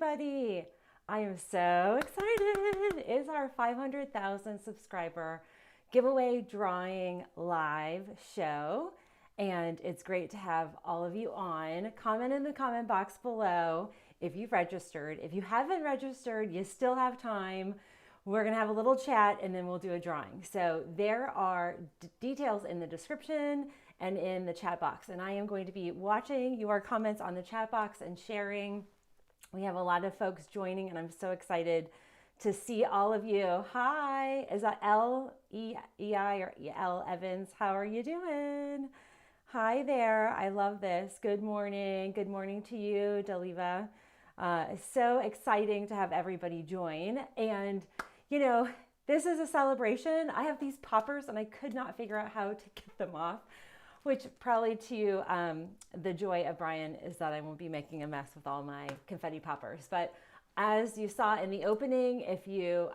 everybody. I am so excited. It's our 500,000 subscriber giveaway drawing live show. And it's great to have all of you on. Comment in the comment box below if you've registered. If you haven't registered, you still have time. We're gonna have a little chat and then we'll do a drawing. So there are details in the description and in the chat box. And I am going to be watching your comments on the chat box and sharing. We have a lot of folks joining and I'm so excited to see all of you. Hi, is that L-E-I or L Evans? How are you doing? Hi there, I love this. Good morning to you, Daliva. So exciting to have everybody join. And you know, this is a celebration. I have these poppers and I could not figure out how to get them off, which probably to the joy of Brian is that I won't be making a mess with all my confetti poppers. But as you saw in the opening, if you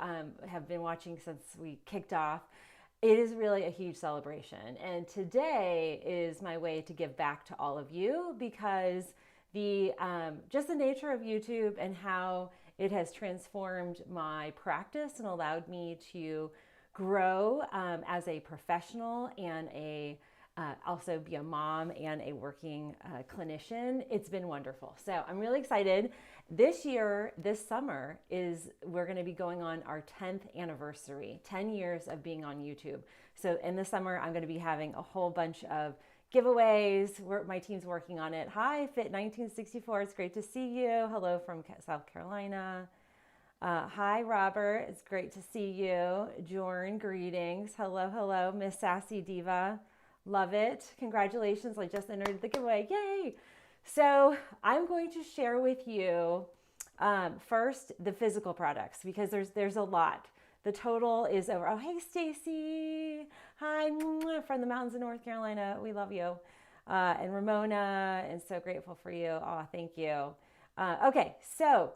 have been watching since we kicked off, it is really a huge celebration. And today is my way to give back to all of you because the just the nature of YouTube and how it has transformed my practice and allowed me to grow as a professional and also be a mom and a working clinician. It's been wonderful. So I'm really excited. This year, this summer, we're going to be going on our 10th anniversary, 10 years of being on YouTube. So in the summer, I'm going to be having a whole bunch of giveaways. My team's working on it. Hi, Fit1964. It's great to see you. Hello from South Carolina. Hi, Robert. It's great to see you. Jorn, greetings. Hello, hello. Miss Sassy Diva. Love it. Congratulations. I just entered the giveaway. Yay. So I'm going to share with you first the physical products because there's a lot. The total is over. Oh, hey, Stacy. Hi, from the mountains of North Carolina. We love you. And Ramona, and so grateful for you. Oh, thank you. Okay, so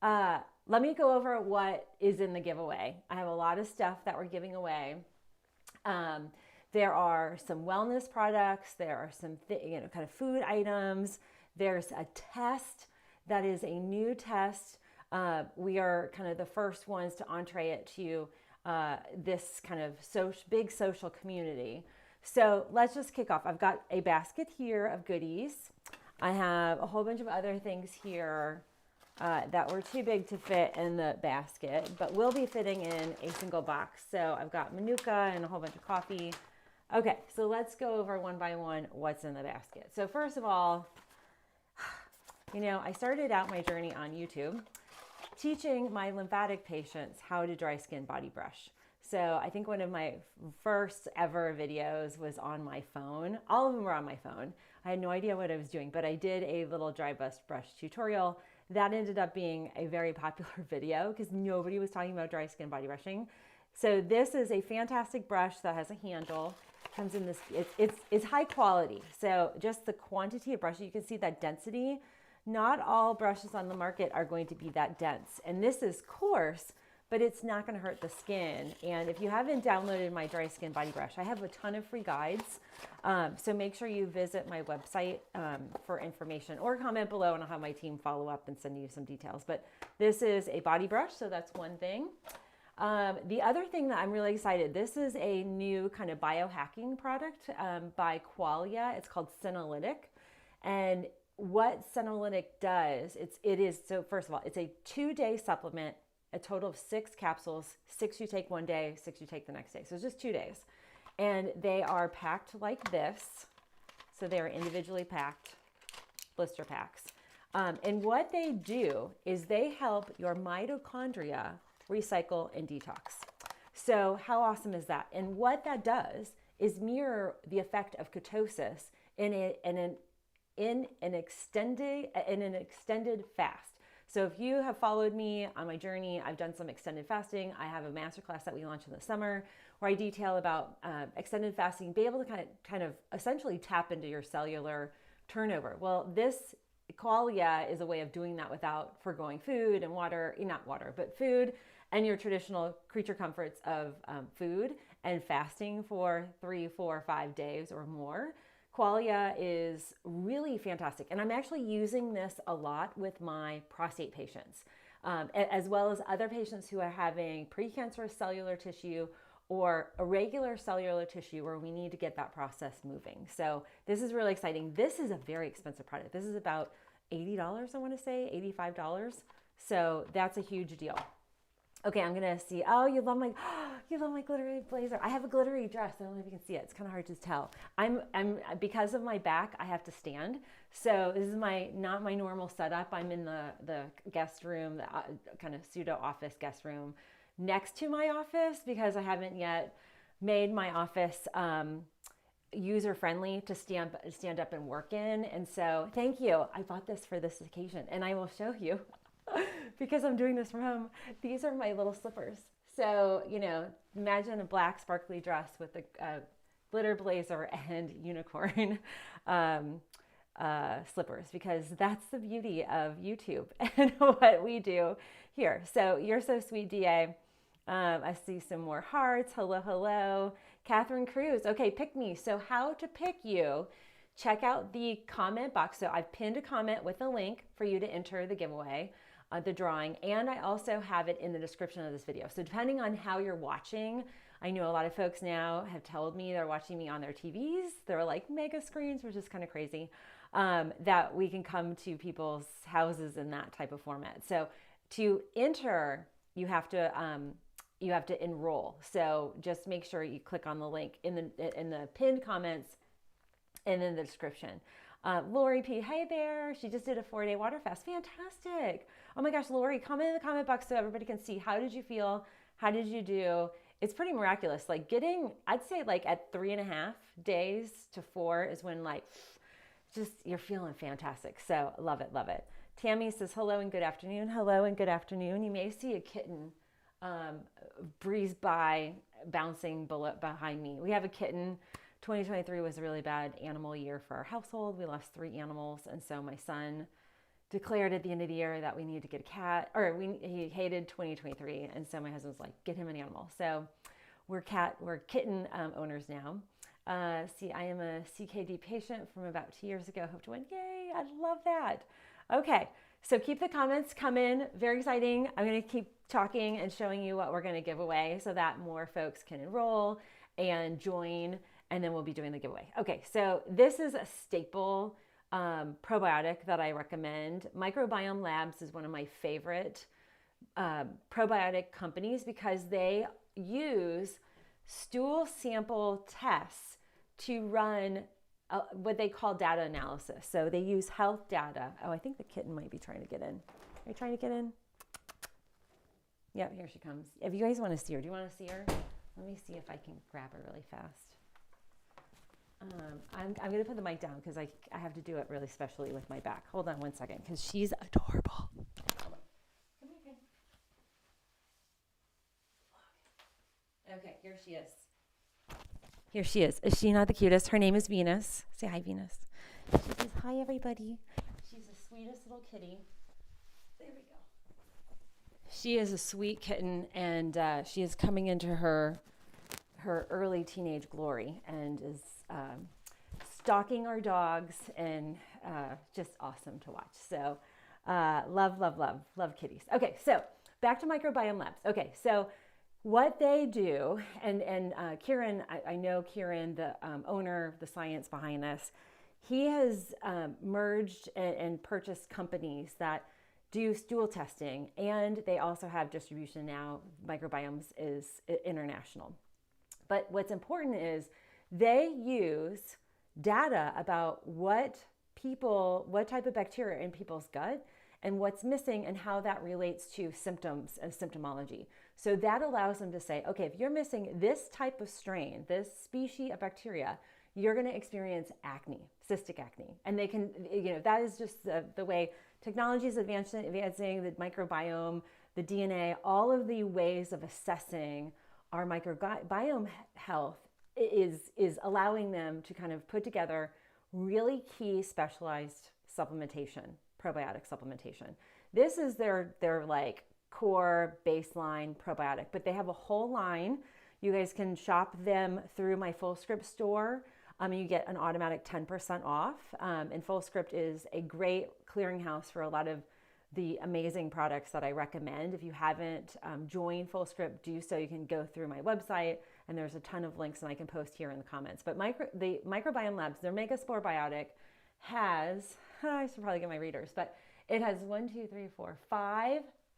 let me go over what is in the giveaway. I have a lot of stuff that we're giving away. There are some wellness products. There are some kind of food items. There's a test that is a new test. We are kind of the first ones to entree it to this kind of big social community. So let's just kick off. I've got a basket here of goodies. I have a whole bunch of other things here that were too big to fit in the basket, but will be fitting in a single box. So I've got Manuka and a whole bunch of coffee. Okay, so let's go over one by one what's in the basket. So first of all, you know, I started out my journey on YouTube teaching my lymphatic patients how to dry skin body brush. So I think one of my first ever videos was on my phone. All of them were on my phone. I had no idea what I was doing, but I did a little dry brush tutorial. That ended up being a very popular video because nobody was talking about dry skin body brushing. So this is a fantastic brush that has a handle. Comes in this, it's high quality. So just the quantity of brushes, you can see that density. Not all brushes on the market are going to be that dense. And this is coarse, but it's not going to hurt the skin. And if you haven't downloaded my dry skin body brush, I have a ton of free guides. So make sure you visit my website for information or comment below and I'll have my team follow up and send you some details. But this is a body brush, so that's one thing. The other thing that I'm really excited, this is a new kind of biohacking product by Qualia. It's called Senolytic. And what Senolytic does, so first of all, it's a 2-day supplement, a total of 6 capsules, 6 you take one day, 6 you take the next day. So it's just 2 days. And they are packed like this. So they are individually packed, blister packs. And what they do is they help your mitochondria recycle and detox. So how awesome is that? And what that does is mirror the effect of ketosis in an extended fast. So if you have followed me on my journey, I've done some extended fasting. I have a masterclass that we launched in the summer where I detail about extended fasting, be able to kind of essentially tap into your cellular turnover. Well, this Qualia is a way of doing that without foregoing food and water, not water, but food and your traditional creature comforts of food and fasting for 3, 4, 5 days or more. Qualia is really fantastic. And I'm actually using this a lot with my prostate patients, as well as other patients who are having precancerous cellular tissue or irregular cellular tissue where we need to get that process moving. So this is really exciting. This is a very expensive product. This is about $80, I want to say, $85. So that's a huge deal. Okay, I'm gonna see. Oh, you love my glittery blazer. I have a glittery dress. I don't know if you can see it. It's kind of hard to tell. I'm because of my back, I have to stand. So this is not my normal setup. I'm in the guest room, the kind of pseudo office guest room next to my office because I haven't yet made my office user friendly to stand up and work in. And so, thank you. I bought this for this occasion, and I will show you. Because I'm doing this from home, these are my little slippers. So, imagine a black sparkly dress with a glitter blazer and unicorn slippers, because that's the beauty of YouTube and what we do here. So you're so sweet, DA. I see some more hearts. Hello, hello. Catherine Cruz. Okay, pick me. So how to pick you. Check out the comment box. So I've pinned a comment with a link for you to enter the giveaway. The drawing, and I also have it in the description of this video. So depending on how you're watching, I know a lot of folks now have told me they're watching me on their TVs. They're like mega screens, which is kind of crazy, that we can come to people's houses in that type of format. So to enter, you have to enroll. So just make sure you click on the link in the pinned comments and in the description. Lori P, hey there. She just did a 4-day water fast. Fantastic. Oh my gosh, Lori, comment in the comment box so everybody can see. How did you feel? How did you do? It's pretty miraculous. Like I'd say like at 3.5 days to 4 is when you're feeling fantastic. So love it, love it. Tammy says, hello and good afternoon. Hello and good afternoon. You may see a kitten breeze by, bouncing behind me. We have a kitten. 2023 was a really bad animal year for our household. We lost 3 animals. And so my son declared at the end of the year that we needed to get a cat, he hated 2023. And so my husband was like, get him an animal. So we're kitten owners now. See, I am a CKD patient from about 2 years ago. Hope to win. Yay. I love that. Okay. So keep the comments coming. Very exciting. I'm going to keep talking and showing you what we're going to give away so that more folks can enroll and join. And then we'll be doing the giveaway. Okay, so this is a staple probiotic that I recommend. Microbiome Labs is one of my favorite probiotic companies because they use stool sample tests to run what they call data analysis. So they use health data. Oh, I think the kitten might be trying to get in. Are you trying to get in? Yep, here she comes. If you guys want to see her, do you want to see her? Let me see if I can grab her really fast. I'm going to put the mic down because I have to do it really specially with my back. Hold on one second because she's adorable. Come here. Okay, here she is. Here she is. Is she not the cutest? Her name is Venus. Say hi, Venus. She says, hi, everybody. She's the sweetest little kitty. There we go. She is a sweet kitten, and she is coming into her early teenage glory and is stalking our dogs, and just awesome to watch. So love kitties. Okay, so back to Microbiome Labs. Okay, so what they do, and Kieran, I know Kieran, the owner, the science behind this, he has merged and purchased companies that do stool testing, and they also have distribution now. Microbiomes is international. But what's important is they use data about what type of bacteria in people's gut and what's missing and how that relates to symptoms and symptomology. So that allows them to say, okay, if you're missing this type of strain, this species of bacteria, you're going to experience acne, cystic acne. And they can, that is just the way technology is advancing, the microbiome, the DNA, all of the ways of assessing our microbiome health is allowing them to kind of put together really key specialized supplementation, probiotic supplementation. This is their like core baseline probiotic, but they have a whole line. You guys can shop them through my Full Script store. You get an automatic 10% off. And FullScript is a great clearinghouse for a lot of the amazing products that I recommend. If you haven't joined FullScript, do so. You can go through my website, and there's a ton of links, and I can post here in the comments. But the Microbiome Labs, their Megaspore Biotic has, I should probably get my readers, but it has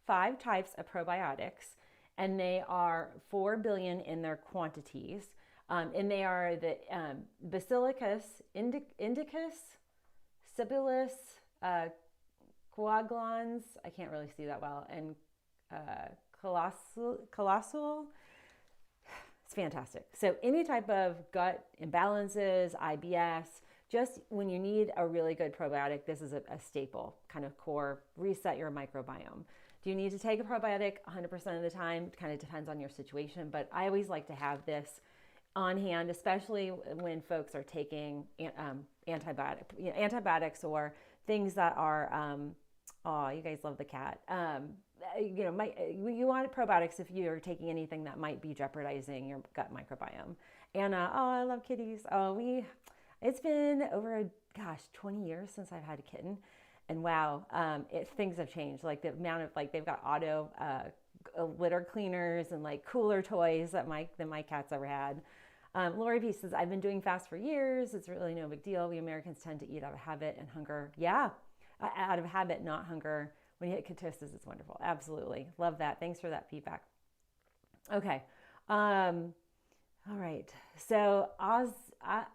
5 types of probiotics, and they are 4 billion in their quantities. And they are the Basilicus indicus, Sibillus, coagulans, I can't really see that well, and colossal. It's fantastic. So any type of gut imbalances, IBS, just when you need a really good probiotic, this is a staple, kind of core, reset your microbiome. Do you need to take a probiotic 100% of the time? It kind of depends on your situation, but I always like to have this on hand, especially when folks are taking antibiotics or things that are, oh, you guys love the cat. You want probiotics if you're taking anything that might be jeopardizing your gut microbiome. Anna, oh, I love kitties. It's been over 20 years since I've had a kitten, and wow, things have changed. Like the amount of they've got auto litter cleaners and like cooler toys than my cats ever had. Lori P says, I've been doing fast for years. It's really no big deal. We Americans tend to eat out of habit and hunger. Yeah, out of habit, not hunger. When you hit ketosis, it's wonderful. Absolutely. Love that. Thanks for that feedback. Okay. All right. So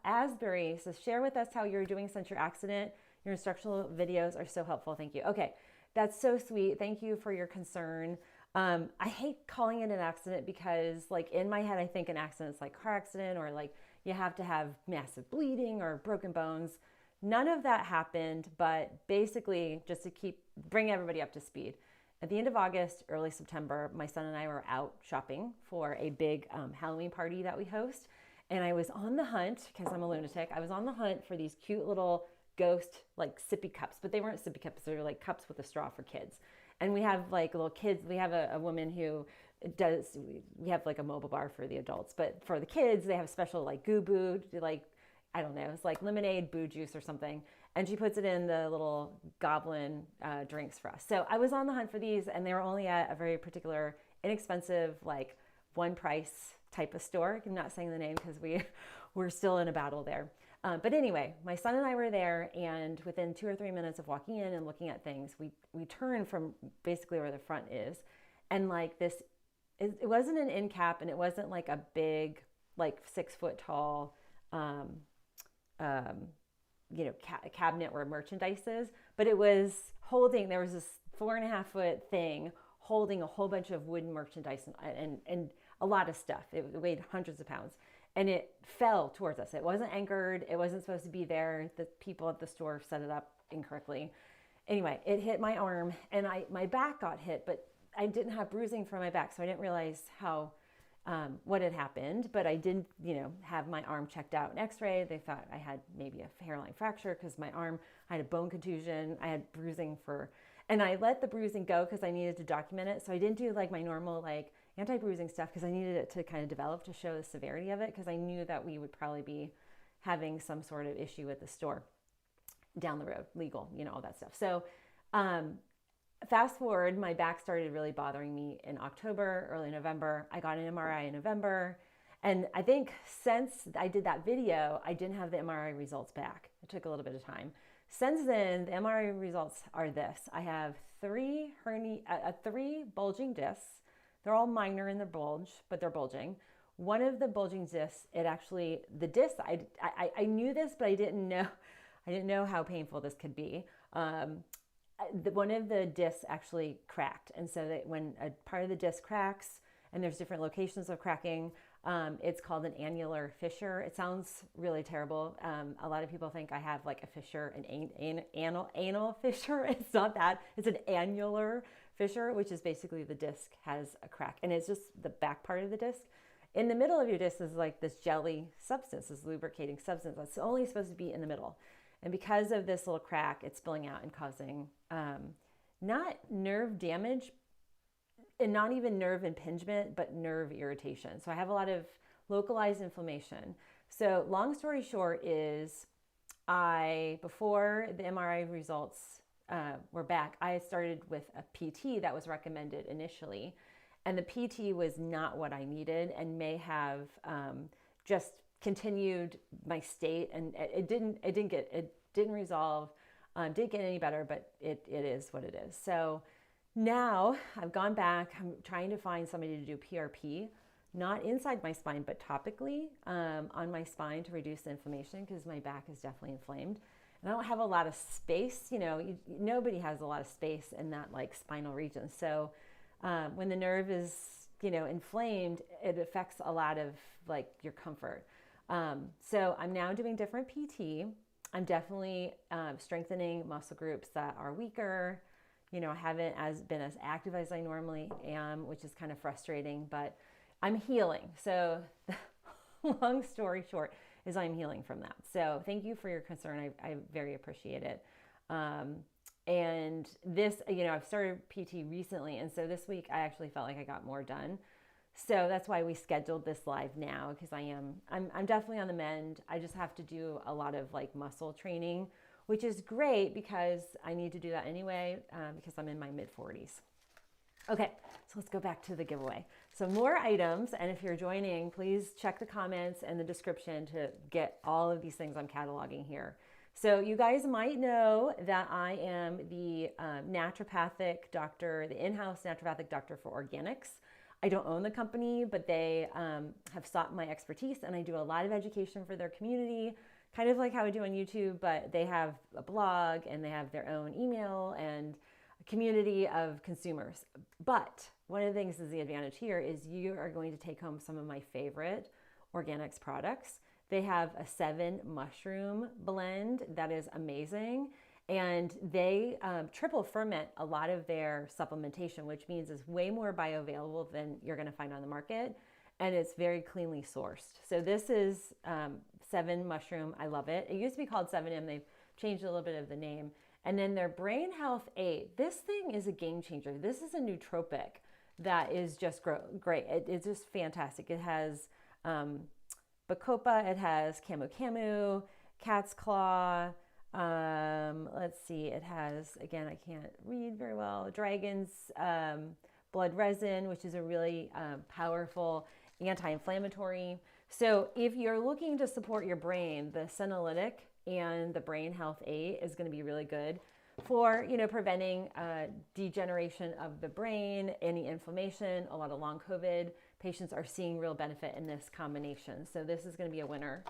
Asbury says, share with us how you're doing since your accident. Your instructional videos are so helpful. Thank you. Okay. That's so sweet. Thank you for your concern. I hate calling it an accident because in my head, I think an accident is like car accident or like you have to have massive bleeding or broken bones. None of that happened, but basically just to bring everybody up to speed. At the end of August, early September, my son and I were out shopping for a big Halloween party that we host. And I was on the hunt, because I'm a lunatic, I was on the hunt for these cute little ghost sippy cups, but they weren't sippy cups, they were like cups with a straw for kids. And we have little kids, we have a woman who we have a mobile bar for the adults, but for the kids, they have special goo boo, I don't know, it's like lemonade, boo juice or something. And she puts it in the little goblin drinks for us. So I was on the hunt for these, and they were only at a very particular, inexpensive, one price type of store. I'm not saying the name because we're still in a battle there. But anyway, my son and I were there, and within 2 or 3 minutes of walking in and looking at things, we turned from basically where the front is. And it wasn't an end cap, and it wasn't a big, 6 foot tall, cabinet where merchandise is, but it was there was this 4.5 foot thing holding a whole bunch of wooden merchandise and a lot of stuff. It weighed hundreds of pounds, and it fell towards us. It wasn't anchored. It wasn't supposed to be there. The people at the store set it up incorrectly. Anyway, it hit my arm, and my back got hit, but I didn't have bruising from my back, so I didn't realize what had happened, but I did, have my arm checked out in x-ray. They thought I had maybe a hairline fracture because my arm, I had a bone contusion. I had bruising and I let the bruising go because I needed to document it. So I didn't do my normal anti-bruising stuff because I needed it to kind of develop to show the severity of it, because I knew that we would probably be having some sort of issue with the store down the road, legal, all that stuff. So, fast forward, my back started really bothering me in October, early November. I got an MRI in November. And I think since I did that video, I didn't have the MRI results back. It took a little bit of time. Since then, the MRI results are this. I have 3 bulging discs. They're all minor in their bulge, but they're bulging. One of the bulging discs, the disc, I knew this, but I didn't know how painful this could be. One of the discs actually cracked. And so that when a part of the disc cracks, and there's different locations of cracking, it's called an annular fissure. It sounds really terrible. A lot of people think I have a fissure, an anal fissure. It's not that. It's an annular fissure, which is basically the disc has a crack, and it's just the back part of the disc. In the middle of your disc is this jelly substance, this lubricating substance that's only supposed to be in the middle. And because of this little crack, it's spilling out and causing not nerve damage and not even nerve impingement, but nerve irritation. So I have a lot of localized inflammation. So long story short is before the MRI results were back, I started with a PT that was recommended initially. And the PT was not what I needed and may have just continued my state. And it didn't resolve, didn't get any better, but it is what it is. So now I've gone back. I'm trying to find somebody to do PRP, not inside my spine, but topically on my spine to reduce the inflammation because my back is definitely inflamed. And I don't have a lot of space. Nobody has a lot of space in that like spinal region. So when the nerve is, inflamed, it affects a lot of like your comfort. So I'm now doing different PT. I'm definitely strengthening muscle groups that are weaker. I haven't been as active as I normally am, which is kind of frustrating, but I'm healing. So long story short is I'm healing from that. So thank you for your concern. I very appreciate it. And this, I've started PT recently. And so this week I actually felt like I got more done. So that's why we scheduled this live now, because I'm definitely on the mend. I just have to do a lot of like muscle training, which is great because I need to do that anyway, because I'm in my mid 40s. Okay, so let's go back to the giveaway. So more items, and if you're joining, please check the comments and the description to get all of these things I'm cataloging here. So you guys might know that I am the naturopathic doctor, the in-house naturopathic doctor for organics. I don't own the company, but they have sought my expertise, and I do a lot of education for their community, kind of like how I do on YouTube, but they have a blog and they have their own email and a community of consumers. But one of the things is the advantage here is you are going to take home some of my favorite organics products. They have a 7 mushroom blend that is amazing. And they triple ferment a lot of their supplementation, which means it's way more bioavailable than you're going to find on the market. And it's very cleanly sourced. So this is 7 mushroom. I love it. It used to be called 7M. They've changed a little bit of the name. And then their Brain Health 8. This thing is a game changer. This is a nootropic that is just great. It's just fantastic. It has bacopa. It has camu camu, cat's claw. Let's see. It has, again, I can't read very well, dragon's blood resin, which is a really powerful anti-inflammatory. So if you're looking to support your brain, the senolytic and the Brain Health 8 is going to be really good for, preventing degeneration of the brain, any inflammation. A lot of long COVID patients are seeing real benefit in this combination. So this is going to be a winner.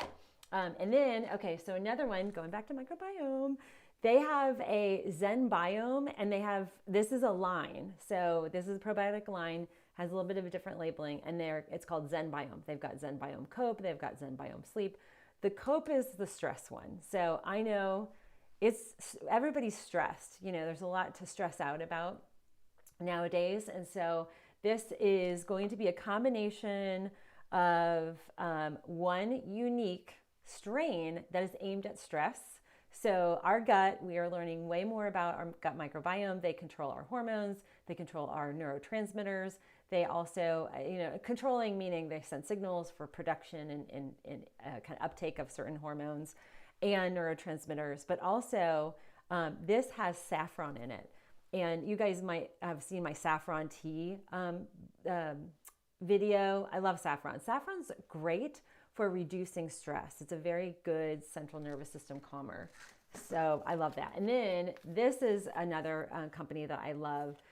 And then, okay, so another one, going back to microbiome, they have a Zen Biome, and this is a line. So this is a probiotic line, has a little bit of a different labeling, and it's called Zen Biome. They've got Zen Biome Cope, they've got Zen Biome Sleep. The Cope is the stress one. So I know everybody's stressed. There's a lot to stress out about nowadays. And so this is going to be a combination of one unique strain that is aimed at stress. So our gut, we are learning way more about our gut microbiome. They control our hormones, they control our neurotransmitters. They also, controlling meaning they send signals for production and kind of uptake of certain hormones and neurotransmitters. But also, this has saffron in it. And you guys might have seen my saffron tea video. I love saffron. Saffron's great for reducing stress. It's a very good central nervous system calmer. So I love that. And then this is another company that I love,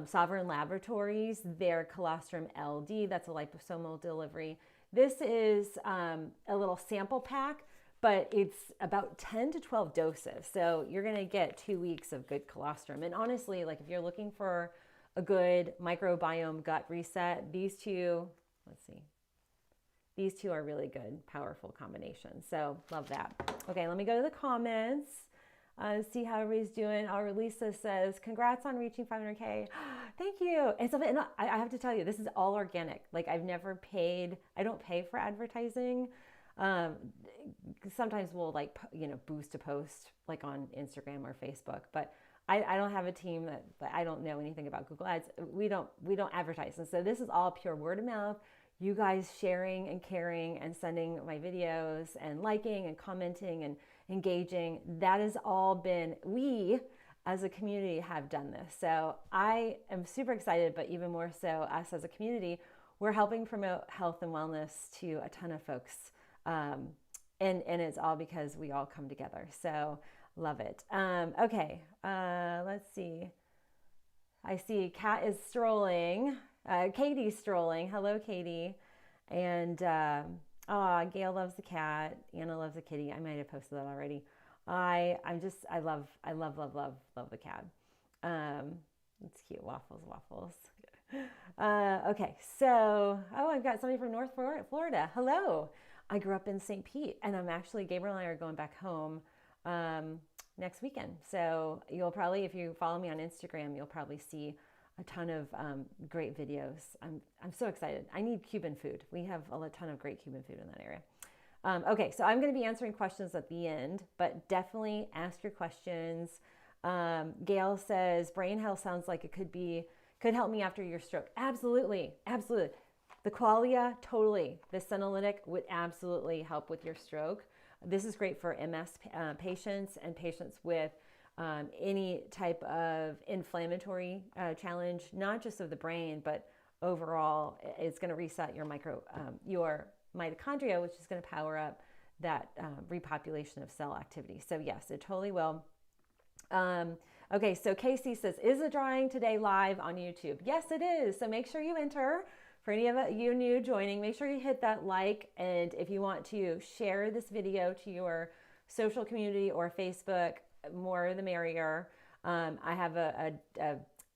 Sovereign Laboratories, their colostrum LD, that's a liposomal delivery. This is a little sample pack, but it's about 10 to 12 doses. So you're gonna get 2 weeks of good colostrum. And honestly, like if you're looking for a good microbiome gut reset, these two are really good, powerful combinations. So love that. Okay, let me go to the comments, see how everybody's doing. Our Lisa says, congrats on reaching 500K. Thank you. And so I have to tell you, this is all organic. Like I don't pay for advertising. Sometimes we'll boost a post like on Instagram or Facebook, but I don't have a team that I don't know anything about Google Ads. We don't advertise. And so this is all pure word of mouth. you guys sharing and caring and sending my videos and liking and commenting and engaging. That has all been, we as a community have done this. So I am super excited, but even more so us as a community, we're helping promote health and wellness to a ton of folks. And it's all because we all come together. So love it. Okay, let's see. I see Kat is strolling. Katie's strolling. Hello, Katie. And Gail loves the cat. Anna loves the kitty. I might have posted that already. I love the cat. It's cute. Waffles. Okay, so I've got somebody from North Florida. Hello. I grew up in St. Pete, and Gabriel and I are going back home next weekend. So you'll probably, if you follow me on Instagram, you'll probably see a ton of great videos. I'm so excited. I need Cuban food. We have a ton of great Cuban food in that area. Okay, so I'm going to be answering questions at the end, but definitely ask your questions. Gail says, brain health sounds like it could help me after your stroke. Absolutely. The qualia, totally. The senolytic would absolutely help with your stroke. This is great for MS patients and patients with any type of inflammatory challenge, not just of the brain, but overall. It's going to reset your mitochondria, which is going to power up that repopulation of cell activity. So yes, it totally will. Okay, so Casey says, is the drawing today live on YouTube? Yes, it is. So make sure you enter. For any of you new joining, make sure you hit that like. And if you want to share this video to your social community or Facebook, more the merrier. I have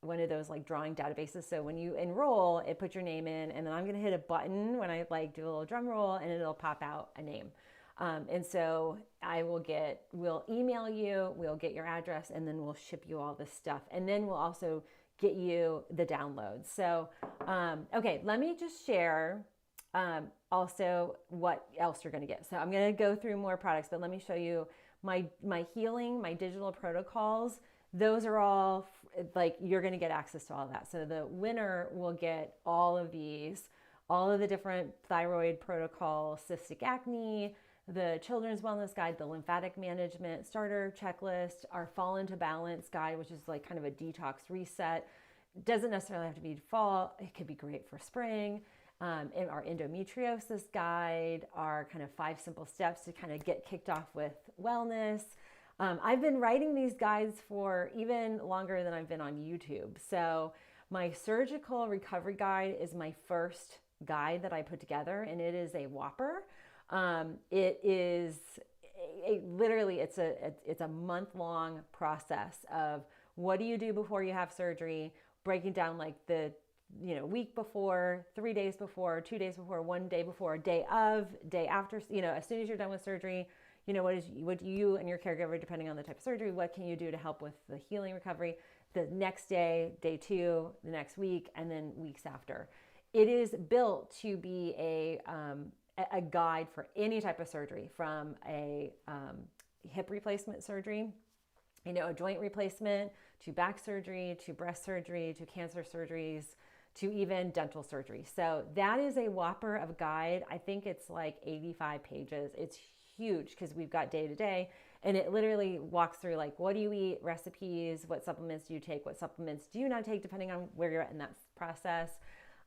one of those like drawing databases. So when you enroll, it puts your name in, and then I'm going to hit a button when I do a little drum roll, and it'll pop out a name. And so we'll email you, we'll get your address, and then we'll ship you all this stuff. And then we'll also get you the downloads. So, okay, let me just share also what else you're going to get. So I'm going to go through more products, but let me show you my healing, my digital protocols. Those are all you're going to get access to all of that. So the winner will get all of these, all of the different thyroid protocols, cystic acne, the children's wellness guide, the lymphatic management starter checklist, our fall into balance guide, which is kind of a detox reset. It doesn't necessarily have to be fall. It could be great for spring. And our endometriosis guide, our kind of 5 simple steps to kind of get kicked off with wellness. I've been writing these guides for even longer than I've been on YouTube. So my surgical recovery guide is my first guide that I put together, and it is a whopper. It is literally it's a month-long process of what do you do before you have surgery, breaking down the week before, 3 days before, 2 days before, 1 day before, day of, day after, as soon as you're done with surgery, what you and your caregiver, depending on the type of surgery, what can you do to help with the healing recovery, the next day, day 2, the next week, and then weeks after. It is built to be a guide for any type of surgery, from a hip replacement surgery, a joint replacement, to back surgery, to breast surgery, to cancer surgeries, to even dental surgery. So that is a whopper of a guide. I think it's 85 pages. It's huge because we've got day to day, and it literally walks through what do you eat, recipes, what supplements do you take, what supplements do you not take, depending on where you're at in that process.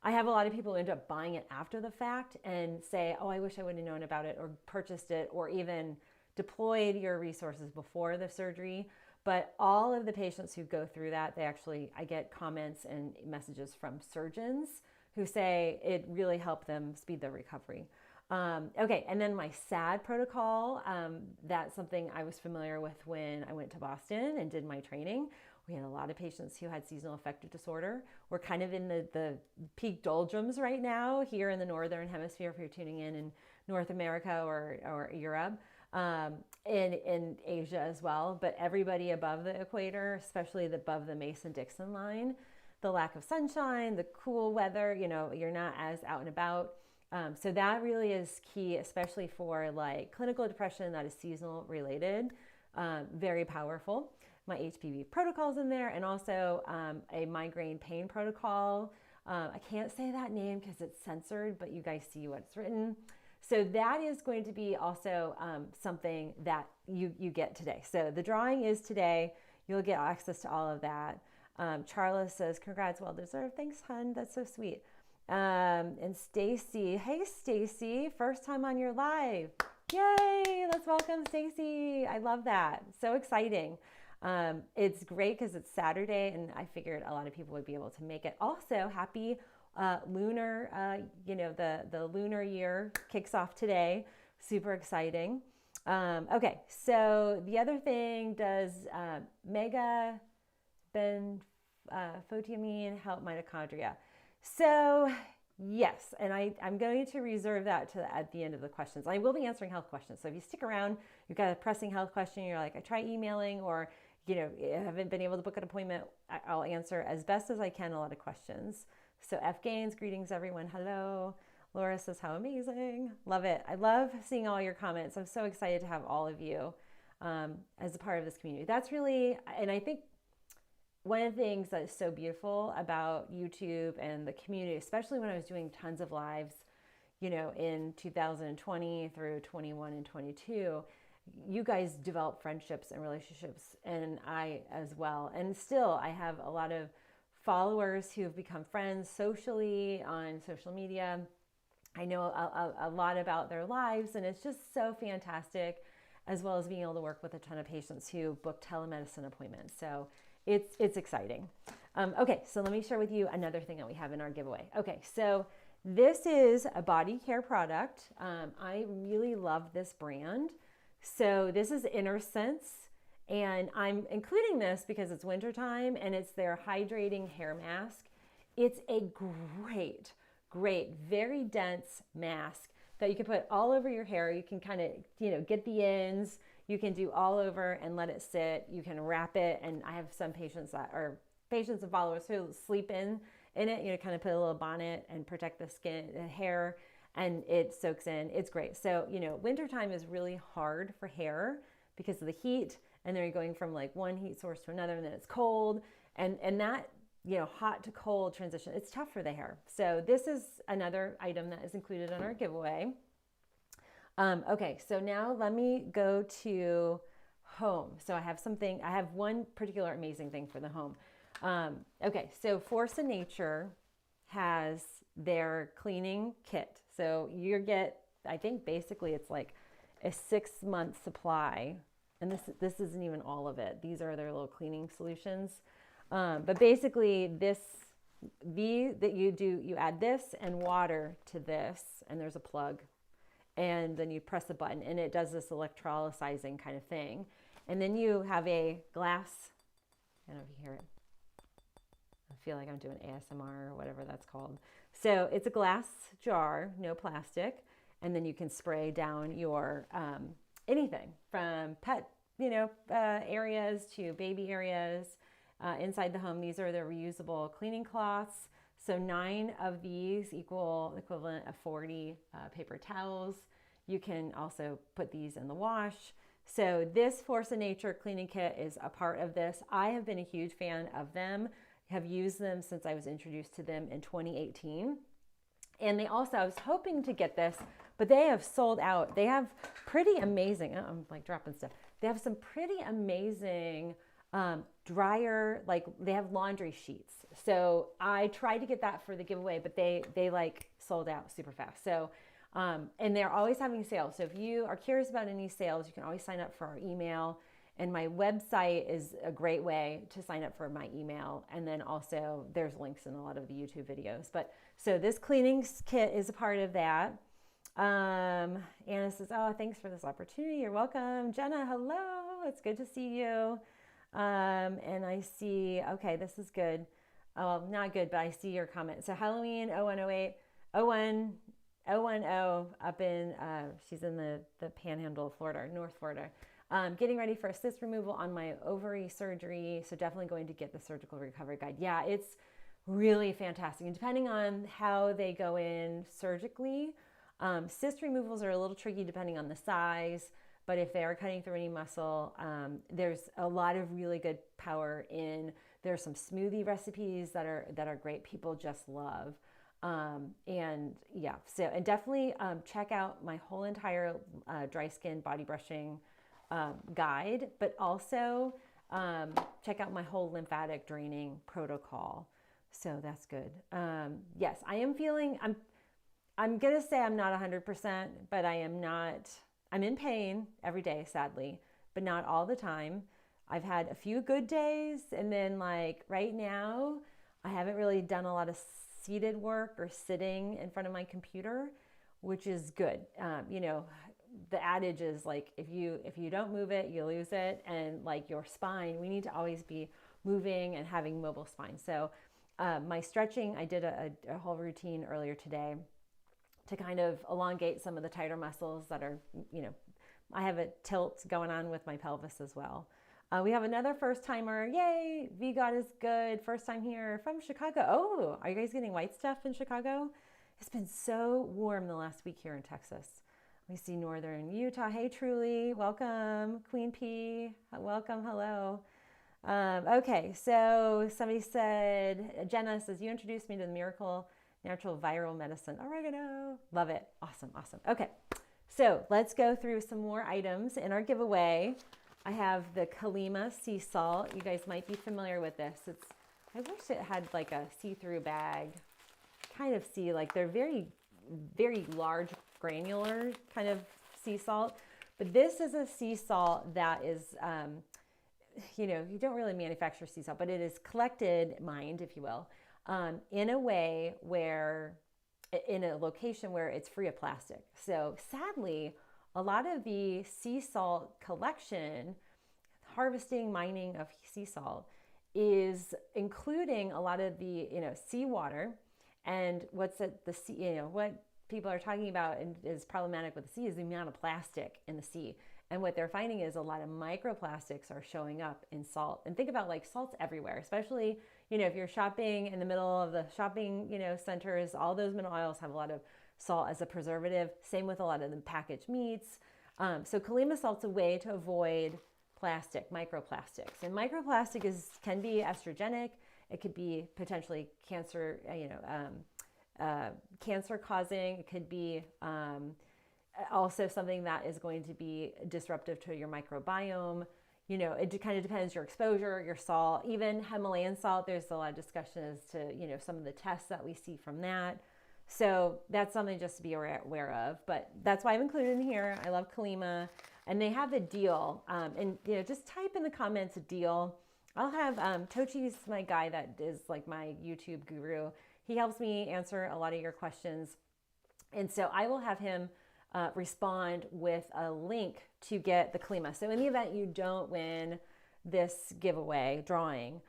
I have a lot of people who end up buying it after the fact and say, oh, I wish I would have known about it, or purchased it, or even deployed your resources before the surgery. But all of the patients who go through that, I get comments and messages from surgeons who say it really helped them speed their recovery. Okay, and then my SAD protocol, that's something I was familiar with when I went to Boston and did my training. We had a lot of patients who had seasonal affective disorder. We're kind of in the peak doldrums right now here in the Northern Hemisphere, if you're tuning in North America or Europe, in Asia as well. But everybody above the equator, especially above the Mason-Dixon line, the lack of sunshine, the cool weather, you're not as out and about. So that really is key, especially for clinical depression that is seasonal related, very powerful. My HPV protocol's in there, and also a migraine pain protocol. I can't say that name because it's censored, but you guys see what's written. So that is going to be also something that you get today. So the drawing is today. You'll get access to all of that. Charla says, congrats, well deserved. Thanks, hun. That's so sweet. And Stacy, hey Stacy, first time on your live. Yay, let's welcome Stacy. I love that. So exciting. It's great because it's Saturday and I figured a lot of people would be able to make it. Also, happy lunar, the lunar year kicks off today. Super exciting. Okay, so the other thing, does mega photiamine help mitochondria? So yes, and I'm going to reserve that to at the end of the questions. I will be answering health questions. So if you stick around, you've got a pressing health question, you're like, I try emailing, or haven't been able to book an appointment, I'll answer as best as I can a lot of questions. So F Gaines, greetings everyone. Hello. Laura says, how amazing. Love it. I love seeing all your comments. I'm so excited to have all of you as a part of this community. That's really, and I think one of the things that is so beautiful about YouTube and the community, especially when I was doing tons of lives, in 2020 through 21 and 22, you guys develop friendships and relationships, and I as well. And still, I have a lot of followers who have become friends socially on social media. I know a lot about their lives, and it's just so fantastic, as well as being able to work with a ton of patients who book telemedicine appointments. So it's exciting. Okay, so let me share with you another thing that we have in our giveaway. Okay, so this is a body care product. I really love this brand. So this is InnerSense, and I'm including this because it's wintertime and it's their hydrating hair mask. It's a great, very dense mask that you can put all over your hair. You can kind of, get the ends. You can do all over and let it sit. You can wrap it. And I have some patients and followers who sleep in it, kind of put a little bonnet and protect the skin, the hair, and it soaks in. It's great. So, wintertime is really hard for hair because of the heat, and then you're going from like one heat source to another, and then it's cold, and that, hot to cold transition, it's tough for the hair. So this is another item that is included in our giveaway. Okay, so now let me go to home. So I have one particular amazing thing for the home. Okay, so Force of Nature has their cleaning kit. So you get, I think basically it's like a 6-month supply, and this isn't even all of it. These are their little cleaning solutions. But basically you add this and water to this, and there's a plug, and then you press a button and it does this electrolyzing kind of thing. And then you have a glass, I don't know if you hear it. I feel like I'm doing ASMR or whatever that's called. So it's a glass jar, no plastic, and then you can spray down your anything from pet, areas to baby areas inside the home. These are the reusable cleaning cloths. So 9 of these equivalent of 40 paper towels. You can also put these in the wash. So this Force of Nature cleaning kit is a part of this. I have been a huge fan of them, have used them since I was introduced to them in 2018. And they also, I was hoping to get this, but they have sold out. They have pretty amazing, I'm like dropping stuff. They have some pretty amazing dryer, like they have laundry sheets. So I tried to get that for the giveaway, but they like sold out super fast. So, and they're always having sales. So if you are curious about any sales, you can always sign up for our email. And my website is a great way to sign up for my email. And then also there's links in a lot of the YouTube videos. But so this cleaning kit is a part of that. Anna says, oh, thanks for this opportunity. You're welcome. Jenna, hello. It's good to see you. And I see, okay, this is good. Oh, not good, but I see your comment. So Halloween 0108, 010 up in, she's in the panhandle of Florida, North Florida. Getting ready for a cyst removal on my ovary surgery. So definitely going to get the surgical recovery guide. Yeah, it's really fantastic. And depending on how they go in surgically, cyst removals are a little tricky depending on the size. But if they are cutting through any muscle, there's a lot of really good power in There's some smoothie recipes that are great. People just love. And yeah, so, and definitely check out my whole entire dry skin body brushing guide, but also check out my whole lymphatic draining protocol. So that's good. Yes, I am feeling, I'm going to say I'm not 100%, but I'm in pain every day, sadly, but not all the time. I've had a few good days, and then like right now, I haven't really done a lot of seated work or sitting in front of my computer, which is good. The adage is like, if you don't move it, you lose it. And like your spine, we need to always be moving and having mobile spine. So my stretching, I did a whole routine earlier today to kind of elongate some of the tighter muscles that are, I have a tilt going on with my pelvis as well. We have another first timer. Yay! VGod is good. First time here from Chicago. Oh, are you guys getting white stuff in Chicago? It's been so warm the last week here in Texas. We see northern Utah. Hey, Truly. Welcome. Queen P. Welcome. Hello. Okay, so somebody said, Jenna says, you introduced me to the miracle natural viral medicine. Oregano. Love it. Awesome. Awesome. Okay, so let's go through some more items in our giveaway. I have the Kalima sea salt. You guys might be familiar with this. I wish it had like a see-through bag. Kind of see, like they're very, very large granular kind of sea salt. But this is a sea salt that is, you don't really manufacture sea salt, but it is mined, if you will, in a way where, in a location where it's free of plastic. So sadly, a lot of the sea salt collection, harvesting, mining of sea salt is including a lot of the, seawater. And what's at the sea, what people are talking about and is problematic with the sea is the amount of plastic in the sea. And what they're finding is a lot of microplastics are showing up in salt. And think about like salt's everywhere, especially, if you're shopping in the middle of the shopping, centers, all those mineral oils have a lot of salt as a preservative. Same with a lot of the packaged meats. So Kalima salt's a way to avoid microplastics. And microplastic can be estrogenic. It could be potentially cancer, cancer causing. It could be also something that is going to be disruptive to your microbiome. It kind of depends your exposure, your salt, even Himalayan salt. There's a lot of discussion as to, some of the tests that we see from that. So that's something just to be aware of, but that's why I've included in here. I love Kalima, and they have the deal. And just type in the comments deal. I'll have Tochi's my guy that is like my YouTube guru. He helps me answer a lot of your questions, and so I will have him respond with a link to get the Kalima. So in the event you don't win this giveaway drawing,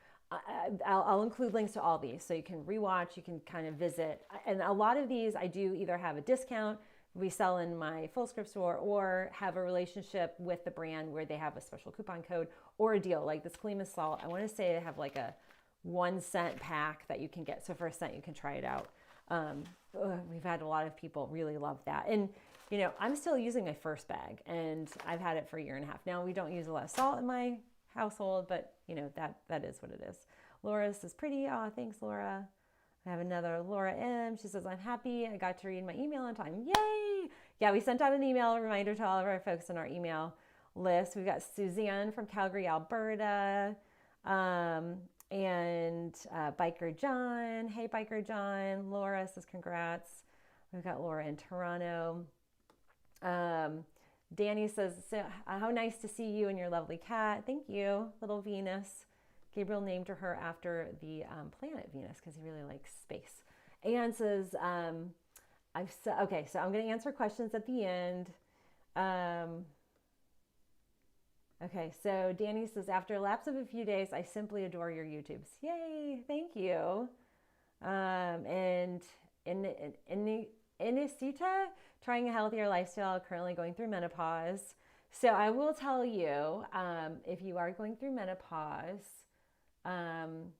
I'll include links to all these so you can rewatch, you can kind of visit. And a lot of these I do either have a discount, we sell in my full script store, or have a relationship with the brand where they have a special coupon code or a deal. Like this Kalima salt, I want to say they have like a 1 cent pack that you can get. So for a cent, you can try it out. We've had a lot of people really love that. And I'm still using my first bag, and I've had it for a year and a half. Now we don't use a lot of salt in my household, but that is what it is. Laura says pretty. Oh, thanks, Laura. I have another Laura M. She says, I'm happy I got to read my email on time. Yay! Yeah, we sent out an email reminder to all of our folks on our email list. We've got Suzanne from Calgary, Alberta, and Biker John. Hey, Biker John. Laura says congrats. We've got Laura in Toronto. Danny says, how nice to see you and your lovely cat. Thank you, little Venus. Gabriel named her after the planet Venus because he really likes space. Anne says, okay, so I'm going to answer questions at the end. Okay, so Danny says, after a lapse of a few days, I simply adore your YouTubes. Yay, thank you. And Inisita, trying a healthier lifestyle, currently going through menopause. So I will tell you, if you are going through menopause, I'm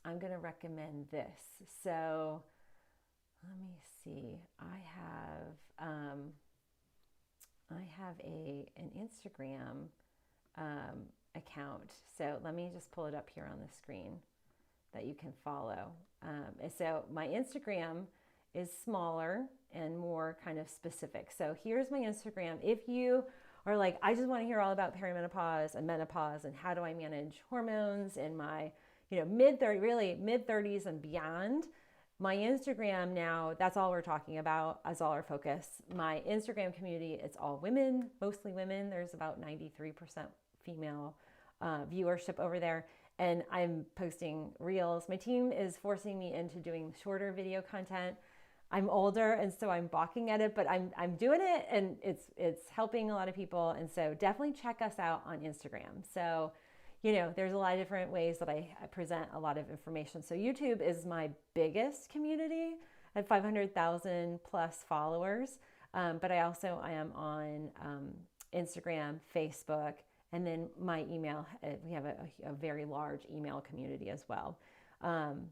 going to recommend this. So let me see. I have an Instagram account. So let me just pull it up here on the screen that you can follow. And so my Instagram is smaller and more kind of specific. So here's my Instagram. If you are like, I just want to hear all about perimenopause and menopause and how do I manage hormones in my, mid-30s and beyond, my Instagram now, that's all we're talking about, as all our focus. My Instagram community, it's all women, mostly women. There's about 93% female viewership over there. And I'm posting reels. My team is forcing me into doing shorter video content. I'm older, and so I'm balking at it, but I'm doing it, and it's helping a lot of people. And so definitely check us out on Instagram. So, there's a lot of different ways that I present a lot of information. So YouTube is my biggest community at 500,000 plus followers. But I am on Instagram, Facebook, and then my email. We have a very large email community as well. And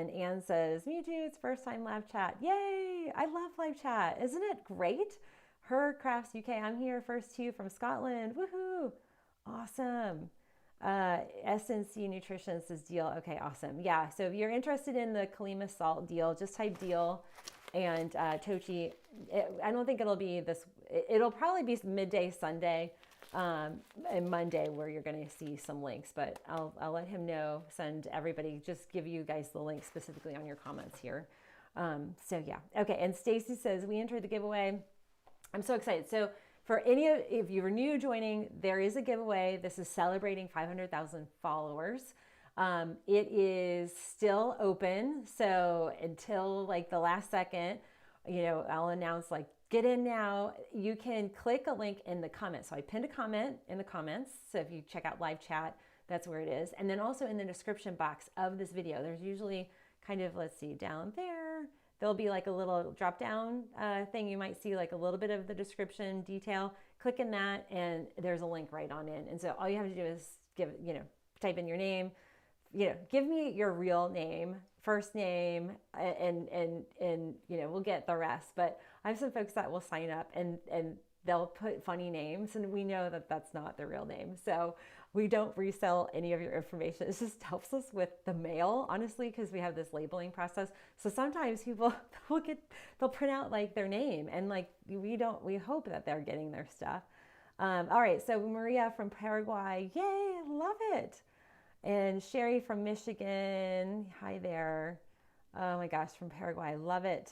Anne says, me too, it's first time live chat. Yay! I love live chat. Isn't it great? Her Crafts UK, I'm here first too from Scotland. Woohoo! Awesome. SNC Nutrition says deal. Okay, awesome. Yeah, so if you're interested in the Kalima salt deal, just type deal and Tochi. I don't think it'll be this, it'll probably be midday Sunday and Monday where you're going to see some links, but I'll let him know, send everybody, just give you guys the link specifically on your comments here. So yeah. Okay. And Stacy says, we entered the giveaway. I'm so excited. So if you're new joining, there is a giveaway. This is celebrating 500,000 followers. It is still open. So until like the last second, I'll announce like, get in now. You can click a link in the comments. So I pinned a comment in the comments. So if you check out live chat, that's where it is. And then also in the description box of this video, there's usually kind of, let's see, down there, there'll be like a little drop down thing. You might see like a little bit of the description detail. Click in that and there's a link right on in. And so all you have to do is type in your name, give me your real name, first name, and we'll get the rest. But I have some folks that will sign up and they'll put funny names, and we know that that's not the real name. So we don't resell any of your information. It just helps us with the mail, honestly, because we have this labeling process. So sometimes people they'll print out like their name, and like we hope that they're getting their stuff. All right, so Maria from Paraguay, yay, I love it. And Sherry from Michigan, hi there. Oh my gosh, from Paraguay, I love it.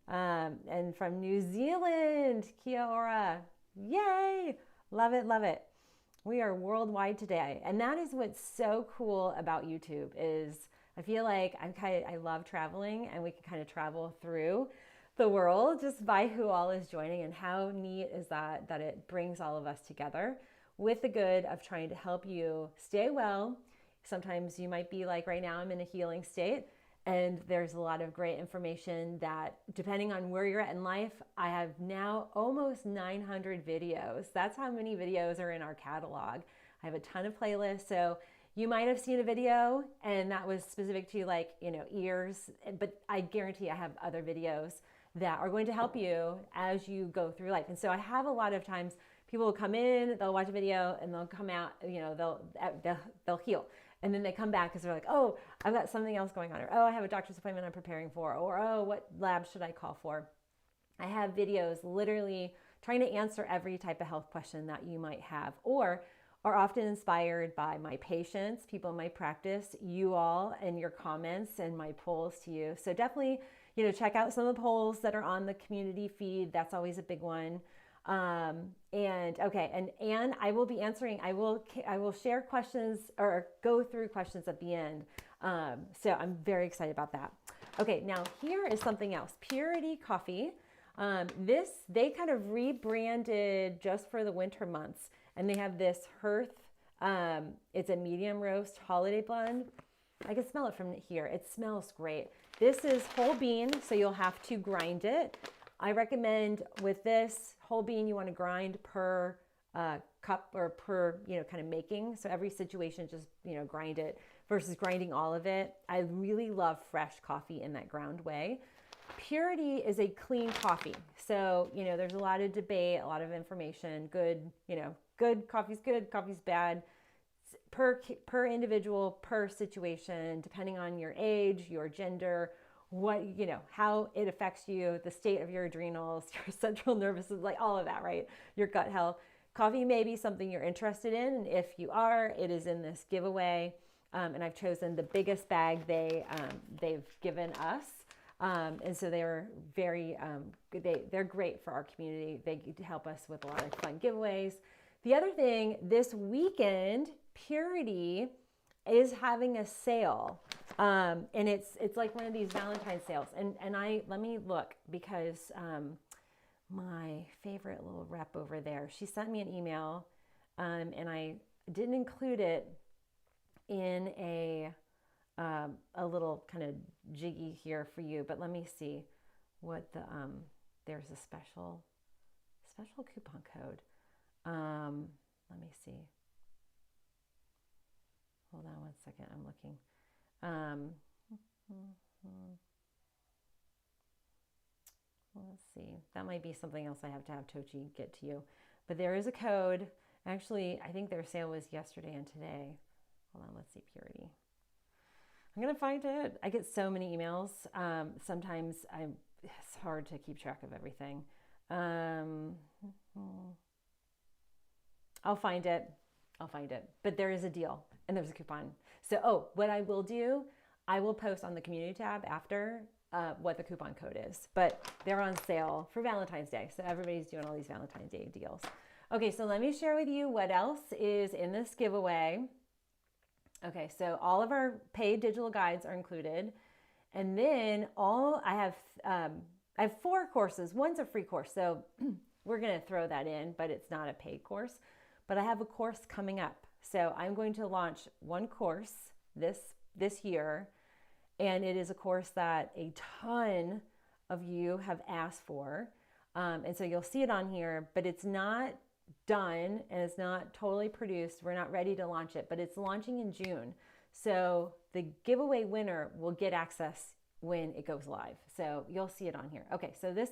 And from New Zealand, kia ora, yay, love it, love it. We are worldwide today. And that is what's so cool about YouTube is I feel like I love traveling, and we can kind of travel through the world just by who all is joining. And how neat is that it brings all of us together with the good of trying to help you stay well. Sometimes you might be like, right now I'm in a healing state, and there's a lot of great information that, depending on where you're at in life, I have now almost 900 videos. That's how many videos are in our catalog. I have a ton of playlists. So you might have seen a video and that was specific to ears, but I guarantee I have other videos that are going to help you as you go through life. And so I have a lot of times people will come in, they'll watch a video, and they'll come out, they'll heal. And then they come back because they're like, oh, I've got something else going on. Or, oh, I have a doctor's appointment I'm preparing for. Or, oh, what lab should I call for? I have videos literally trying to answer every type of health question that you might have, or are often inspired by my patients, people in my practice, you all, and your comments and my polls to you. So definitely, check out some of the polls that are on the community feed. That's always a big one. And I will be answering, I will share questions or go through questions at the end. So I'm very excited about that. Okay. Now here is something else, Purity Coffee. They kind of rebranded just for the winter months, and they have this Hearth. It's a medium roast holiday blend. I can smell it from here. It smells great. This is whole bean, so you'll have to grind it. I recommend with this whole bean, you want to grind per cup or per, kind of making. So every situation, just, grind it versus grinding all of it. I really love fresh coffee in that ground way. Purity is a clean coffee. So, there's a lot of debate, a lot of information, good, good, coffee's bad. Per individual, per situation, depending on your age, your gender, what, how it affects you, the state of your adrenals, your central nervous system, like all of that, right? Your gut health. Coffee may be something you're interested in, and if you are, it is in this giveaway. And I've chosen the biggest bag they've given us. And so they're very, they're great for our community. They help us with a lot of fun giveaways. The other thing, this weekend, Purity is having a sale. And it's like one of these Valentine's sales. And let me look, because my favorite little rep over there, she sent me an email, and I didn't include it in a little kind of jiggy here for you, but let me see what there's a special coupon code. Let me see. Hold on one second. I'm looking. Let's see. That might be something else I have to have Tochi get to you. But there is a code. Actually, I think their sale was yesterday and today. Hold on. Let's see. Purity. I'm going to find it. I get so many emails. Sometimes it's hard to keep track of everything. I'll find it. But there is a deal and there's a coupon. So, what I will do, I will post on the community tab after what the coupon code is. But they're on sale for Valentine's Day. So everybody's doing all these Valentine's Day deals. Okay, so let me share with you what else is in this giveaway. Okay, so all of our paid digital guides are included. And then I have 4 courses. One's a free course, so we're going to throw that in, but it's not a paid course. But I have a course coming up. So I'm going to launch one course this year, and it is a course that a ton of you have asked for. And so you'll see it on here, but it's not done and it's not totally produced. We're not ready to launch it, but it's launching in June. So the giveaway winner will get access when it goes live. So you'll see it on here. Okay, so these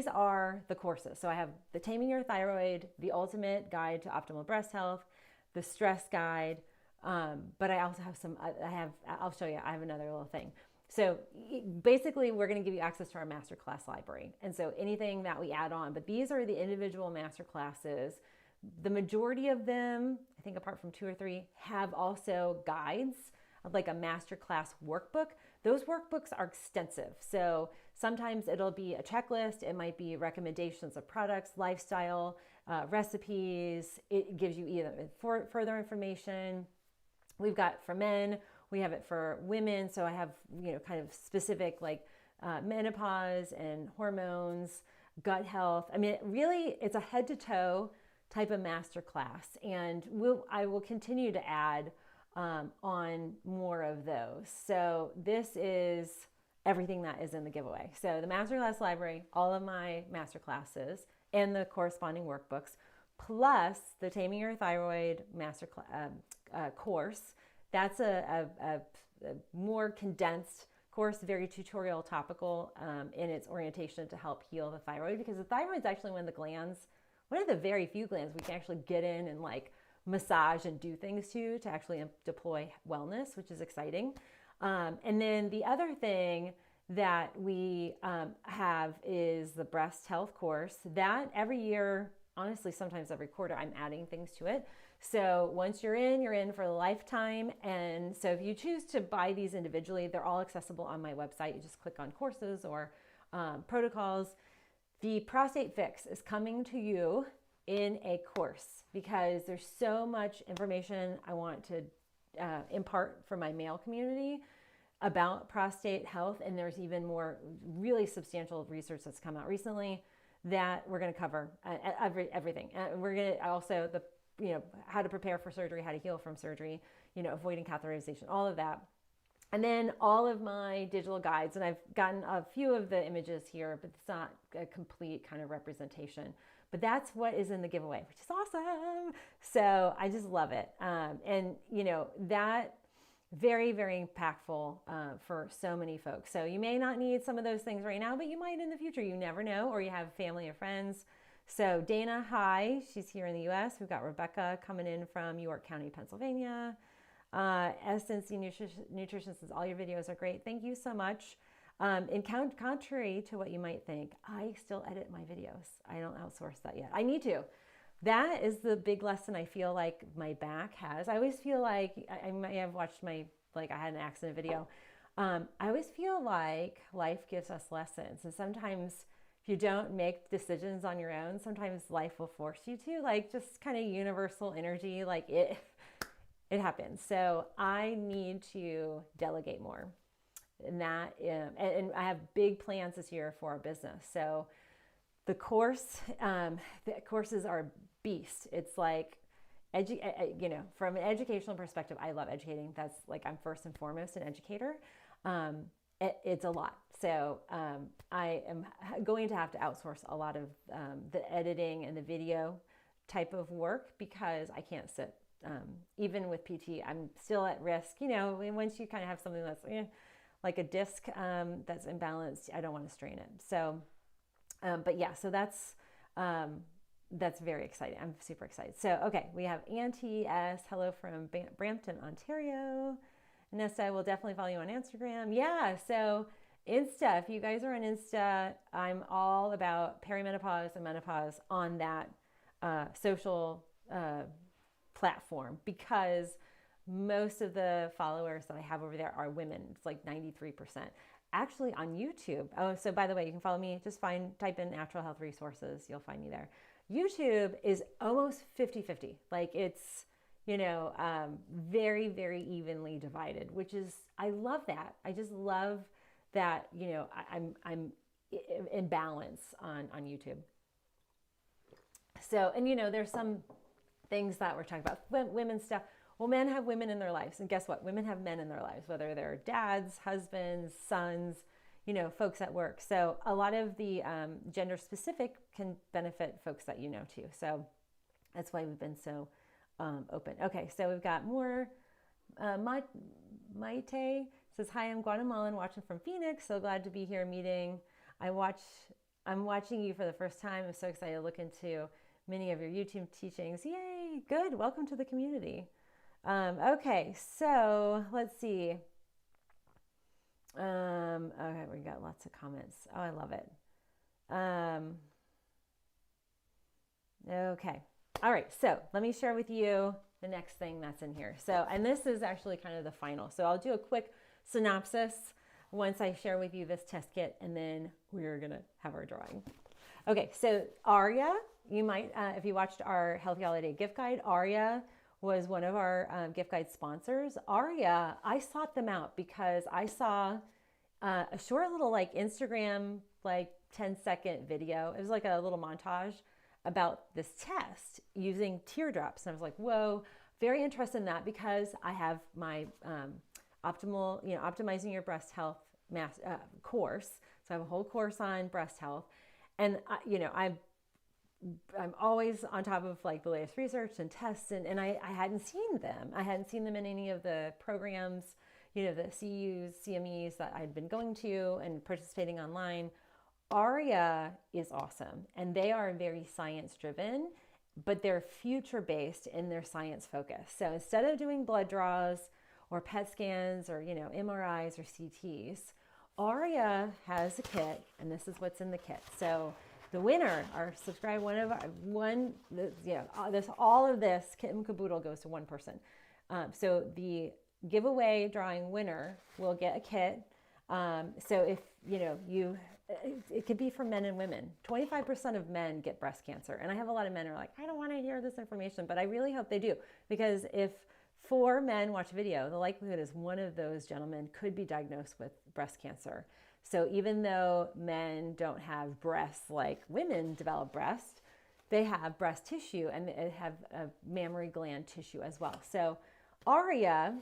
are the courses. So I have the Taming Your Thyroid, the Ultimate Guide to Optimal Breast Health, the Stress Guide, but I also have I'll show you, I have another little thing. So basically we're going to give you access to our masterclass library. And so anything that we add on, but these are the individual masterclasses. The majority of them, I think apart from 2 or 3, have also guides, like a masterclass workbook. Those workbooks are extensive. So sometimes it'll be a checklist. It might be recommendations of products, lifestyle, recipes. It gives you either further information. We've got for men, we have it for women. So I have, kind of specific like menopause and hormones, gut health. I mean, really, it's a head to toe type of masterclass. And I will continue to add on more of those. So this is everything that is in the giveaway. So the masterclass library, all of my masterclasses and the corresponding workbooks, plus the Taming Your Thyroid course. That's a more condensed course, very tutorial, topical in its orientation to help heal the thyroid, because the thyroid is actually one of the very few glands we can actually get in and like massage and do things to actually deploy wellness, which is exciting. And then the other thing that we have is the breast health course. That every year, honestly, sometimes every quarter, I'm adding things to it. So once you're in for a lifetime. And so if you choose to buy these individually, they're all accessible on my website. You just click on courses or protocols. The prostate fix is coming to you in a course because there's so much information I want to impart for my male community about prostate health. And there's even more really substantial research that's come out recently that we're going to cover everything. We're going to also how to prepare for surgery, how to heal from surgery, avoiding catheterization, all of that. And then all of my digital guides, and I've gotten a few of the images here, but it's not a complete kind of representation. But that's what is in the giveaway, which is awesome. So I just love it. And that very, very impactful for so many folks. So you may not need some of those things right now, but you might in the future. You never know, or you have family or friends. So Dana, hi, she's here in the US. We've got Rebecca coming in from York County, Pennsylvania. Essence Nutrition says all your videos are great. Thank you so much. Contrary to what you might think, I still edit my videos. I don't outsource that yet. I need to. That is the big lesson I feel like my back has. I always feel like, I might have watched my, like I had an accident video. I always feel like life gives us lessons. And sometimes if you don't make decisions on your own, sometimes life will force you to, like just kind of universal energy, like it happens. So I need to delegate more. And that, and I have big plans this year for our business. So the courses are a beast. It's like, from an educational perspective, I love educating. That's like, I'm first and foremost an educator. It's a lot. So I am going to have to outsource a lot of the editing and the video type of work because I can't sit. Even with PT, I'm still at risk. Once you kind of have something that's like a disc that's imbalanced, I don't want to strain it. So, but yeah, so that's very exciting. I'm super excited. So, okay, we have Auntie S. Hello from Brampton, Ontario. Nesta, I will definitely follow you on Instagram. Yeah, so Insta, if you guys are on Insta, I'm all about perimenopause and menopause on that social platform because most of the followers that I have over there are women. It's like 93%. Actually on YouTube. Oh, so by the way, you can follow me. Just type in natural health resources. You'll find me there. YouTube is almost 50-50. Like it's, very, very evenly divided, which is, I love that. I just love that, I'm in balance on YouTube. So, and there's some things that we're talking about, women's stuff. Well, men have women in their lives. And guess what? Women have men in their lives, whether they're dads, husbands, sons, folks at work. So a lot of the gender specific can benefit folks that too. So that's why we've been so open. Okay, so we've got more. Maite says, hi, I'm Guatemalan watching from Phoenix. So glad to be here meeting. I'm watching you for the first time. I'm so excited to look into many of your YouTube teachings. Yay, good. Welcome to the community. Okay, so let's see. Okay, we got lots of comments. Oh, I love it. Okay. All right, so let me share with you the next thing that's in here. So, and this is actually kind of the final. So I'll do a quick synopsis once I share with you this test kit, and then we're gonna have our drawing. Okay, so Aria, you might, if you watched our Healthy Holiday gift guide, Aria was one of our gift guide sponsors. Aria, I sought them out because I saw a short little like Instagram, like 10-second video. It was like a little montage about this test using teardrops. And I was like, whoa, very interested in that because I have my optimizing your breast health course. So I have a whole course on breast health. And I'm always on top of like the latest research and tests, and I hadn't seen them. I hadn't seen them in any of the programs, the CUs, CMEs that I'd been going to and participating online. ARIA is awesome, and they are very science driven, but they're future based in their science focus. So instead of doing blood draws or PET scans or MRIs or CTs, ARIA has a kit, and this is what's in the kit. So the winner, our subscribe, all of this kit and caboodle goes to one person. So the giveaway drawing winner will get a kit. So if it could be for men and women. 25% of men get breast cancer, and I have a lot of men who are like, I don't want to hear this information, but I really hope they do, because if 4 men watch a video, the likelihood is one of those gentlemen could be diagnosed with breast cancer. So even though men don't have breasts like women develop breast, they have breast tissue and they have a mammary gland tissue as well. So ARIA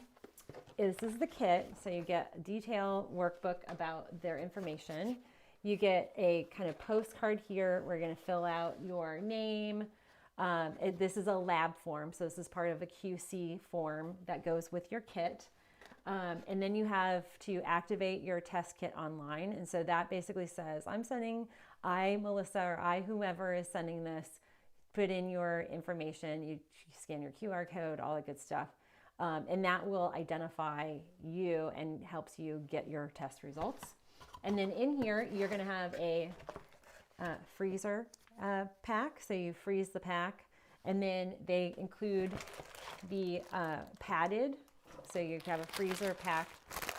this is the kit. So you get a detailed workbook about their information. You get a kind of postcard here. We're going to fill out your name. This is a lab form. So this is part of a QC form that goes with your kit. And then you have to activate your test kit online. And so that basically says, Melissa, or I, whomever is sending this, put in your information, you scan your QR code, all that good stuff. And that will identify you and helps you get your test results. And then in here, you're going to have a freezer pack. So you freeze the pack, and then they include the padded. So you have a freezer pack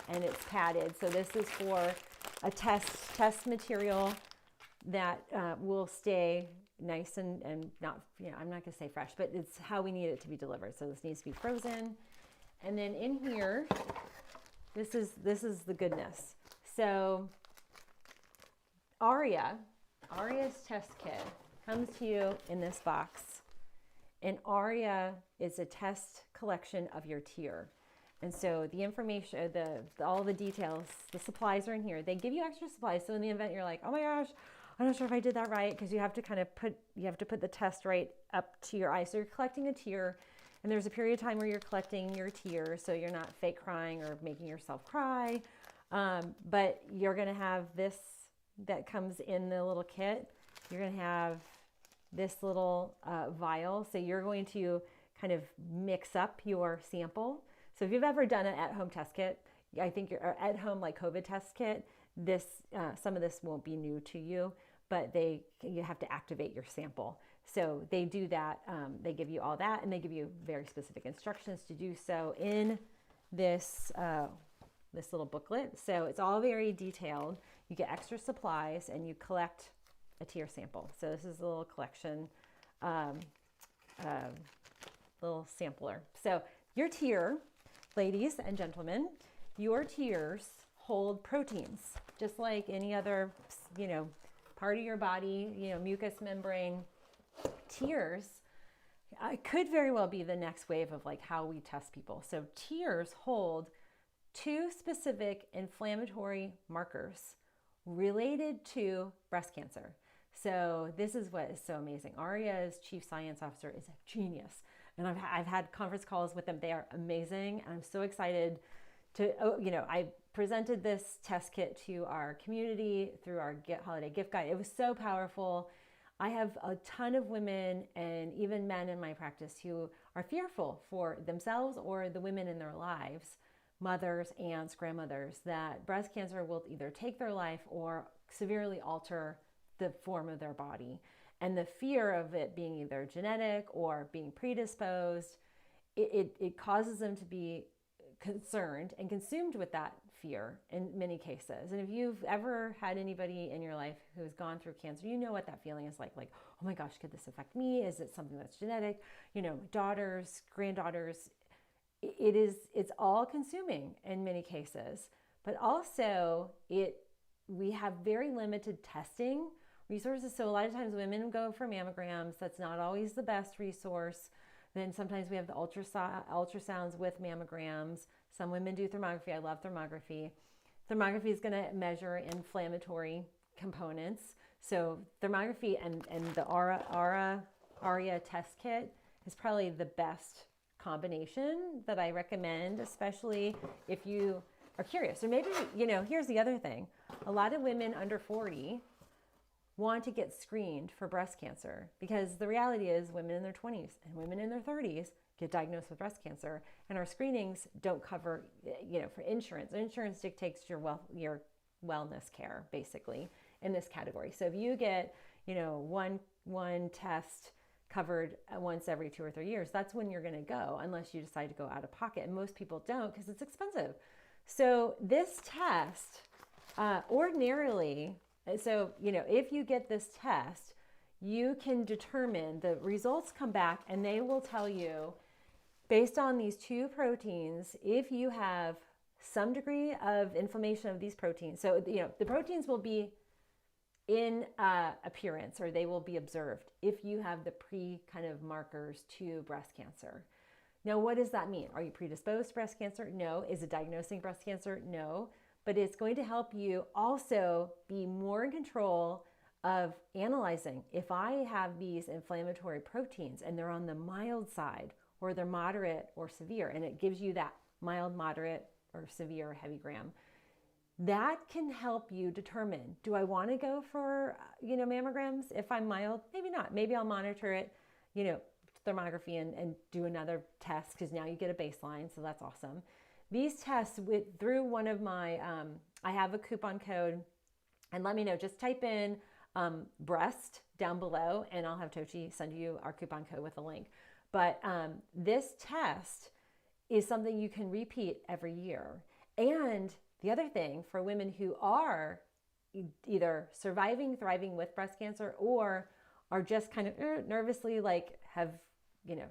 and it's padded. So this is for a test material that will stay nice and not, I'm not gonna say fresh, but it's how we need it to be delivered. So this needs to be frozen. And then in here, this is the goodness. So Aria's test kit comes to you in this box. And Aria is a test collection of your tier. And so the information, all the details, the supplies are in here. They give you extra supplies. So in the event you're like, oh my gosh, I'm not sure if I did that right, because you have to put the test right up to your eye. So you're collecting a tier, and there's a period of time where you're collecting your tier, so you're not fake crying or making yourself cry. But you're gonna have this that comes in the little kit. You're gonna have this little vial. So you're going to kind of mix up your sample. So if you've ever done an at-home test kit, I think your at-home like COVID test kit, some of this won't be new to you, but you have to activate your sample. So they do that. They give you all that, and they give you very specific instructions to do so in this little booklet. So it's all very detailed. You get extra supplies, and you collect a tier sample. So this is a little collection, little sampler. So your tier, ladies and gentlemen, your tiers hold proteins, just like any other, part of your body, mucous membrane. Tiers could very well be the next wave of like how we test people. So tiers hold 2 specific inflammatory markers related to breast cancer. So this is what is so amazing. Aria's chief science officer is a genius. And I've had conference calls with them. They are amazing. And I'm so excited I presented this test kit to our community through our holiday gift guide. It was so powerful. I have a ton of women and even men in my practice who are fearful for themselves or the women in their lives, mothers, aunts, grandmothers, that breast cancer will either take their life or severely alter the form of their body. And the fear of it being either genetic or being predisposed, it causes them to be concerned and consumed with that fear in many cases. And if you've ever had anybody in your life who's gone through cancer, you know what that feeling is like, oh my gosh, could this affect me? Is it something that's genetic? Daughters, granddaughters, it's all consuming in many cases. But also we have very limited testing resources. So a lot of times women go for mammograms. That's not always the best resource. Then sometimes we have the ultrasounds with mammograms. Some women do thermography. I love thermography. Thermography is going to measure inflammatory components. So thermography and the Aria test kit is probably the best combination that I recommend, especially if you are curious. Or maybe, here's the other thing. A lot of women under 40 want to get screened for breast cancer, because the reality is women in their 20s and women in their 30s get diagnosed with breast cancer, and our screenings don't cover, for insurance. Insurance dictates your wellness care basically in this category. So if you get, one test covered once every 2 or 3 years, that's when you're going to go, unless you decide to go out of pocket. And most people don't, because it's expensive. So this test, ordinarily, so, if you get this test, you can determine, the results come back and they will tell you, based on these 2 proteins, if you have some degree of inflammation of these proteins. So, the proteins will be in appearance, or they will be observed if you have the kind of markers to breast cancer. Now, what does that mean? Are you predisposed to breast cancer? No. Is it diagnosing breast cancer? No. But it's going to help you also be more in control of analyzing, if I have these inflammatory proteins and they're on the mild side, or they're moderate or severe, and it gives you that mild, moderate, or severe or heavy gram. That can help you determine, do I want to go for, mammograms? If I'm mild, maybe not. Maybe I'll monitor it, thermography and do another test, because now you get a baseline. So that's awesome. These tests through one of my, I have a coupon code, and let me know, just type in breast down below and I'll have Tochi send you our coupon code with a link. But this test is something you can repeat every year. And the other thing for women who are either surviving, thriving with breast cancer, or are just kind of nervously have,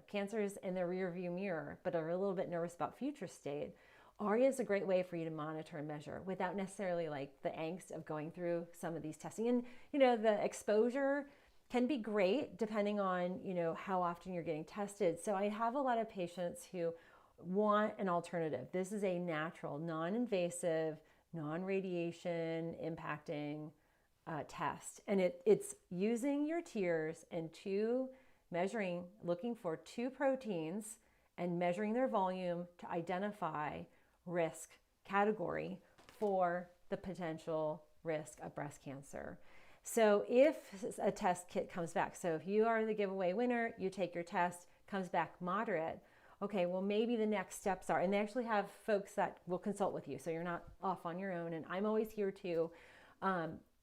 cancers in their rear view mirror, but are a little bit nervous about future state, ARIA is a great way for you to monitor and measure without necessarily the angst of going through some of these testing. And, the exposure can be great depending on, how often you're getting tested. So I have a lot of patients who want an alternative. This is a natural, non-invasive, non-radiation impacting test. And it's using your tears and looking for two proteins and measuring their volume to identify risk category for the potential risk of breast cancer. So if a test kit comes back, so if you are the giveaway winner, you take your test, comes back moderate, okay, well, maybe the next steps are, and they actually have folks that will consult with you, so you're not off on your own, and I'm always here too.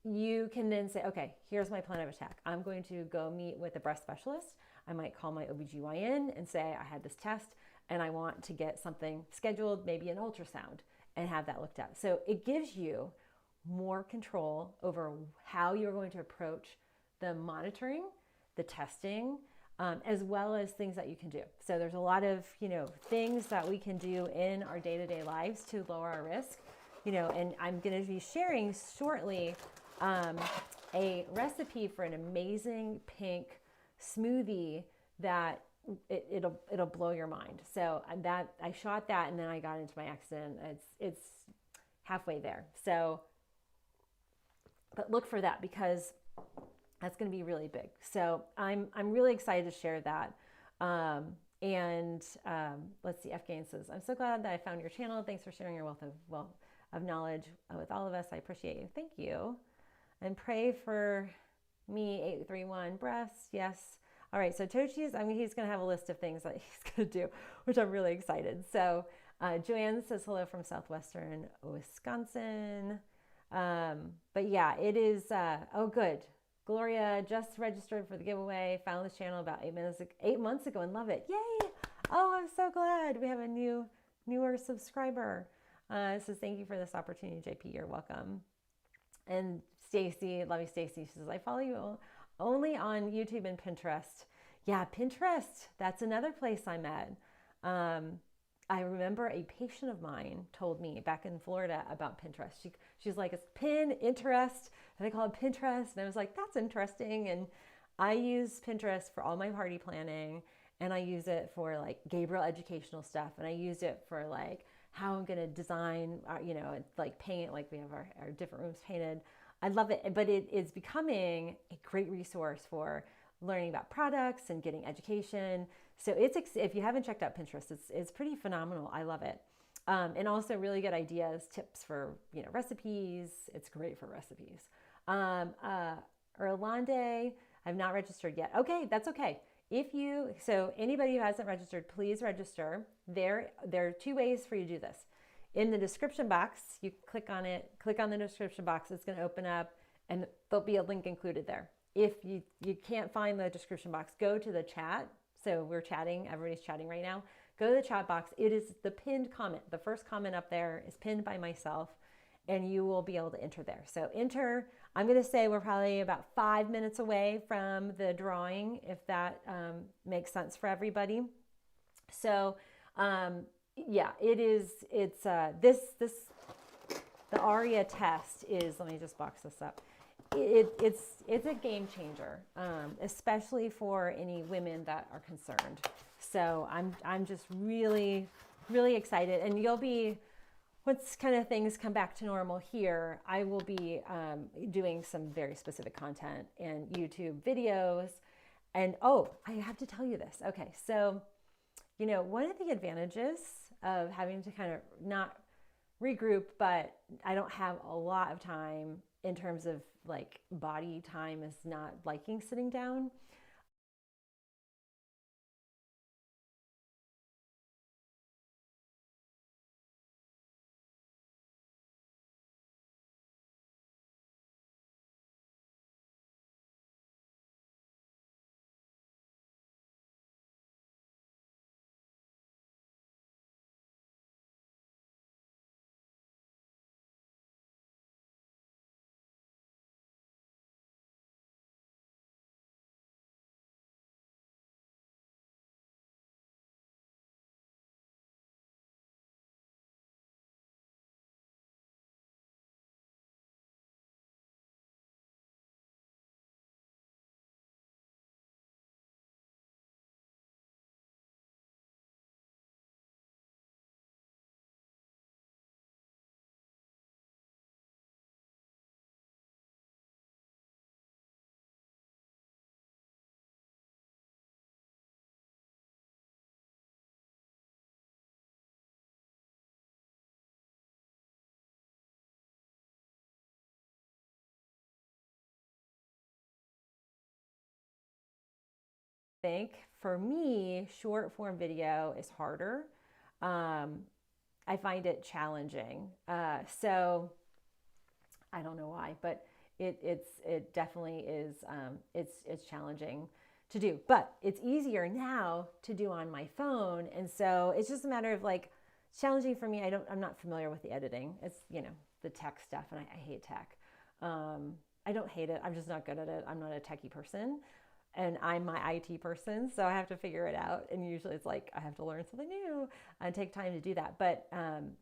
You can then say, okay, here's my plan of attack. I'm going to go meet with a breast specialist. I might call my OBGYN and say, I had this test and I want to get something scheduled, maybe an ultrasound, and have that looked at. So it gives you more control over how you're going to approach the monitoring, the testing, as well as things that you can do. So there's a lot of, things that we can do in our day-to-day lives to lower our risk, and I'm going to be sharing shortly a recipe for an amazing pink smoothie that it'll blow your mind. So I shot that and then I got into my accident. It's halfway there. So, but look for that because that's going to be really big. So I'm really excited to share that. Let's see, F Gain says, I'm so glad that I found your channel. Thanks for sharing your wealth of knowledge with all of us. I appreciate you. Thank you. And pray for me, 831 breasts. Yes. All right. So Tochi's, he's going to have a list of things that he's going to do, which I'm really excited. So Joanne says hello from Southwestern Wisconsin. But yeah, it is, oh, good. Gloria just registered for the giveaway, found this channel about 8 months ago and love it. Yay. Oh, I'm so glad we have a newer subscriber. Says, thank you for this opportunity, JP. You're welcome. And Stacy, love you, Stacy. She says, I follow you only on YouTube and Pinterest. Yeah, Pinterest. That's another place I'm at. I remember a patient of mine told me back in Florida about Pinterest. She's like, it's Pinterest, and they call it Pinterest. And I was like, that's interesting. And I use Pinterest for all my party planning, and I use it for Gabriel educational stuff, and I use it for how I'm going to design, paint, we have our different rooms painted. I love it, but it is becoming a great resource for learning about products and getting education. So if you haven't checked out Pinterest, it's pretty phenomenal. I love it. And also really good ideas, tips for, recipes. It's great for recipes. Erlande, I've not registered yet. Okay, that's okay. So anybody who hasn't registered, please register. There are two ways for you to do this. In the description box, you click on the description box, it's going to open up and there'll be a link included there. If you can't find the description box, go to the chat. So we're chatting, everybody's chatting right now. Go to the chat box. It is the pinned comment. The first comment up there is pinned by myself and you will be able to enter there. So enter, I'm going to say we're probably about 5 minutes away from the drawing, if that makes sense for everybody. So yeah, the ARIA test is, let me just box this up. It's a game changer, especially for any women that are concerned. So I'm just really, really excited. And you'll be, once kind of things come back to normal here, I will be doing some very specific content and YouTube videos. And oh, I have to tell you this. Okay, so one of the advantages of having to kind of not regroup, but I don't have a lot of time in terms of like body time is not liking sitting down. I think for me, short form video is harder. Um, I find it challenging. So I don't know why, but it definitely is. It's challenging to do, but it's easier now to do on my phone, and so it's just a matter of like challenging for me. I'm not familiar with the editing. It's the tech stuff, and I hate tech. I don't hate it. I'm just not good at it. I'm not a techie person, and I'm my IT person, so I have to figure it out. And usually it's like I have to learn something new and take time to do that. But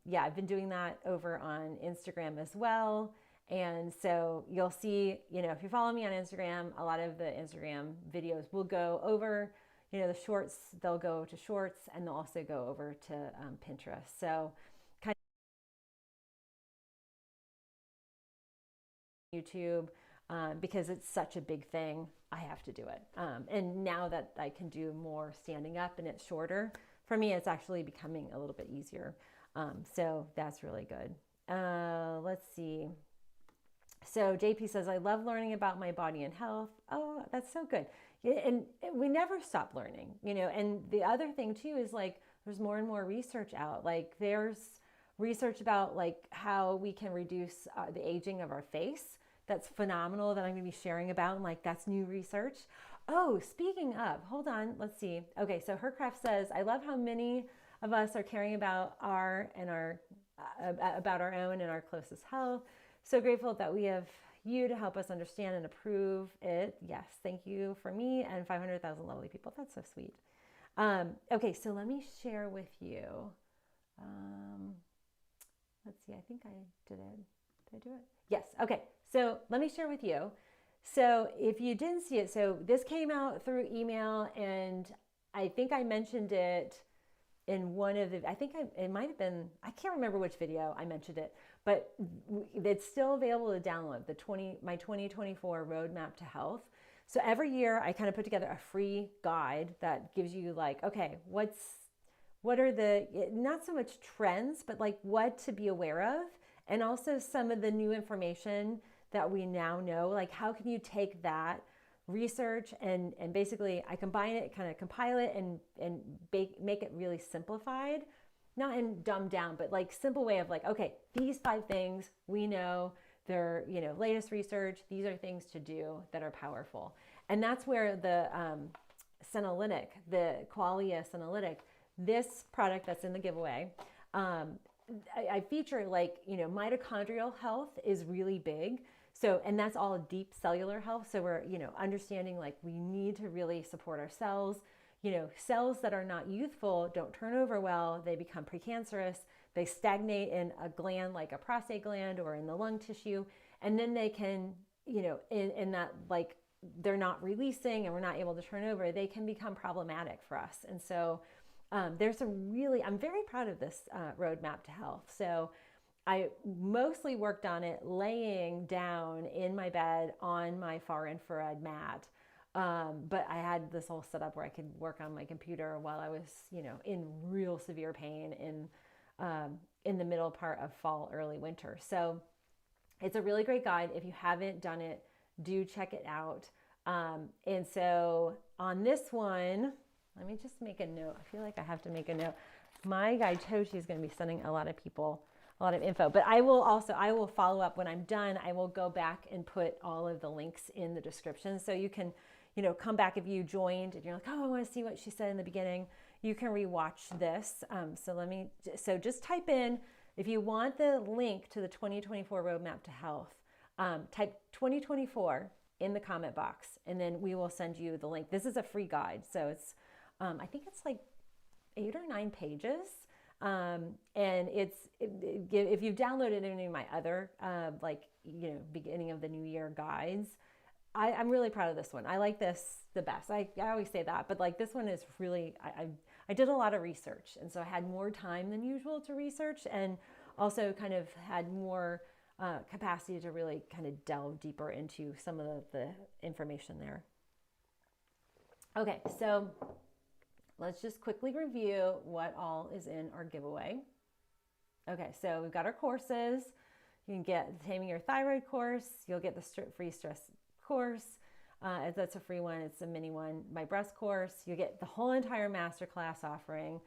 yeah, I've been doing that over on Instagram as well. And so you'll see, if you follow me on Instagram, a lot of the Instagram videos will go over, the shorts, they'll go to shorts, and they'll also go over to Pinterest. So kind of YouTube, because it's such a big thing, I have to do it. And now that I can do more standing up and it's shorter, for me, it's actually becoming a little bit easier. So that's really good. Let's see. So JP says, I love learning about my body and health. Oh, that's so good. Yeah, and we never stop learning, and the other thing too is like there's more and more research out. Like there's research about like how we can reduce the aging of our face. That's phenomenal that I'm going to be sharing about. And like that's new research. Oh, speaking of, hold on, let's see. Okay, so Hercraft says, I love how many of us are caring about our own and our closest health. So grateful that we have you to help us understand and approve it. Yes, thank you for me and 500,000 lovely people. That's so sweet. Okay, so let me share with you. Let's see, I think I did it. Did I do it? Yes, okay. So let me share with you. So if you didn't see it, so this came out through email, and I think I mentioned it in one of the, it might have been, I can't remember which video I mentioned it, but it's still available to download, my 2024 Roadmap to Health. So every year I kind of put together a free guide that gives you like, okay, what are the, not so much trends, but like what to be aware of, and also some of the new information that we now know, like how can you take that research and basically I combine it, kind of compile it and make it really simplified, not in dumbed down, but like simple way of like, okay, these 5 things we know, they're latest research, these are things to do that are powerful. And that's where the Senolytic, the Qualia Senolytic, this product that's in the giveaway, I feature like, mitochondrial health is really big. So, and that's all deep cellular health. So we're, understanding like we need to really support our cells. Cells that are not youthful don't turn over well. They become precancerous. They stagnate in a gland like a prostate gland or in the lung tissue. And then they can, in that like they're not releasing and we're not able to turn over, they can become problematic for us. And so there's I'm very proud of this roadmap to health. So I mostly worked on it laying down in my bed on my far infrared mat. But I had this whole setup where I could work on my computer while I was, in real severe pain in the middle part of fall, early winter. So it's a really great guide. If you haven't done it, do check it out. And so on this one, let me just make a note. I feel like I have to make a note. My guide Toshi is going to be sending a lot of people a lot of info, but I will follow up when I'm done. I will go back and put all of the links in the description, so you can, come back if you joined and you're like, oh, I want to see what she said in the beginning. You can rewatch this. So just type in, if you want the link to the 2024 Roadmap to Health, type 2024 in the comment box, and then we will send you the link. This is a free guide, so it's, I think it's like 8 or 9 pages. And if you've downloaded any of my other, beginning of the new year guides, I'm really proud of this one. I like this the best. I always say that, but like this one is really, I did a lot of research. And so I had more time than usual to research, and also kind of had more capacity to really kind of delve deeper into some of the information there. Okay, so let's just quickly review what all is in our giveaway. Okay, so we've got our courses. You can get the Taming Your Thyroid course. You'll get the Free Stress course. That's a free one. It's a mini one. My breast course. You get the whole entire masterclass offering,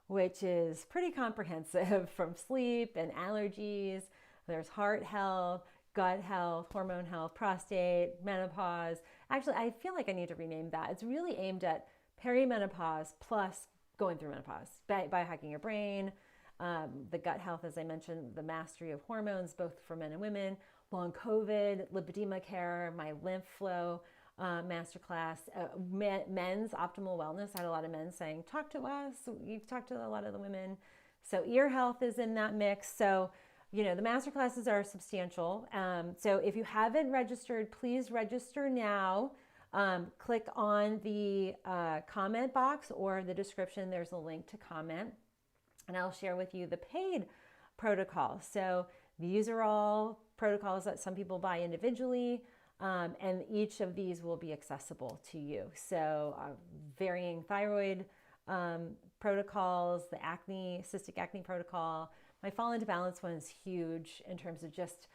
which is pretty comprehensive, from sleep and allergies. There's heart health, gut health, hormone health, prostate, menopause. Actually, I feel like I need to rename that. It's really aimed at perimenopause plus going through menopause, biohacking your brain, the gut health, as I mentioned, the mastery of hormones, both for men and women, long COVID, lipedema care, my lymph flow masterclass, men's optimal wellness. I had a lot of men saying, talk to us. You've talked to a lot of the women. So ear health is in that mix. So, the masterclasses are substantial. So if you haven't registered, please register now. Click on the comment box or the description. There's a link to comment, and I'll share with you the paid protocols. So these are all protocols that some people buy individually, and each of these will be accessible to you. So varying thyroid protocols, the cystic acne protocol. My Fall into Balance one is huge in terms of just,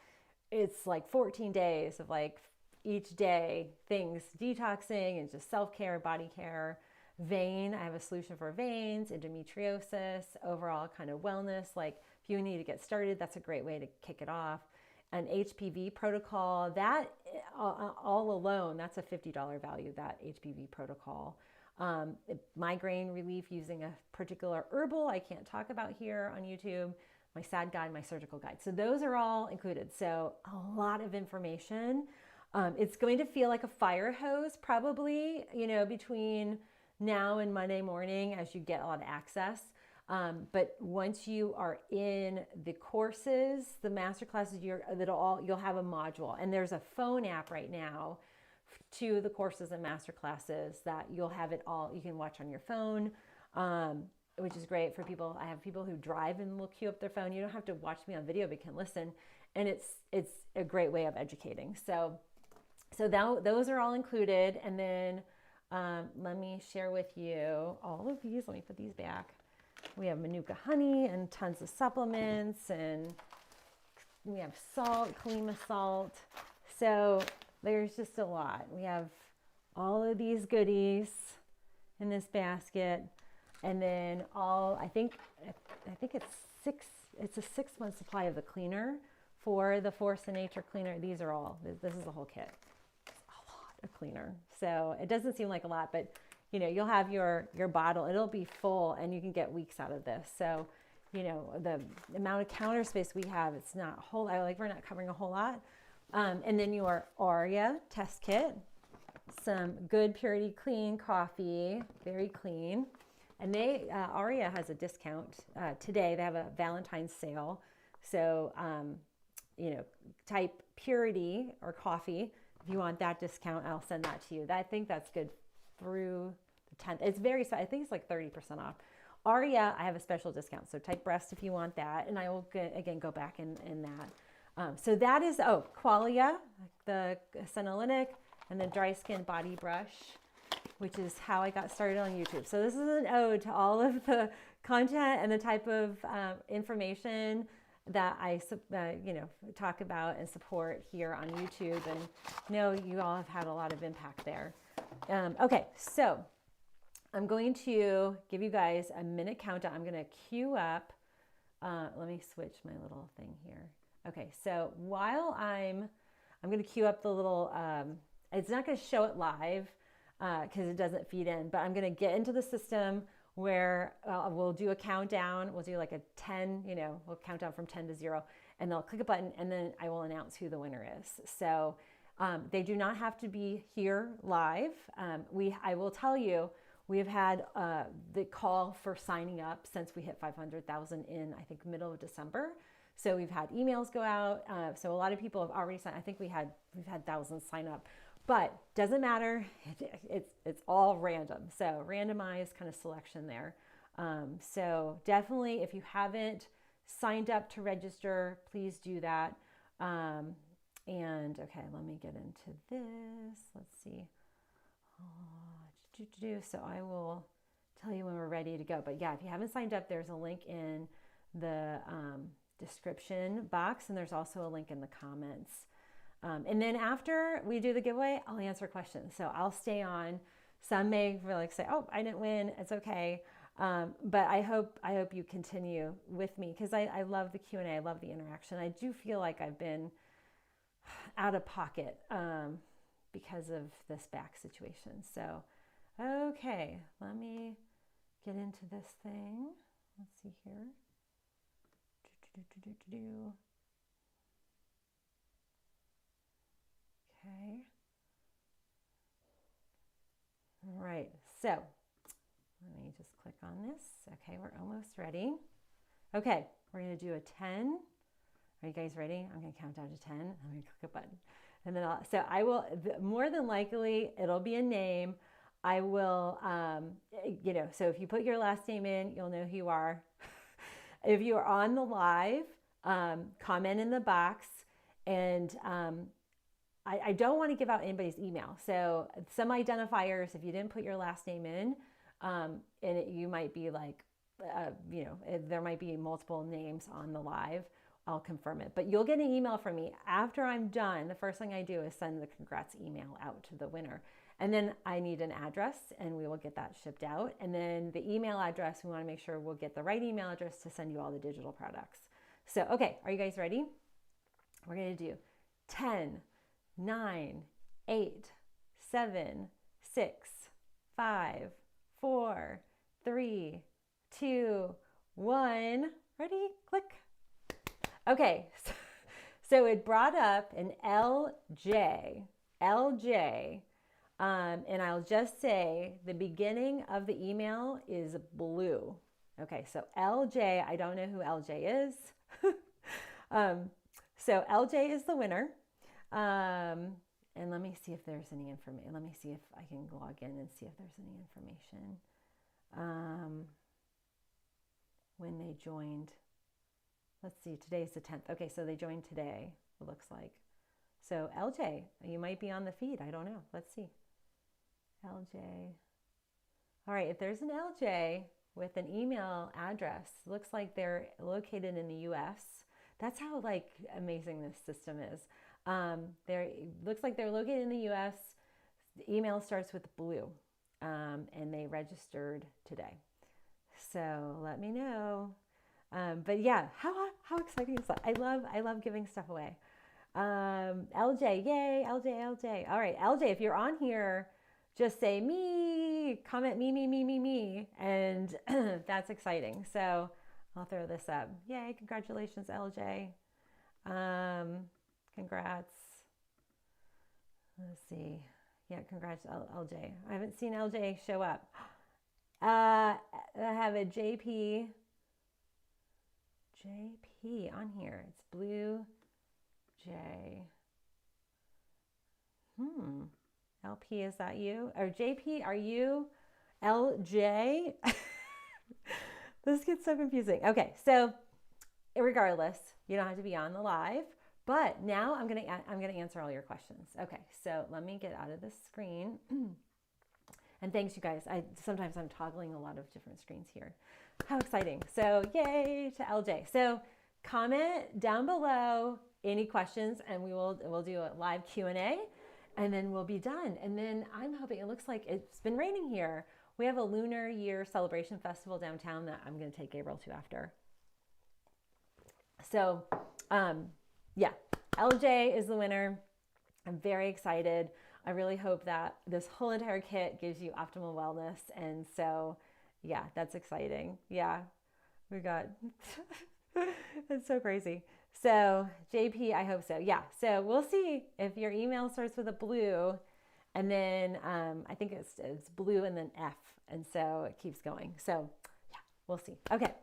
it's like 14 days of like each day things, detoxing and just self-care, body care. Vein, I have a solution for veins, endometriosis, overall kind of wellness. Like if you need to get started, that's a great way to kick it off. An HPV protocol, that all alone, that's a $50 value, that HPV protocol. Migraine relief using a particular herbal I can't talk about here on YouTube. My SAD guide, my surgical guide. So those are all included. So a lot of information. It's going to feel like a fire hose probably, between now and Monday morning as you get a lot of access. But once you are in the courses, the master classes, you'll have a module, and there's a phone app right now to the courses and master classes that you'll have it all. You can watch on your phone, which is great for people. I have people who drive and will queue up their phone. You don't have to watch me on video, but can listen, and it's a great way of educating. So those are all included, and then let me share with you all of these. Let me put these back. We have Manuka honey and tons of supplements, and we have salt, Kalima salt. So there's just a lot. We have all of these goodies in this basket, and then I think it's a 6-month supply of the cleaner for the Force of Nature cleaner. These are all, this is the whole kit. It's a lot of cleaner. So it doesn't seem like a lot, but you'll have your bottle, it'll be full, and you can get weeks out of this. So, the amount of counter space we have, it's not a whole, we're not covering a whole lot. And then your Aria test kit, some good purity clean coffee, very clean. And Aria has a discount today. They have a Valentine's sale. So, type purity or coffee. If you want that discount, I'll send that to you. I think that's good through the 10th. It's I think it's like 30% off. Aria, I have a special discount. So type breast if you want that. And I will, again, go back in that. So that is, Qualia, the senolytic, and the dry skin body brush, which is how I got started on YouTube. So this is an ode to all of the content and the type of information that I talk about and support here on YouTube, and know you all have had a lot of impact there. Okay, so I'm going to give you guys a minute countdown. I'm going to queue up. Let me switch my little thing here. Okay, so while I'm going to queue up the little, it's not going to show it live because it doesn't feed in, but I'm going to get into the system where we'll do a countdown. We'll do like a 10, we'll count down from 10 to 0, and they'll click a button, and then I will announce who the winner is. So they do not have to be here live. I will tell you, we have had the call for signing up since we hit 500,000 in, I think, middle of December. So we've had emails go out. So a lot of people have already signed. I think we've had thousands sign up, but doesn't matter. It's all random. So randomized kind of selection there. So definitely, if you haven't signed up to register, please do that. And okay, let me get into this. Let's see. So I will tell you when we're ready to go. But yeah, if you haven't signed up, there's a link in the description box, and there's also a link in the comments. And then after we do the giveaway, I'll answer questions. So I'll stay on. Some may say, "Oh, I didn't win. It's okay." But I hope you continue with me, because I love the Q&A. I love the interaction. I do feel like I've been out of pocket because of this back situation. So, okay, let me get into this thing. Let's see here. Okay. All right, so let me just click on this. Okay, we're almost ready. Okay, we're going to do a 10. Are you guys ready? I'm going to count down to 10. I'm going to click a button. And then I will, more than likely, it'll be a name. I will, so if you put your last name in, you'll know who you are. If you are on the live, comment in the box. And I don't want to give out anybody's email. So some identifiers, if you didn't put your last name in, you might be like, there might be multiple names on the live. I'll confirm it, but you'll get an email from me after I'm done. The first thing I do is send the congrats email out to the winner. And then I need an address, and we will get that shipped out. And then the email address, we want to make sure we'll get the right email address to send you all the digital products. So, okay, are you guys ready? We're going to do 10, 9, 8, 7, 6, 5, 4, 3, 2, 1. Ready? Click. Okay, so it brought up an LJ, and I'll just say the beginning of the email is blue. Okay, so LJ, I don't know who LJ is. So LJ is the winner. And let me see if there's any information. Let me see if I can log in and see if there's any information. When they joined. Let's see, today's the 10th. Okay, so they joined today, it looks like. So LJ, you might be on the feed. I don't know. Let's see. LJ. All right, if there's an LJ with an email address, looks like they're located in the US. That's how amazing this system is. Looks like they're located in the US. The email starts with blue, and they registered today. So let me know. But yeah, how exciting is that? I love giving stuff away. LJ, yay, LJ. All right, LJ, if you're on here, just say me, comment me, and that's exciting. So I'll throw this up. Yay, congratulations, LJ. Congrats. Let's see. Yeah, congrats, LJ. I haven't seen LJ show up. I have a JP on here. It's Blue J. LP, is that you? Or JP, are you LJ? This gets so confusing. Okay, so regardless, you don't have to be on the live, but now I'm gonna answer all your questions. Okay, so let me get out of this screen. And thanks, you guys. Sometimes I'm toggling a lot of different screens here. How exciting. So yay to LJ. So comment down below any questions and we'll do a live Q&A and then we'll be done. And then I'm hoping, it looks like it's been raining here. We have a Lunar Year Celebration Festival downtown that I'm going to take Gabriel to after. So yeah, LJ is the winner. I'm very excited. I really hope that this whole entire kit gives you optimal wellness. And so, yeah, that's exciting. Yeah, we got, that's so crazy. So JP, I hope so. Yeah, so we'll see if your email starts with a blue and then I think it's blue and then F. And so it keeps going. So yeah, we'll see. Okay.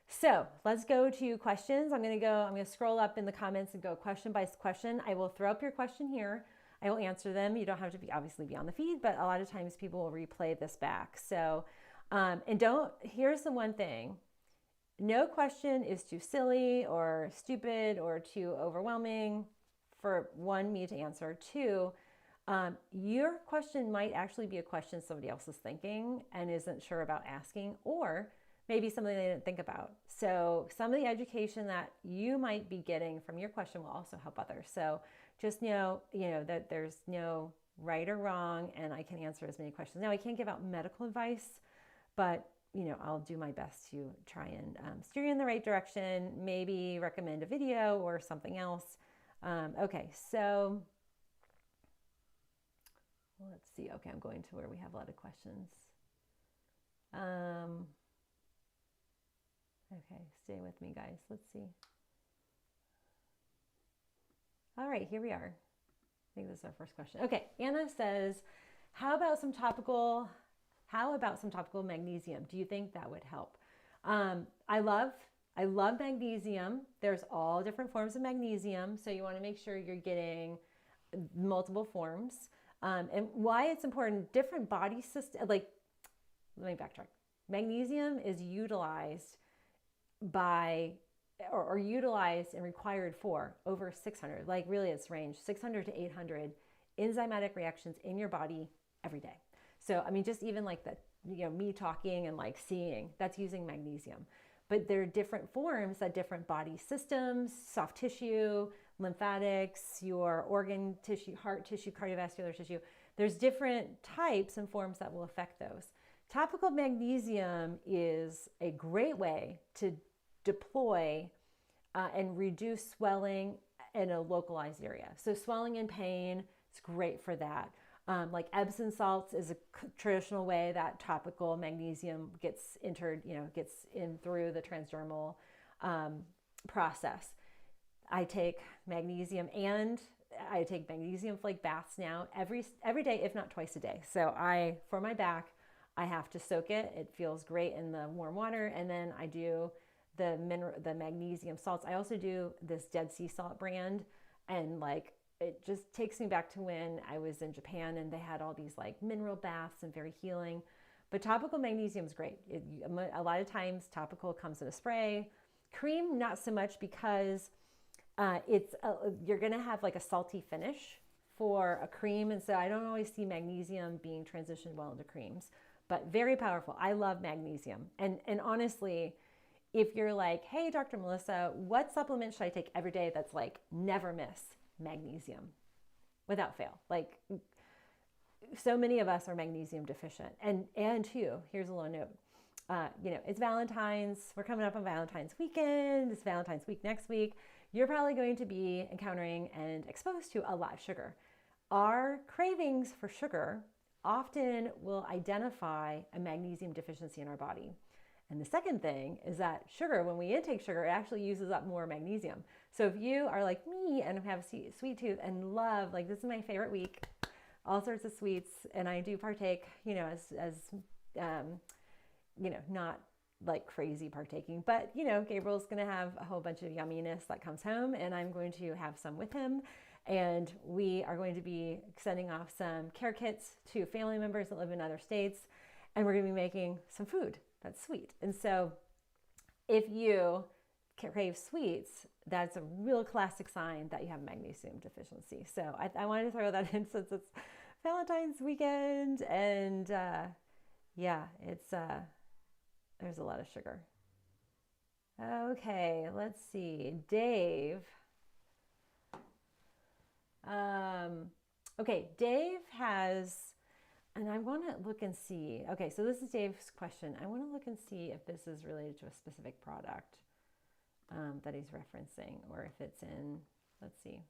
So let's go to questions. I'm going to scroll up in the comments and go question by question. I will throw up your question here. I will answer them. You don't have to obviously be on the feed, but a lot of times people will replay this back. So, here's the one thing. No question is too silly or stupid or too overwhelming for one, me to answer. Two, your question might actually be a question somebody else is thinking and isn't sure about asking, or maybe something they didn't think about. So some of the education that you might be getting from your question will also help others. So just know, that there's no right or wrong, and I can answer as many questions. Now, I can't give out medical advice, but I'll do my best to try and steer you in the right direction, maybe recommend a video or something else. Okay, so let's see. Okay, I'm going to where we have a lot of questions. Okay, stay with me, guys. Let's see. All right, here we are. I think this is our first question. Okay, Anna says, how about some topical magnesium? Do you think that would help? I love magnesium. There's all different forms of magnesium, so you want to make sure you're getting multiple forms. And why it's important, different body system, let me backtrack. Magnesium is utilized by or utilized and required for over 600, really it's range 600 to 800 enzymatic reactions in your body every day. So I mean, just even like that, me talking and seeing, that's using magnesium. But there are different forms that different body systems, soft tissue, lymphatics, your organ tissue, heart tissue, cardiovascular tissue, there's different types and forms that will affect those. Topical magnesium is a great way to deploy and reduce swelling in a localized area. So swelling and pain, it's great for that. Like Epsom salts is a traditional way that topical magnesium gets entered, gets in through the transdermal process. I take magnesium and I take magnesium flake baths now every day, if not twice a day. So for my back, I have to soak it. It feels great in the warm water. And then I do the magnesium salts. I also do this Dead Sea Salt brand, and it just takes me back to when I was in Japan and they had all these mineral baths and very healing. But topical magnesium is great. A lot of times topical comes in a spray. Cream, not so much, because you're going to have a salty finish for a cream. And so I don't always see magnesium being transitioned well into creams, but very powerful. I love magnesium. And honestly, if you're hey, Dr. Melissa, what supplement should I take every day that's never miss? Magnesium, without fail. So many of us are magnesium deficient. And too, here's a little note. It's Valentine's. We're coming up on Valentine's weekend. It's Valentine's week next week. You're probably going to be encountering and exposed to a lot of sugar. Our cravings for sugar often will identify a magnesium deficiency in our body. And the second thing is that sugar, when we intake sugar, it actually uses up more magnesium. So if you are like me and have a sweet tooth and love, this is my favorite week, all sorts of sweets, and I do partake, not crazy partaking, but Gabriel's going to have a whole bunch of yumminess that comes home, and I'm going to have some with him. And we are going to be sending off some care kits to family members that live in other states, and we're going to be making some food that's sweet. And so if you crave sweets, that's a real classic sign that you have magnesium deficiency. So I wanted to throw that in since it's Valentine's weekend, and there's a lot of sugar. Okay, let's see. Dave. Okay, Dave has, and I want to look and see. Okay, so this is Dave's question. I want to look and see if this is related to a specific product that he's referencing, or if it's in, let's see.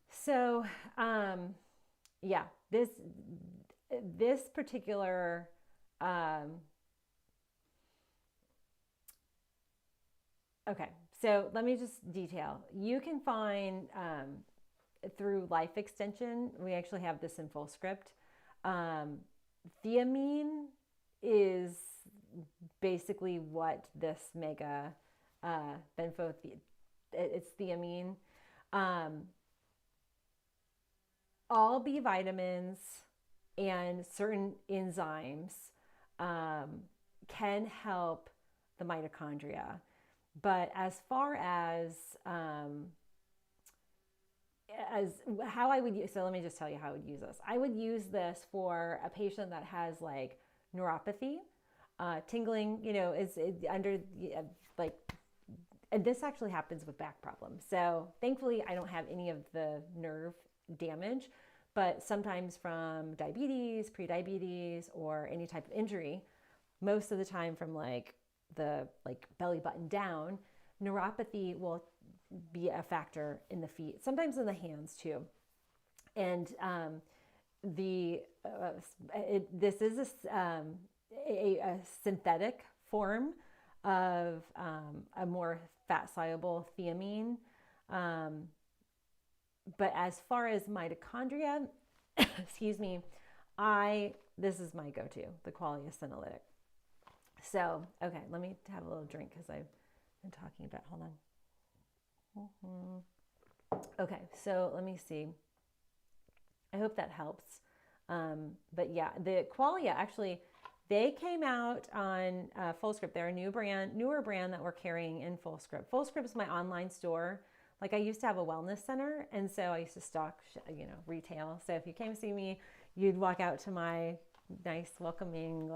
So, yeah, this particular okay, so let me just detail. You can find through Life Extension, we actually have this in full script. Thiamine is basically what this mega it's thiamine. All B vitamins and certain enzymes can help the mitochondria. But as far as how I would use, so let me just tell you how I would use this. I would use this for a patient that has like neuropathy, tingling, is under like, and this actually happens with back problems. So thankfully I don't have any of the nerve damage, but sometimes from diabetes, pre-diabetes, or any type of injury, most of the time from like the belly button down, neuropathy will be a factor in the feet, sometimes in the hands too. And this is a synthetic form of a more fat soluble thiamine. But as far as mitochondria, excuse me, this is my go-to, the Qualia Senolytic. So, okay, let me have a little drink because I've been talking about, hold on. Okay, so let me see. I hope that helps. But yeah, the Qualia actually, they came out on Fullscript. They're a newer brand that we're carrying in Fullscript. Fullscript is my online store. Like I used to have a wellness center, and so I used to stock, retail. So if you came to see me, you'd walk out to my nice, welcoming,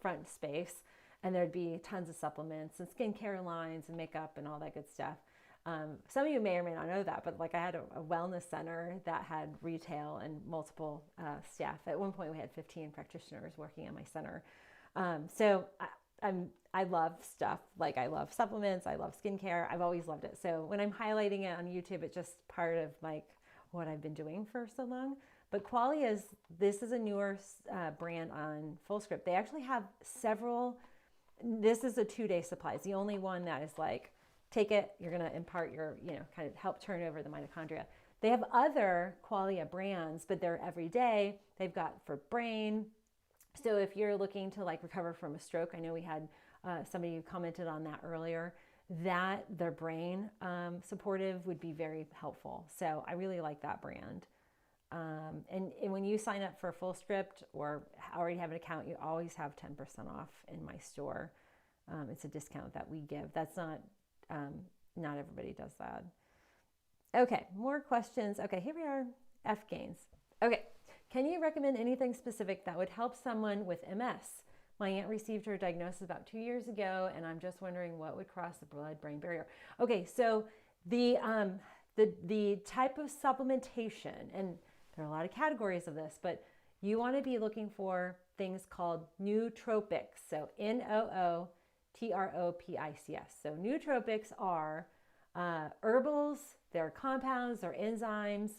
front space, and there'd be tons of supplements and skincare lines and makeup and all that good stuff. Some of you may or may not know that, but I had a wellness center that had retail and multiple staff. At one point, we had 15 practitioners working at my center. So I love stuff. I love supplements. I love skincare. I've always loved it. So when I'm highlighting it on YouTube, it's just part of what I've been doing for so long. But Qualia this is a newer brand on Fullscript. They actually have several. This is a 2-day supply. It's the only one that is take it, you're going to impart your, kind of help turn over the mitochondria. They have other Qualia brands, but they're every day. They've got for brain. So if you're looking to recover from a stroke, I know we had somebody who commented on that earlier, that their brain supportive would be very helpful. So I really like that brand. And when you sign up for Fullscript or already have an account, you always have 10% off in my store. It's a discount that we give. That's not everybody does that. Okay, more questions. Okay, here we are. F gains. Okay, can you recommend anything specific that would help someone with MS? My aunt received her diagnosis about 2 years ago, and I'm just wondering what would cross the blood-brain barrier. Okay, so the type of supplementation, and there are a lot of categories of this, but you want to be looking for things called nootropics. So NOOTROPICS. So nootropics are herbals, they're compounds, they're enzymes.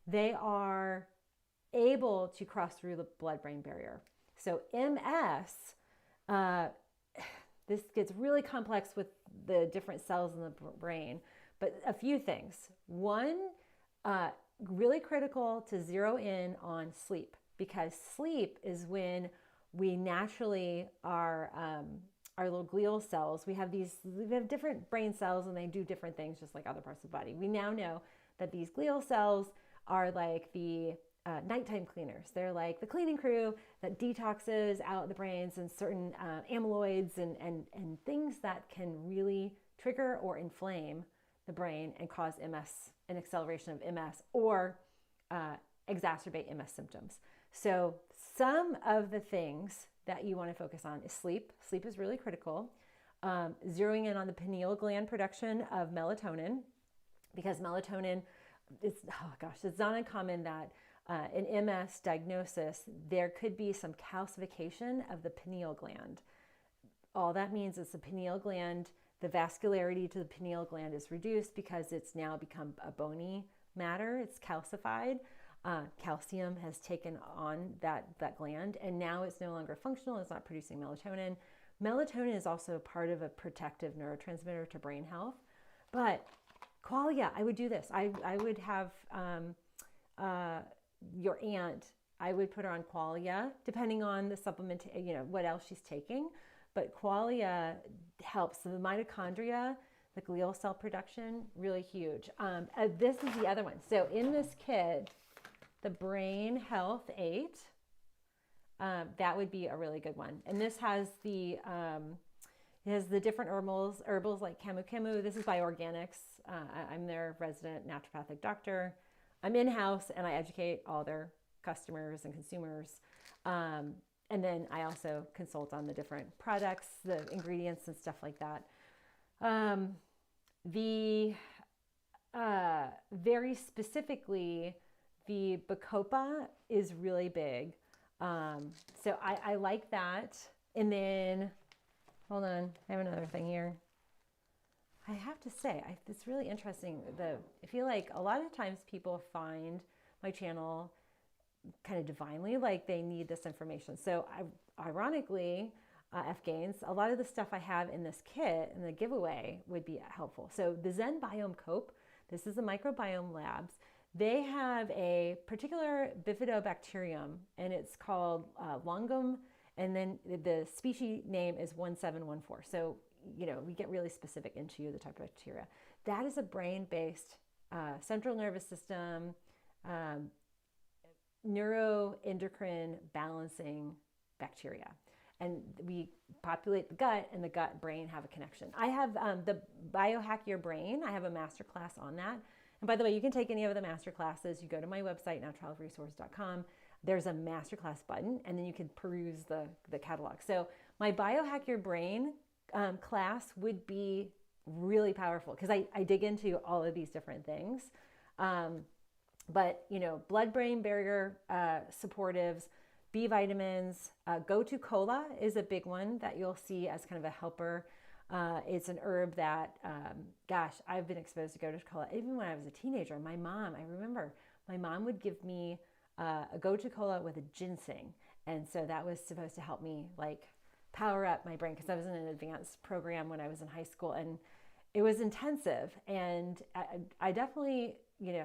They are able to cross through the blood-brain barrier. So MS, this gets really complex with the different cells in the brain, but a few things. One, really critical to zero in on sleep, because sleep is when we naturally our little glial cells, we have different brain cells and they do different things just like other parts of the body. We now know that these glial cells are like the nighttime cleaners. They're like the cleaning crew that detoxes out the brains and certain amyloids and things that can really trigger or inflame the brain and cause MS, an acceleration of MS, or exacerbate MS symptoms. So some of the things that you want to focus on is sleep. Sleep is really critical. Zeroing in on the pineal gland production of melatonin, because melatonin is, oh gosh, it's not uncommon that in MS diagnosis, there could be some calcification of the pineal gland. All that means is the pineal gland, the vascularity to the pineal gland is reduced because it's now become a bony matter. It's calcified. Calcium has taken on that gland, and now it's no longer functional. It's not producing melatonin. Melatonin is also part of a protective neurotransmitter to brain health. But qualia, I would do this. I would have your aunt, I would put her on qualia, depending on the supplement, what else she's taking. But qualia helps the mitochondria, the glial cell production, really huge. This is the other one. So in this kit, the Brain Health 8, that would be a really good one. And this has the different herbals like camu camu. This is by Organics. I'm their resident naturopathic doctor. I'm in-house and I educate all their customers and consumers. And then I also consult on the different products, the ingredients and stuff like that. Very specifically, the Bacopa is really big. So I like that. And then, hold on, I have another thing here. I have to say, it's really interesting. I feel like a lot of times people find my channel kind of divinely, like they need this information. So ironically, F Gains, a lot of the stuff I have in this kit and the giveaway would be helpful. So the Zen Biome Cope, this is the Microbiome Labs. They have a particular bifidobacterium, and it's called longum, and then the species name is 1714. So, we get really specific into the type of bacteria. That is a brain-based central nervous system, neuroendocrine balancing bacteria. And we populate the gut, and the gut brain have a connection. I have the Biohack Your Brain. I have a masterclass on that. And by the way, you can take any of the master classes. You go to my website, naturalresource.com. There's a masterclass button, and then you can peruse the catalog. So my Biohack Your Brain class would be really powerful because I dig into all of these different things. But, blood-brain barrier supportives, B vitamins, Gotu Kola is a big one that you'll see as kind of a helper. It's an herb that, I've been exposed to Gotu Kola. Even when I was a teenager, I remember my mom would give me a Gotu Kola with a ginseng. And so that was supposed to help me power up my brain because I was in an advanced program when I was in high school, and it was intensive. And I definitely,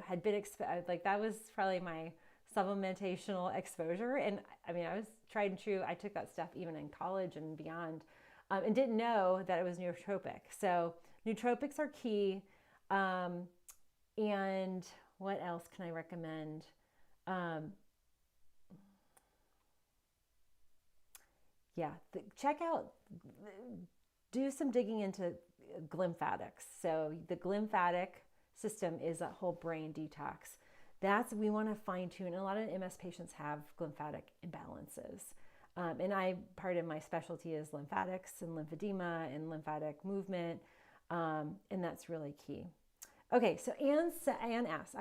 had been that was probably my supplementational exposure. And I was tried and true. I took that stuff even in college and beyond. And didn't know that it was nootropic. So nootropics are key. And what else can I recommend? Check out, do some digging into glymphatics. So the glymphatic system is a whole brain detox. We want to fine tune. A lot of MS patients have glymphatic imbalances. And part of my specialty is lymphatics and lymphedema and lymphatic movement. And that's really key. Okay, so Anne asks,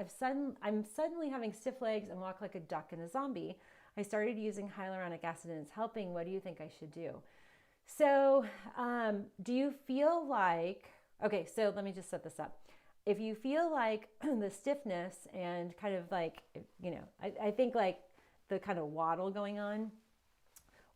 I'm suddenly having stiff legs and walk like a duck and a zombie. I started using hyaluronic acid and it's helping. What do you think I should do? So do you feel like, okay, so let me just set this up. If you feel like the stiffness and kind of I think the kind of waddle going on,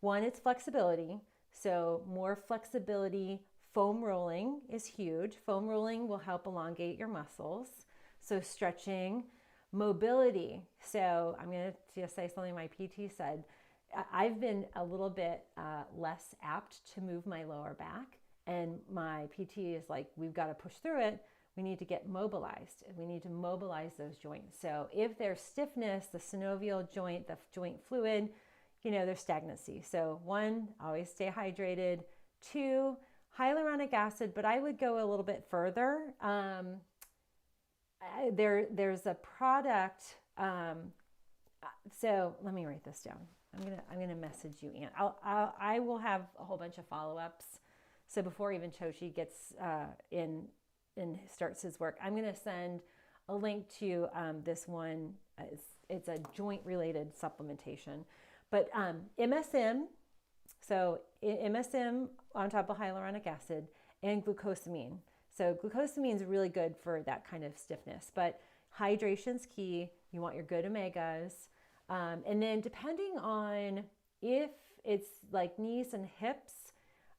one, it's flexibility. So more flexibility, foam rolling is huge. Foam rolling will help elongate your muscles. So stretching, mobility. So I'm going to just say something my PT said. I've been a little bit less apt to move my lower back. And my PT is like, we've got to push through it. We need to get mobilized. We need to mobilize those joints. So if there's stiffness, the synovial joint, the joint fluid, there's stagnancy. So one, always stay hydrated. Two, hyaluronic acid, but I would go a little bit further. There's a product So let me write this down. I'm gonna message you, Ann. I will have a whole bunch of follow-ups. So before even Choshi gets in and starts his work, I'm gonna send a link to this one. It's a joint-related supplementation, but MSM. So MSM on top of hyaluronic acid and glucosamine. So glucosamine is really good for that kind of stiffness, but hydration's key. You want your good omegas. And then depending on if it's like knees and hips,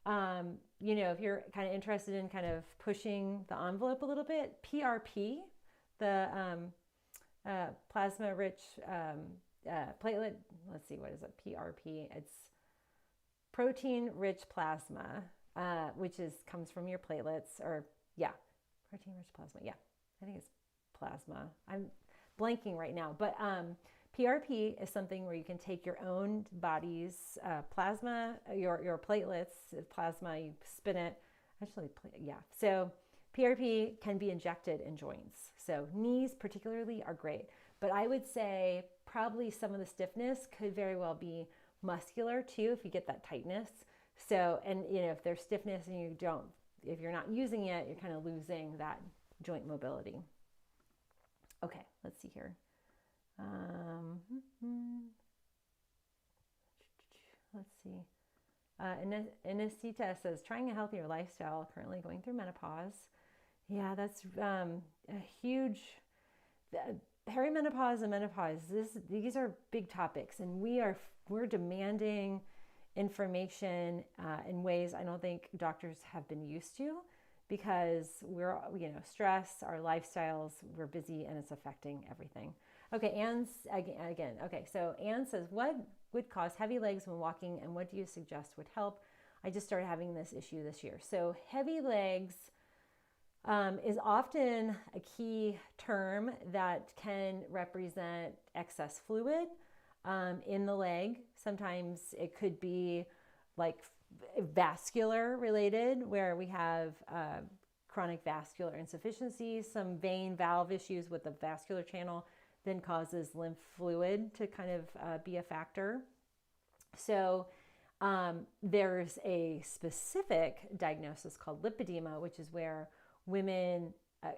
you know, if you're kind of interested in kind of pushing the envelope a little bit, PRP, the plasma rich platelet, let's see, what is it? PRP. It's protein rich plasma, which comes from your platelets, or yeah, protein rich plasma. Yeah, I think it's plasma. I'm blanking right now, but PRP is something where you can take your own body's plasma, your platelets, plasma, you spin it. Actually, yeah. So PRP can be injected in joints. So knees particularly are great. But I would say probably some of the stiffness could very well be muscular too, if you get that tightness. So, and you know, if there's stiffness and if you're not using it, you're kind of losing that joint mobility. Okay, let's see here. Let's see. Inesita says, trying a healthier lifestyle, currently going through menopause. Yeah, that's a huge, perimenopause and menopause. These are big topics, and we're demanding information in ways I don't think doctors have been used to, because we're, you know, stress, our lifestyles, we're busy, and it's affecting everything. Okay, Anne's again. Okay, so Anne says, what would cause heavy legs when walking, and what do you suggest would help? I just started having this issue this year. So heavy legs is often a key term that can represent excess fluid in the leg. Sometimes it could be like vascular related, where we have chronic vascular insufficiency, some vein valve issues with the vascular channel, then causes lymph fluid to kind of be a factor. So there's a specific diagnosis called lipedema, which is where women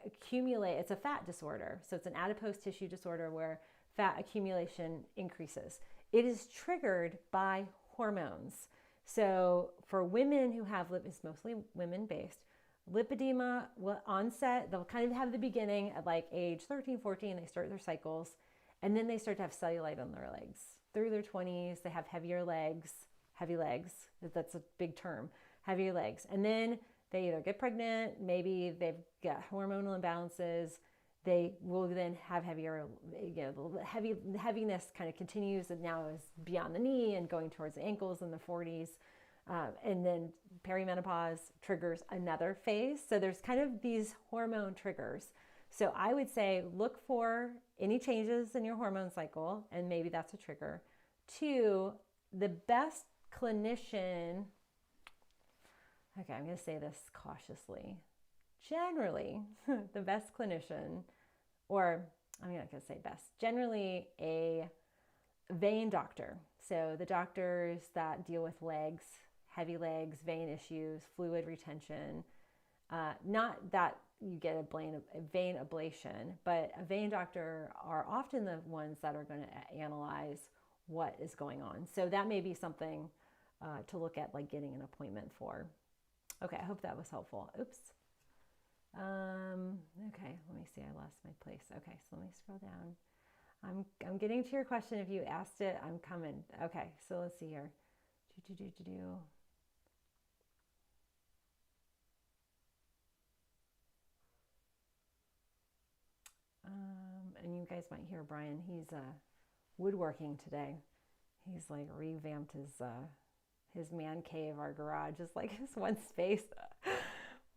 accumulate, it's a fat disorder. So it's an adipose tissue disorder where fat accumulation increases. It is triggered by hormones. So for women who have it's mostly women-based, lipedema onset, they'll kind of have the beginning at like age 13, 14, they start their cycles, and then they start to have cellulite on their legs. Through their 20s, they have heavy legs, that's a big term, heavier legs. And then they either get pregnant, maybe they've got hormonal imbalances, they will then have heavier, you know, the heaviness kind of continues, and now is beyond the knee and going towards the ankles in the 40s. And then perimenopause triggers another phase. So there's kind of these hormone triggers. So I would say look for any changes in your hormone cycle, and maybe that's a trigger. 2, the best clinician, okay, I'm going to say this cautiously. Generally, the best clinician, or I'm not going to say best, generally a vein doctor. So the doctors that deal with legs, heavy legs, vein issues, fluid retention, not that you get a vein ablation, but a vein doctor are often the ones that are going to analyze what is going on. So that may be something to look at, like getting an appointment for. Okay, I hope that was helpful. Oops. Okay, let me see. I lost my place. Okay, so let me scroll down. I'm getting to your question. If you asked it, I'm coming. Okay, so let's see here. And you guys might hear Brian. He's woodworking today. He's like revamped his man cave, our garage, is like his one space.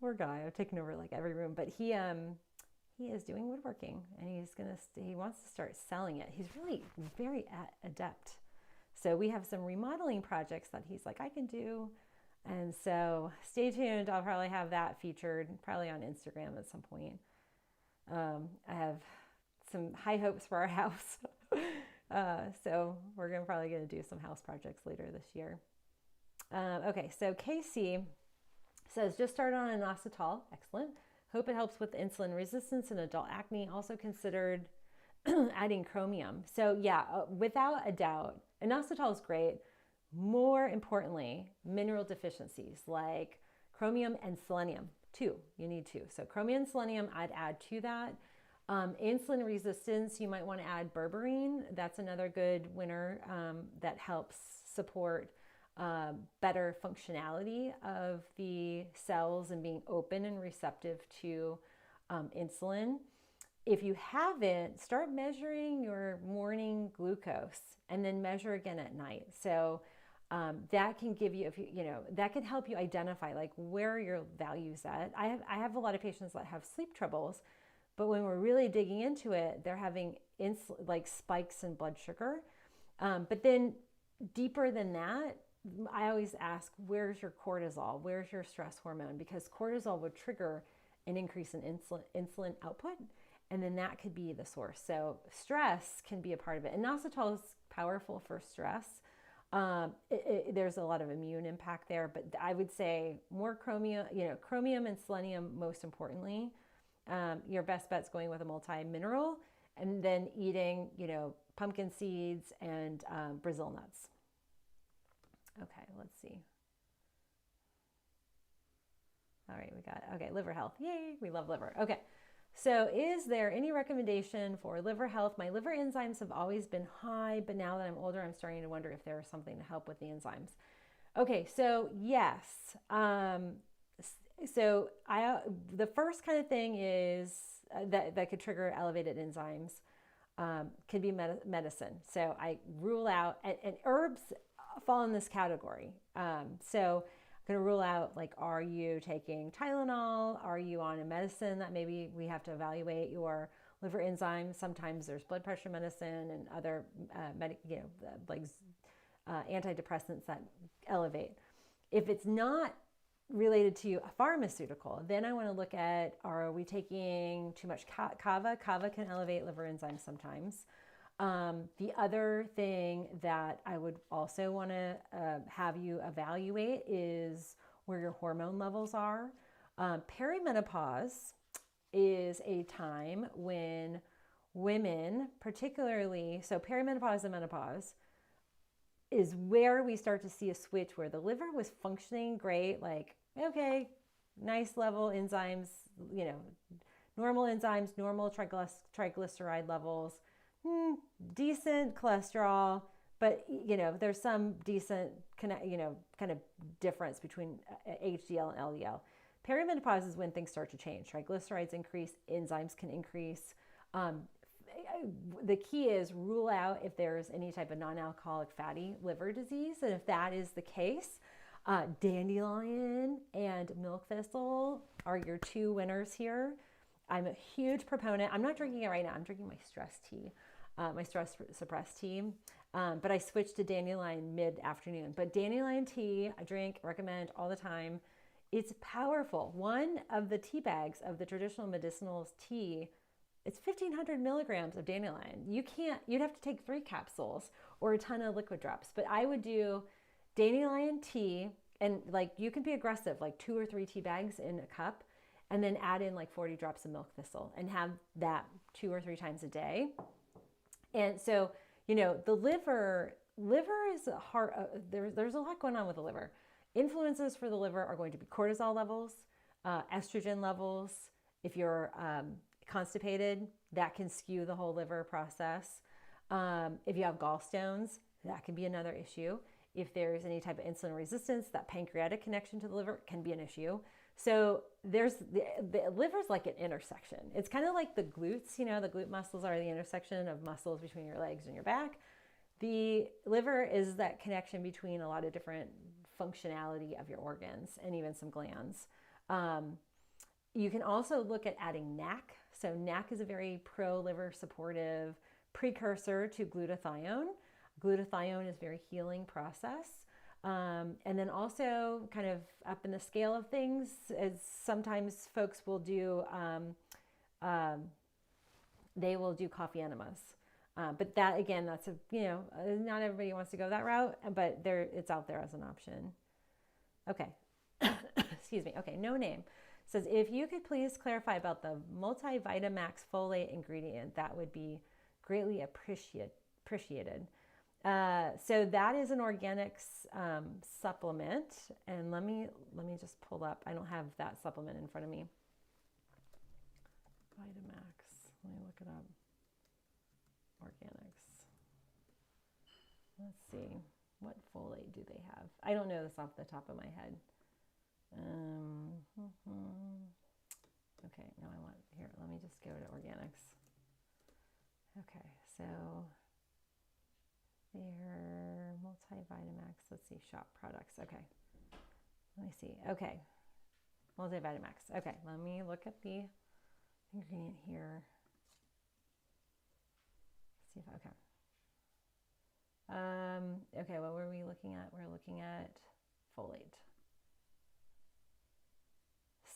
Poor guy. I've taken over like every room, but he is doing woodworking, and he wants to start selling it. He's really very adept. So we have some remodeling projects that he's like, I can do. And so stay tuned. I'll probably have that featured probably on Instagram at some point. I have some high hopes for our house. So we're probably going to do some house projects later this year. Okay, so Casey says, just started on inositol. Excellent. Hope it helps with insulin resistance and adult acne. Also considered adding chromium. So yeah, without a doubt, inositol is great. More importantly, mineral deficiencies like chromium and selenium. Two, you need two. So chromium and selenium, I'd add to that. Insulin resistance, you might want to add berberine. That's another good winner that helps support better functionality of the cells and being open and receptive to insulin. If you haven't, start measuring your morning glucose and then measure again at night. So that can give you, that can help you identify like where your value's at. I have a lot of patients that have sleep troubles, but when we're really digging into it, they're having like spikes in blood sugar. But then deeper than that, I always ask, where's your cortisol? Where's your stress hormone? Because cortisol would trigger an increase in insulin output, and then that could be the source. So stress can be a part of it. Inositol is powerful for stress. There's a lot of immune impact there, but I would say more chromium, chromium and selenium most importantly. Your best bet's going with a multi-mineral, and then eating, pumpkin seeds and Brazil nuts. Okay, let's see. All right, okay, liver health. Yay, we love liver. Okay, so is there any recommendation for liver health? My liver enzymes have always been high, but now that I'm older, I'm starting to wonder if there's something to help with the enzymes. Okay, so yes. So the first kind of thing is that could trigger elevated enzymes could be medicine. So I rule out, and herbs fall in this category. So I'm going to rule out, like, are you taking Tylenol? Are you on a medicine that maybe we have to evaluate your liver enzymes? Sometimes there's blood pressure medicine and other antidepressants that elevate. If it's not related to a pharmaceutical, then I want to look at, are we taking too much kava? Kava can elevate liver enzymes sometimes. The other thing that I would also want to have you evaluate is where your hormone levels are. Perimenopause is a time when women, particularly, so perimenopause and menopause, is where we start to see a switch where the liver was functioning great, like, okay, nice level enzymes, normal enzymes, normal triglyceride levels, decent cholesterol, but there's some decent kind of difference between HDL and LDL. Perimenopause is when things start to change. Triglycerides increase, enzymes can increase. The key is rule out if there's any type of non-alcoholic fatty liver disease, and if that is the case, dandelion and milk thistle are your two winners here. I'm a huge proponent. I'm not drinking it right now. I'm drinking my stress tea, my stress suppressed tea. But I switched to dandelion mid-afternoon. But dandelion tea, I drink, recommend all the time. It's powerful. One of the tea bags of the traditional medicinal tea, it's 1,500 milligrams of dandelion. You'd have to take 3 capsules or a ton of liquid drops. But I would do dandelion tea, and like you can be aggressive, like 2 or 3 tea bags in a cup, and then add in like 40 drops of milk thistle and have that 2 or 3 times a day. And so, the liver is a heart. There's a lot going on with the liver. Influences for the liver are going to be cortisol levels, estrogen levels. If you're constipated, that can skew the whole liver process. If you have gallstones, that can be another issue. If there's any type of insulin resistance, that pancreatic connection to the liver can be an issue. So there's the liver's like an intersection. It's kind of like the glutes, the glute muscles are the intersection of muscles between your legs and your back. The liver is that connection between a lot of different functionality of your organs and even some glands. You can also look at adding NAC. So NAC is a very pro-liver supportive precursor to glutathione. Glutathione is a very healing process. And then also kind of up in the scale of things, as sometimes folks will do, they will do coffee enemas. But that, again, that's not everybody wants to go that route, but it's out there as an option. Okay. Excuse me. Okay. No name says, if you could please clarify about the multivitamax folate ingredient, that would be greatly appreciated. So that is an organics supplement, and let me just pull up. I don't have that supplement in front of me. Vitamax. Let me look it up. Organics. Let's see. What folate do they have? I don't know this off the top of my head. Okay, no, I want here. Let me just go to organics. Okay, so they're multivitamax. Let's see, shop products. Okay, let me see. Okay, multivitamax. Okay, let me look at the ingredient here. See if okay. Okay, what were we looking at? We're looking at folate.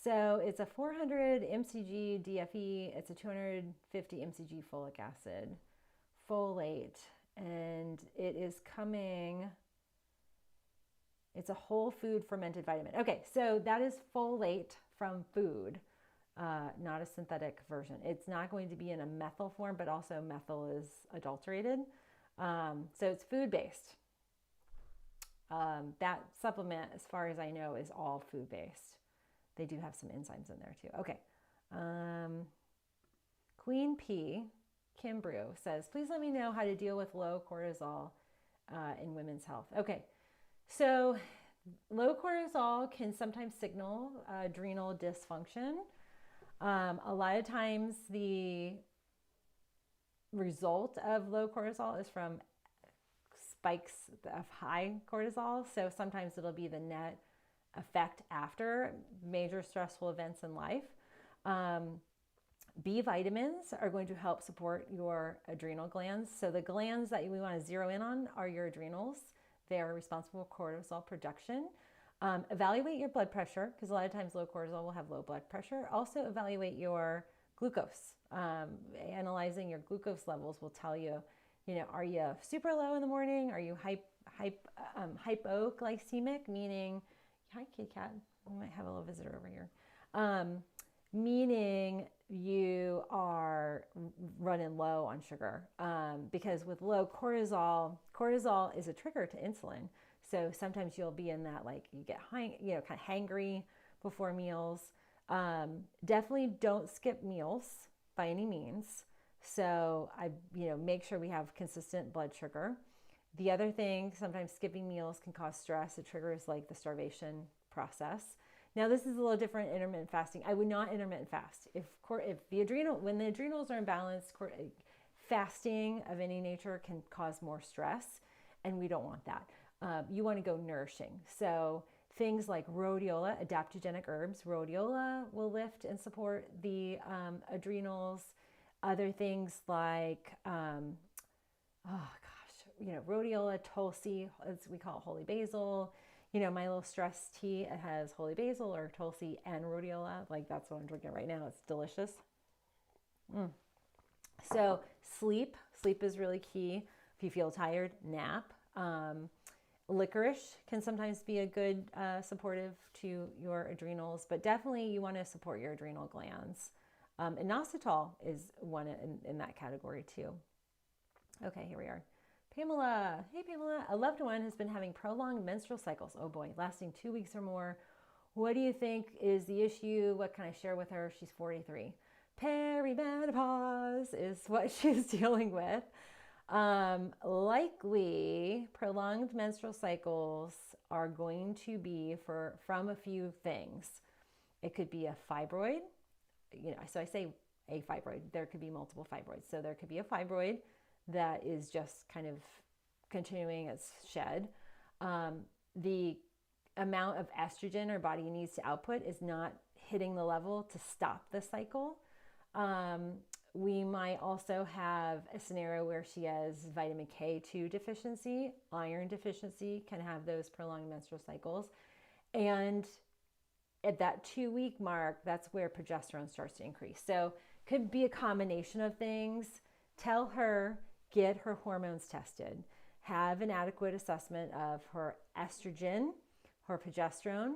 So it's a 400 mcg DFE. It's a 250 mcg folic acid, folate, and it is coming. It's a whole food fermented vitamin. Okay, so that is folate from food, not a synthetic version. It's not going to be in a methyl form, but also methyl is adulterated. So it's food-based. That supplement, as far as I know, is all food-based. They do have some enzymes in there too. Okay. Queen P, Kim Brew, says, please let me know how to deal with low cortisol in women's health. Okay. So low cortisol can sometimes signal adrenal dysfunction. A lot of times the result of low cortisol is from spikes of high cortisol. So sometimes it'll be the net effect after major stressful events in life. B vitamins are going to help support your adrenal glands. So the glands that we want to zero in on are your adrenals. They are responsible for cortisol production. Evaluate your blood pressure, because a lot of times low cortisol will have low blood pressure. Also evaluate your glucose. Analyzing your glucose levels will tell you, are you super low in the morning? Are you hypoglycemic, meaning, hi kitty cat, we might have a little visitor over here. Meaning you are running low on sugar, because with low cortisol is a trigger to insulin. So sometimes you'll be in that, like, you get high, kind of hangry before meals. Definitely don't skip meals by any means. So make sure we have consistent blood sugar. The other thing, sometimes skipping meals can cause stress. It triggers like the starvation process. Now this is a little different intermittent fasting. I would not intermittent fast. When the adrenals are imbalanced, fasting of any nature can cause more stress, and we don't want that. You want to go nourishing. So things like rhodiola, adaptogenic herbs, rhodiola will lift and support the adrenals. Other things like, rhodiola, tulsi, as we call it, holy basil. My little stress tea, it has holy basil or tulsi and rhodiola. Like, that's what I'm drinking right now. It's delicious. So sleep is really key. If you feel tired, nap. Licorice can sometimes be a good supportive to your adrenals, but definitely you want to support your adrenal glands. Inositol is one in that category too. Okay, here we are. Pamela, hey Pamela, a loved one has been having prolonged menstrual cycles, oh boy, lasting 2 weeks or more. What do you think is the issue? What can I share with her? She's 43. Perimenopause is what she's dealing with. Likely prolonged menstrual cycles are going to be from a few things. It could be a fibroid, so I say a fibroid, there could be multiple fibroids. So there could be a fibroid that is just kind of continuing its shed. The amount of estrogen our body needs to output is not hitting the level to stop the cycle. We might also have a scenario where she has vitamin K2 deficiency, iron deficiency, can have those prolonged menstrual cycles. And at that 2 week mark, that's where progesterone starts to increase. So could be a combination of things. Tell her get her hormones tested, have an adequate assessment of her estrogen, her progesterone,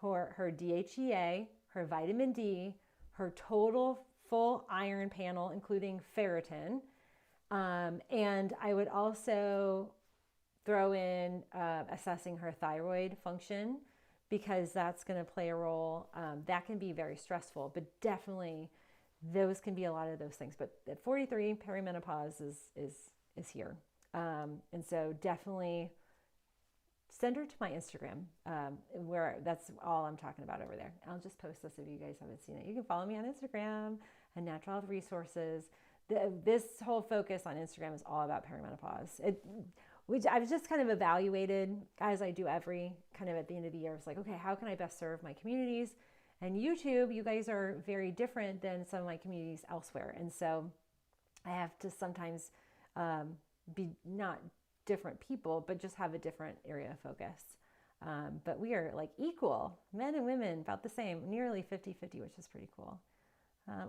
her DHEA, her vitamin D, her total full iron panel, including ferritin. And I would also throw in assessing her thyroid function, because that's going to play a role. That can be very stressful, but definitely those can be a lot of those things. But at 43, perimenopause is here. And so definitely send her to my Instagram, where that's all I'm talking about over there. I'll just post this if you guys haven't seen it. You can follow me on Instagram and Natural Health Resources. This whole focus on Instagram is all about perimenopause. Which I've just kind of evaluated, as I do every kind of at the end of the year. It's like, okay, how can I best serve my communities? And YouTube, you guys are very different than some of my communities elsewhere. And so I have to sometimes be not different people, but just have a different area of focus. But we are like equal, men and women, about the same, nearly 50-50, which is pretty cool.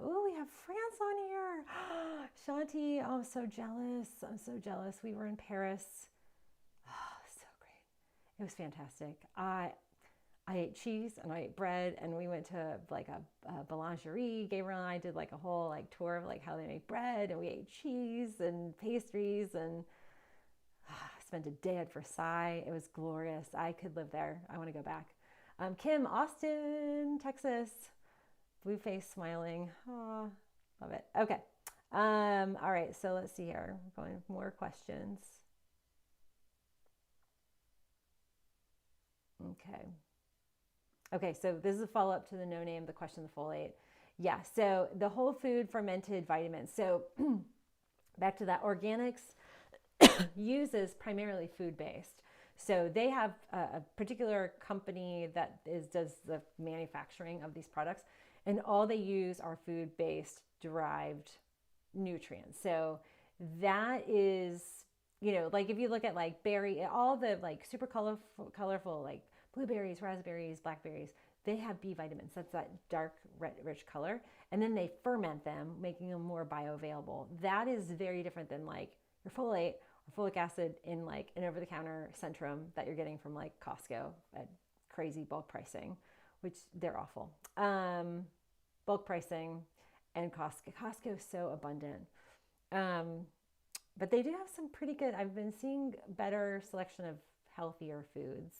Oh, we have France on here. Shanti, oh, I'm so jealous. I'm so jealous. We were in Paris. Oh, so great. It was fantastic. I ate cheese and I ate bread, and we went to like a boulangerie. Gabriel and I did like a whole like tour of like how they make bread, and we ate cheese and pastries, and spent a day at Versailles. It was glorious. I could live there. I want to go back. Kim, Austin, Texas. Blue face smiling. Oh, love it. Okay. All right. So let's see here. We're going with more questions. Okay. Okay. So this is a follow up to the no name, the question, the folate. Yeah. So the whole food fermented vitamins. So back to that, organics uses primarily food based. So they have a particular company that does the manufacturing of these products. And all they use are food-based derived nutrients. So that is, like if you look at like berry, all the like super colorful like blueberries, raspberries, blackberries, they have B vitamins. That's that dark, rich color. And then they ferment them, making them more bioavailable. That is very different than like your folate or folic acid in like an over-the-counter Centrum that you're getting from like Costco at crazy bulk pricing, which they're awful. Bulk pricing and Costco. Costco is so abundant. But they do have some pretty good, I've been seeing better selection of healthier foods.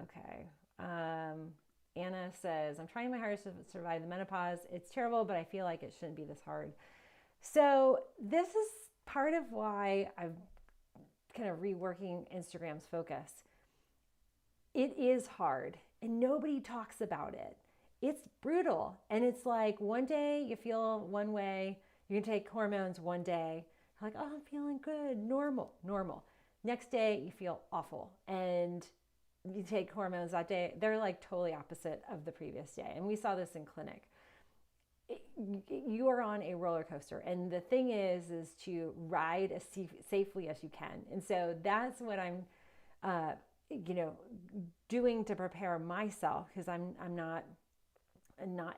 Okay. Anna says, I'm trying my hardest to survive the menopause. It's terrible, but I feel like it shouldn't be this hard. So this is part of why I'm kind of reworking Instagram's focus. It is hard and nobody talks about it. It's brutal. And it's like one day you feel one way, you can take hormones one day, like, oh, I'm feeling good, normal. Next day you feel awful. And you take hormones that day, they're like totally opposite of the previous day. And we saw this in clinic. You are on a roller coaster. And the thing is to ride as safely as you can. And so that's what I'm, doing to prepare myself, because I'm not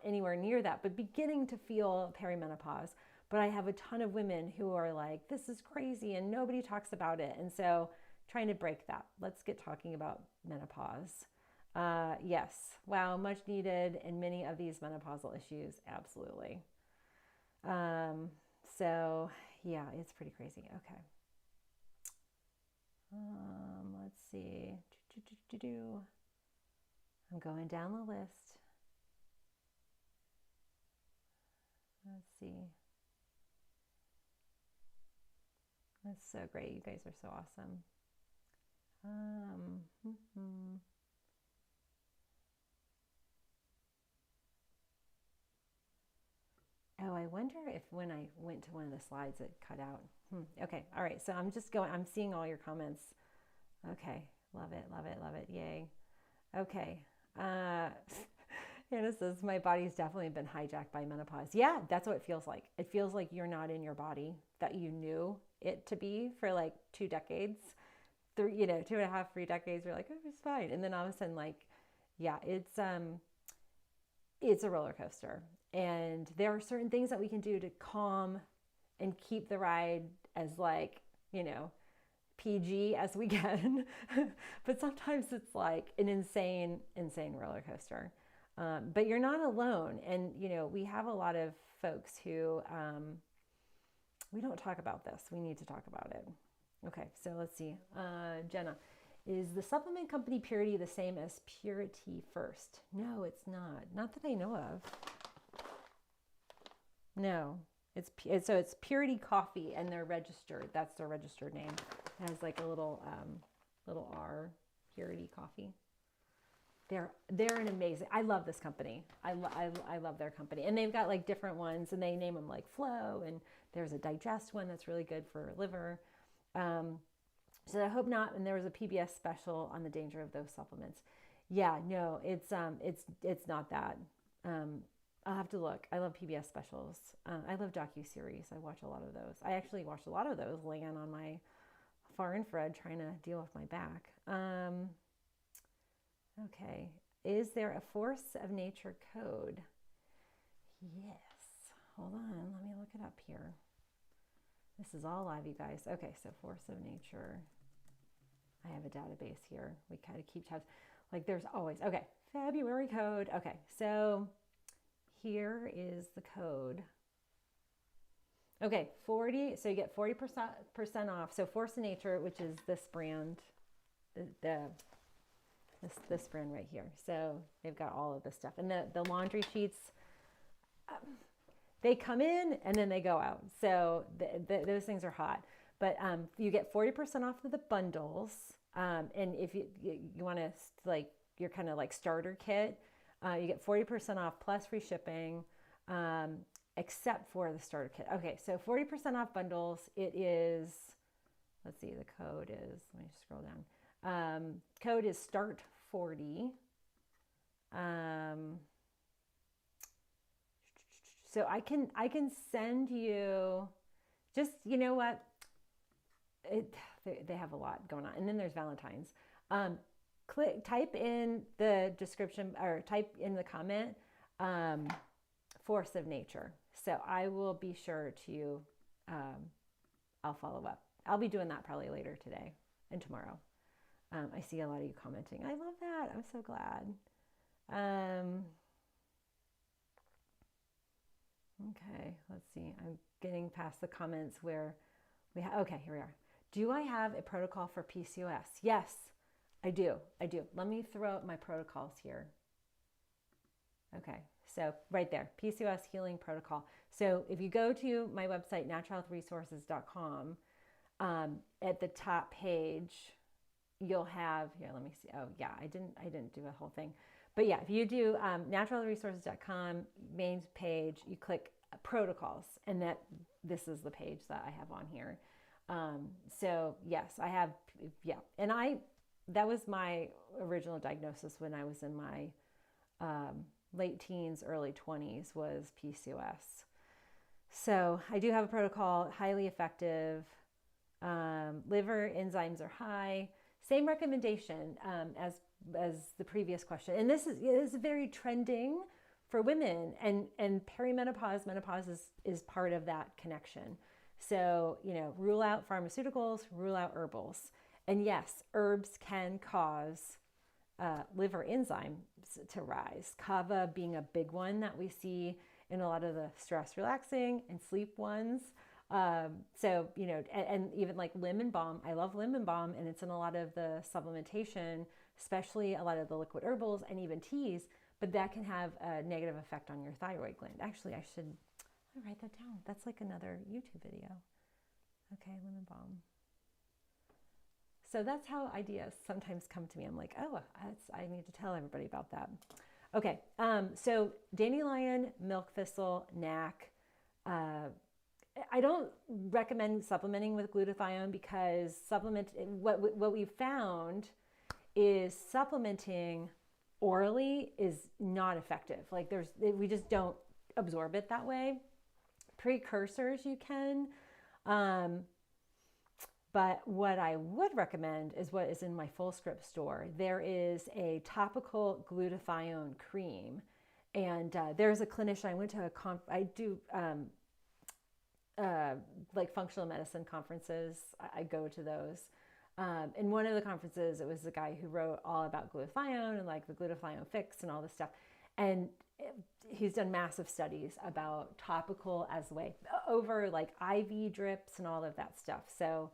anywhere near that, but beginning to feel perimenopause. But I have a ton of women who are like, this is crazy and nobody talks about it. And so trying to break that. Let's get talking about menopause. Yes. Wow. Much needed in many of these menopausal issues. Absolutely. So yeah, it's pretty crazy. Okay. Let's see. I'm going down the list. Let's see. That's so great. You guys are so awesome. Oh, I wonder if when I went to one of the slides it cut out. Okay. All right. So I'm seeing all your comments. Okay. Love it. Yay. Okay. Hannah says, my body's definitely been hijacked by menopause. Yeah, that's what it feels like. It feels like you're not in your body that you knew it to be for like 2 decades. 2.5, 3 decades. You're like, oh, it's fine. And then all of a sudden, like, yeah, it's a roller coaster. And there are certain things that we can do to calm and keep the ride as like, you know, PG as we can. But sometimes it's like an insane roller coaster. But you're not alone. And, you know, we have a lot of folks who, we don't talk about this. We need to talk about it. Okay, so let's see. Jenna, is the supplement company Purity the same as Purity First? No, it's not. Not that I know of. No, so it's Purity Coffee, and they're registered. That's their registered name. It has like a little R, Purity Coffee. They're an amazing. I love this company. I love their company, and they've got like different ones, and they name them like Flow, and there's a digest one that's really good for liver. So I hope not. And there was a PBS special on the danger of those supplements. Yeah, no, it's not that. I'll have to look. I love PBS specials. I love docuseries. I watch a lot of those. I actually watched a lot of those laying on my far infrared trying to deal with my back. Okay. Is there a force of nature code? Yes. Hold on. Let me look it up here. This is all live, you guys. Okay, so force of nature. I have a database here. We kind of keep tabs. Like there's always, okay, February code. Okay, so here is the code. Okay, 40, so you get 40% off. So Force of Nature, which is this brand, this brand right here. So they've got all of this stuff. And the laundry sheets, they come in and then they go out. So those things are hot. But you get 40% off of the bundles. And if you want to, like, your kind of like starter kit, you get 40% off plus free shipping, except for the starter kit. Okay, so 40% off bundles. It is, let's see, the code is, let me scroll down. Code is START40. So I can send you, just, you know what, they have a lot going on. And then there's Valentine's. Type in the description, or type in the comment, Force of Nature. So I will be sure to, I'll follow up. I'll be doing that probably later today and tomorrow. I see a lot of you commenting. I love that. I'm so glad. Okay, let's see. I'm getting past the comments where we have, okay, here we are. Do I have a protocol for PCOS? Yes, I do. Let me throw up my protocols here. Okay, so right there, PCOS healing protocol. So if you go to my website, naturalhealthresources.com, at the top page, you'll have, here, let me see. Oh yeah, I didn't do a whole thing. But yeah, if you do naturalhealthresources.com main page, you click protocols, and this is the page that I have on here. So yes, I have, yeah. And that was my original diagnosis when I was in my late teens, early 20s, was PCOS. So I do have a protocol, highly effective. Liver enzymes are high. Same recommendation as the previous question. And this is very trending for women, and perimenopause, menopause is part of that connection. So, you know, rule out pharmaceuticals, rule out herbals. And yes, herbs can cause liver enzymes to rise. Kava being a big one that we see in a lot of the stress relaxing and sleep ones. So, you know, and even like lemon balm. I love lemon balm, and it's in a lot of the supplementation, especially a lot of the liquid herbals and even teas, but that can have a negative effect on your thyroid gland. Actually, I should write that down. That's like another YouTube video. Okay, lemon balm. So that's how ideas sometimes come to me. I'm like, oh, I need to tell everybody about that. Okay, so dandelion, milk thistle, NAC. I don't recommend supplementing with glutathione, because what we've found is supplementing orally is not effective. Like we just don't absorb it that way. Precursors you can, but what I would recommend is what is in my Full Script store. There is a topical glutathione cream, and there's a clinician. I went to I do like functional medicine conferences. I go to those. In one of the conferences, it was the guy who wrote all about glutathione and like the glutathione fix and all this stuff. And he's done massive studies about topical as the way over like IV drips and all of that stuff. So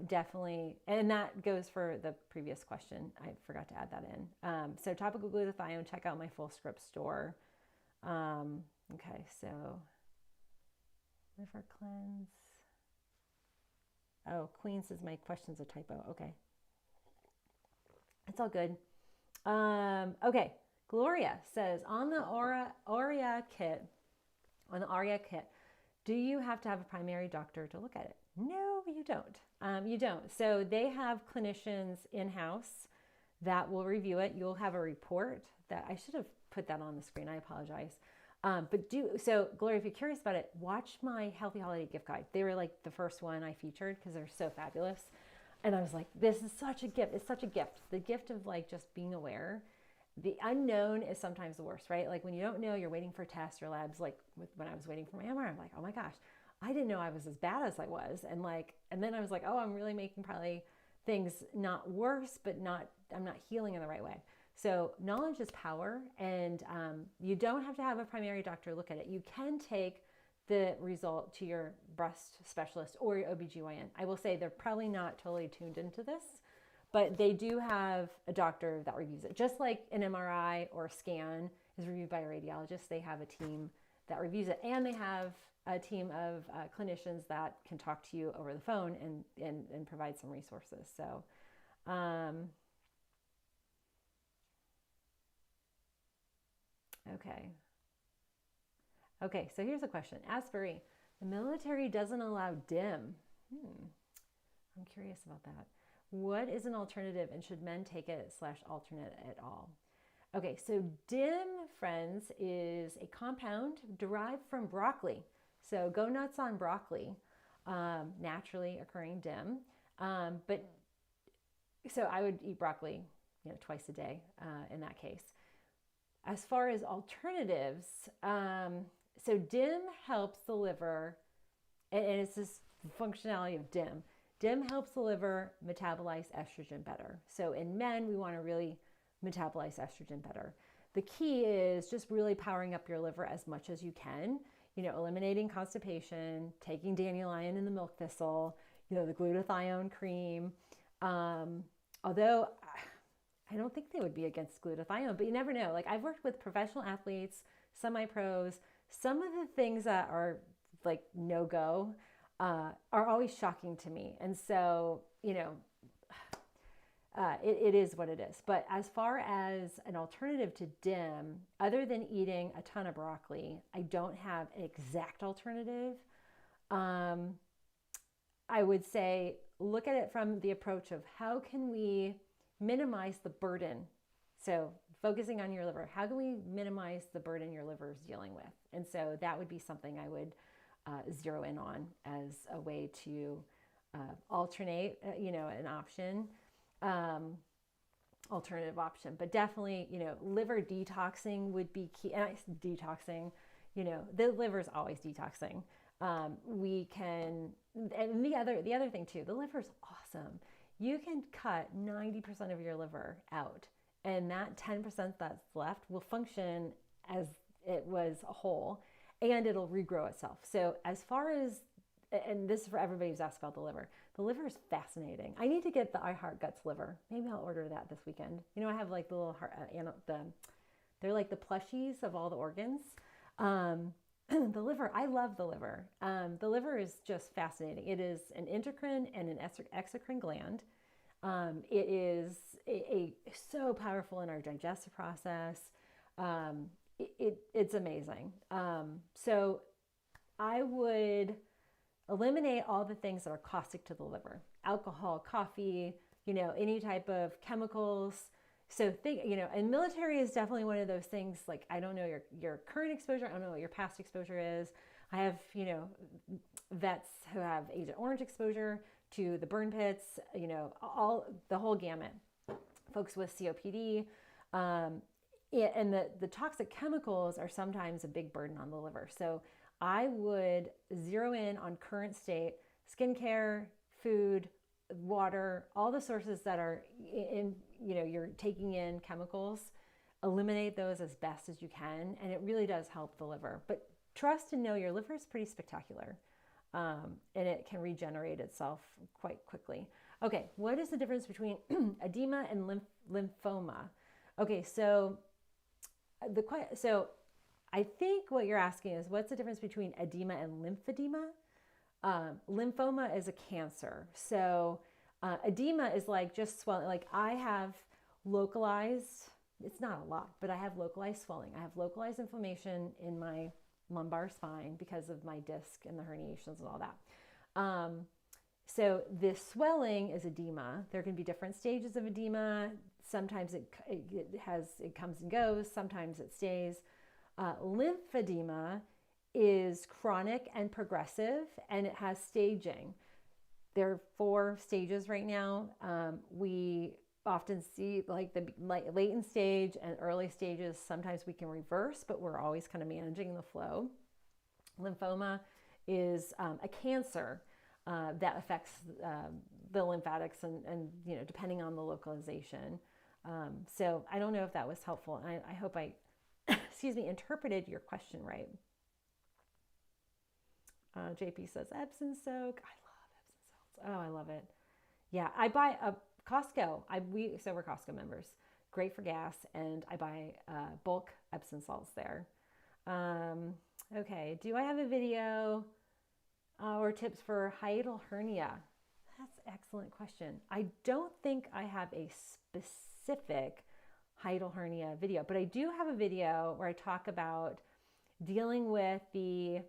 definitely, and that goes for the previous question. I forgot to add that in. So topical glutathione, check out my Full Script store. Okay, so liver cleanse. Oh, Queen says my question's a typo. Okay. It's all good. Okay. Gloria says on the Aria kit, do you have to have a primary doctor to look at it? No, you don't. You don't. So they have clinicians in-house that will review it. You'll have a report that I should have put that on the screen. I apologize. So Gloria, if you're curious about it, watch my Healthy Holiday gift guide. They were like the first one I featured because they're so fabulous. And I was like, this is such a gift. It's such a gift. The gift of like just being aware. The unknown is sometimes the worst, right? Like when you don't know, you're waiting for tests or labs. Like when I was waiting for my MRI, I'm like, oh my gosh, I didn't know I was as bad as I was. And then I was like, oh, I'm really making probably things not worse, but I'm not healing in the right way. So knowledge is power, and you don't have to have a primary doctor look at it. You can take the result to your breast specialist or your OBGYN. I will say they're probably not totally tuned into this, but they do have a doctor that reviews it. Just like an MRI or a scan is reviewed by a radiologist, they have a team that reviews it, and they have a team of clinicians that can talk to you over the phone and provide some resources. So Okay, so here's a question. Asbury, the military doesn't allow DIM. I'm curious about that. What is an alternative, and should men take it / alternate at all? Okay, so DIM, friends, is a compound derived from broccoli. So go nuts on broccoli, naturally occurring DIM. So I would eat broccoli, twice a day in that case. As far as alternatives, so DIM helps the liver, and it's this functionality of DIM. DIM helps the liver metabolize estrogen better. So in men, we want to really metabolize estrogen better. The key is just really powering up your liver as much as you can, eliminating constipation, taking dandelion and the milk thistle, the glutathione cream. Although I don't think they would be against glutathione, but you never know. Like I've worked with professional athletes, semi-pros. Some of the things that are like no-go are always shocking to me. And so, it is what it is. But as far as an alternative to DIM, other than eating a ton of broccoli, I don't have an exact alternative. I would say look at it from the approach of how can we minimize the burden. So focusing on your liver, how can we minimize the burden your liver is dealing with? And so that would be something I would zero in on as a way to alternate, an option, alternative option. But definitely, liver detoxing would be key. And detoxing, the liver is always detoxing. We can, and the other thing too, the liver is awesome. You can cut 90% of your liver out, and that 10% that's left will function as it was a whole, and it'll regrow itself. So as far as, and this is for everybody who's asked about the liver is fascinating. I need to get the I Heart Guts liver. Maybe I'll order that this weekend. I have like the little heart, they're like the plushies of all the organs. The liver, I love the liver. The liver is just fascinating. It is an endocrine and an exocrine gland. It is so powerful in our digestive process. It's amazing. So I would eliminate all the things that are caustic to the liver: alcohol, coffee, any type of chemicals. So and military is definitely one of those things. Like, I don't know your current exposure. I don't know what your past exposure is. I have, vets who have Agent Orange exposure to the burn pits, the whole gamut. Folks with COPD, and the toxic chemicals are sometimes a big burden on the liver. So I would zero in on current state, skincare, food, water, all the sources that are in, you're taking in chemicals, eliminate those as best as you can. And it really does help the liver. But trust and know your liver is pretty spectacular. And it can regenerate itself quite quickly. Okay, what is the difference between edema and lymphoma? Okay, so I think what you're asking is what's the difference between edema and lymphedema? Lymphoma is a cancer. So edema is like just swelling. Like I have localized, it's not a lot, but I have localized swelling. I have localized inflammation in my lumbar spine because of my disc and the herniations and all that. So this swelling is edema. There can be different stages of edema. Sometimes it comes and goes. Sometimes it stays. Lymphedema is chronic and progressive, and it has staging. There are 4 stages right now. We often see like the latent stage and early stages. Sometimes we can reverse, but we're always kind of managing the flow. Lymphoma is a cancer that affects the lymphatics and depending on the localization. So I don't know if that was helpful. I hope I interpreted your question right. JP says Epsom soak. I love Epsom salts. Oh, I love it. Yeah, I buy a Costco. So we're Costco members. Great for gas, and I buy bulk Epsom salts there. Okay, do I have a video or tips for hiatal hernia? That's an excellent question. I don't think I have a specific hiatal hernia video, but I do have a video where I talk about dealing with the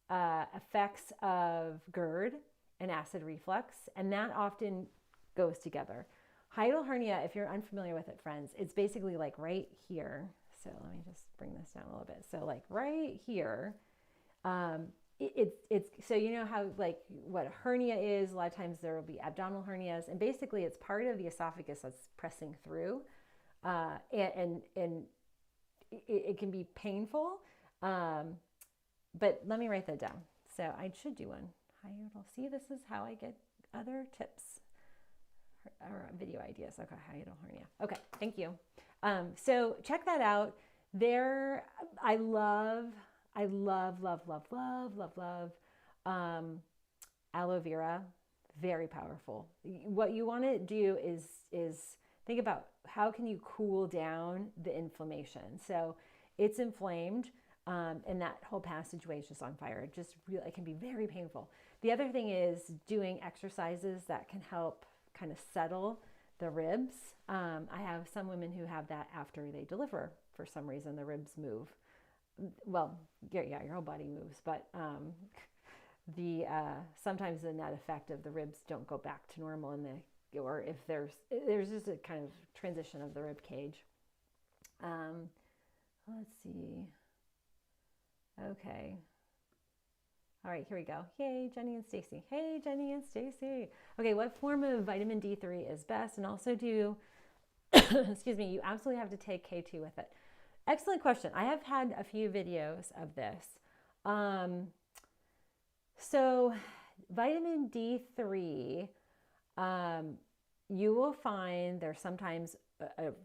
effects of GERD and acid reflux, and that often goes together. Hiatal hernia, if you're unfamiliar with it, friends, it's basically like right here. So let me just bring this down a little bit. So like right here, it's so you know how like what a hernia is. A lot of times there will be abdominal hernias, and basically it's part of the esophagus that's pressing through, and it can be painful. But let me write that down. So I should do one. Hiatal. See, this is how I get other tips or video ideas. Okay, hiatal hernia. Okay, thank you. So check that out. There, I love aloe vera. Very powerful. What you want to do is think about how can you cool down the inflammation. So it's inflamed. And that whole passageway is just on fire. It can be very painful. The other thing is doing exercises that can help kind of settle the ribs. I have some women who have that after they deliver. For some reason, the ribs move. Well, yeah, your whole body moves, but sometimes the net effect of the ribs don't go back to normal, or if there's just a kind of transition of the rib cage. Let's see. Okay. All right, here we go. Hey, Jenny and Stacy. Hey, Jenny and Stacy. Okay, what form of vitamin D3 is best? And also excuse me, you absolutely have to take K2 with it. Excellent question. I have had a few videos of this. So vitamin D3, you will find there's sometimes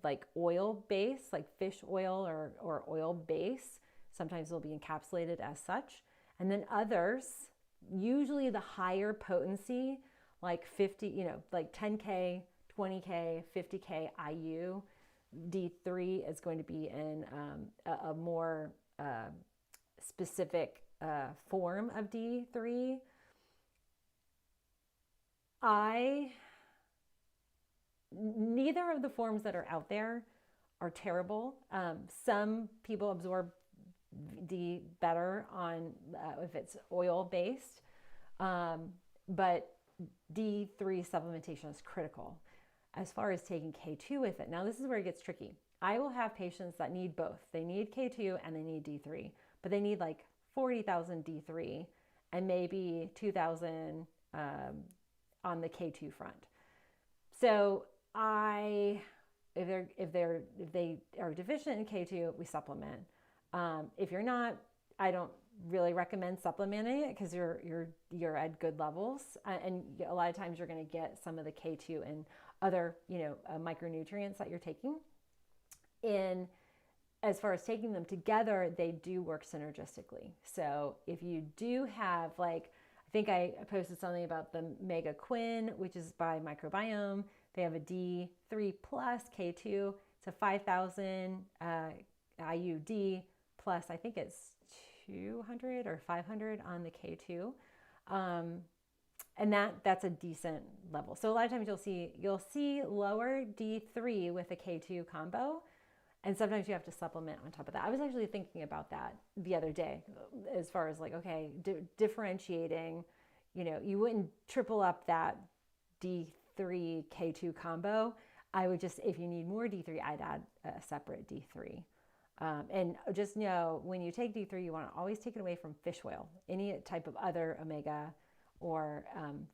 like oil base, like fish oil or oil base. Sometimes they'll be encapsulated as such. And then others, usually the higher potency, like 50, like 10K, 20K, 50K IU, D3 is going to be in a more specific form of D3. Neither of the forms that are out there are terrible. Some people absorb D better on if it's oil based, but D3 supplementation is critical as far as taking K2 with it. Now this is where it gets tricky. I will have patients that need both. They need K2 and they need D3, but they need like 40,000 D3 and maybe 2,000 on the K2 front. So if they are deficient in K2, we supplement. If you're not, I don't really recommend supplementing it because you're at good levels, and a lot of times you're going to get some of the K2 and other micronutrients that you're taking in. As far as taking them together, they do work synergistically. So if you do have, like, I think I posted something about the Mega Quinn, which is by Microbiome. They have a D3 plus K2. It's a 5,000 IUD plus, I think it's 200 or 500 on the K2. And that's a decent level. So a lot of times you'll see lower D3 with a K2 combo. And sometimes you have to supplement on top of that. I was actually thinking about that the other day as far as like, okay, differentiating, you wouldn't triple up that D3 K2 combo. I would just, if you need more D3, I'd add a separate D3. And just know when you take D3, you want to always take it away from fish oil, any type of other omega or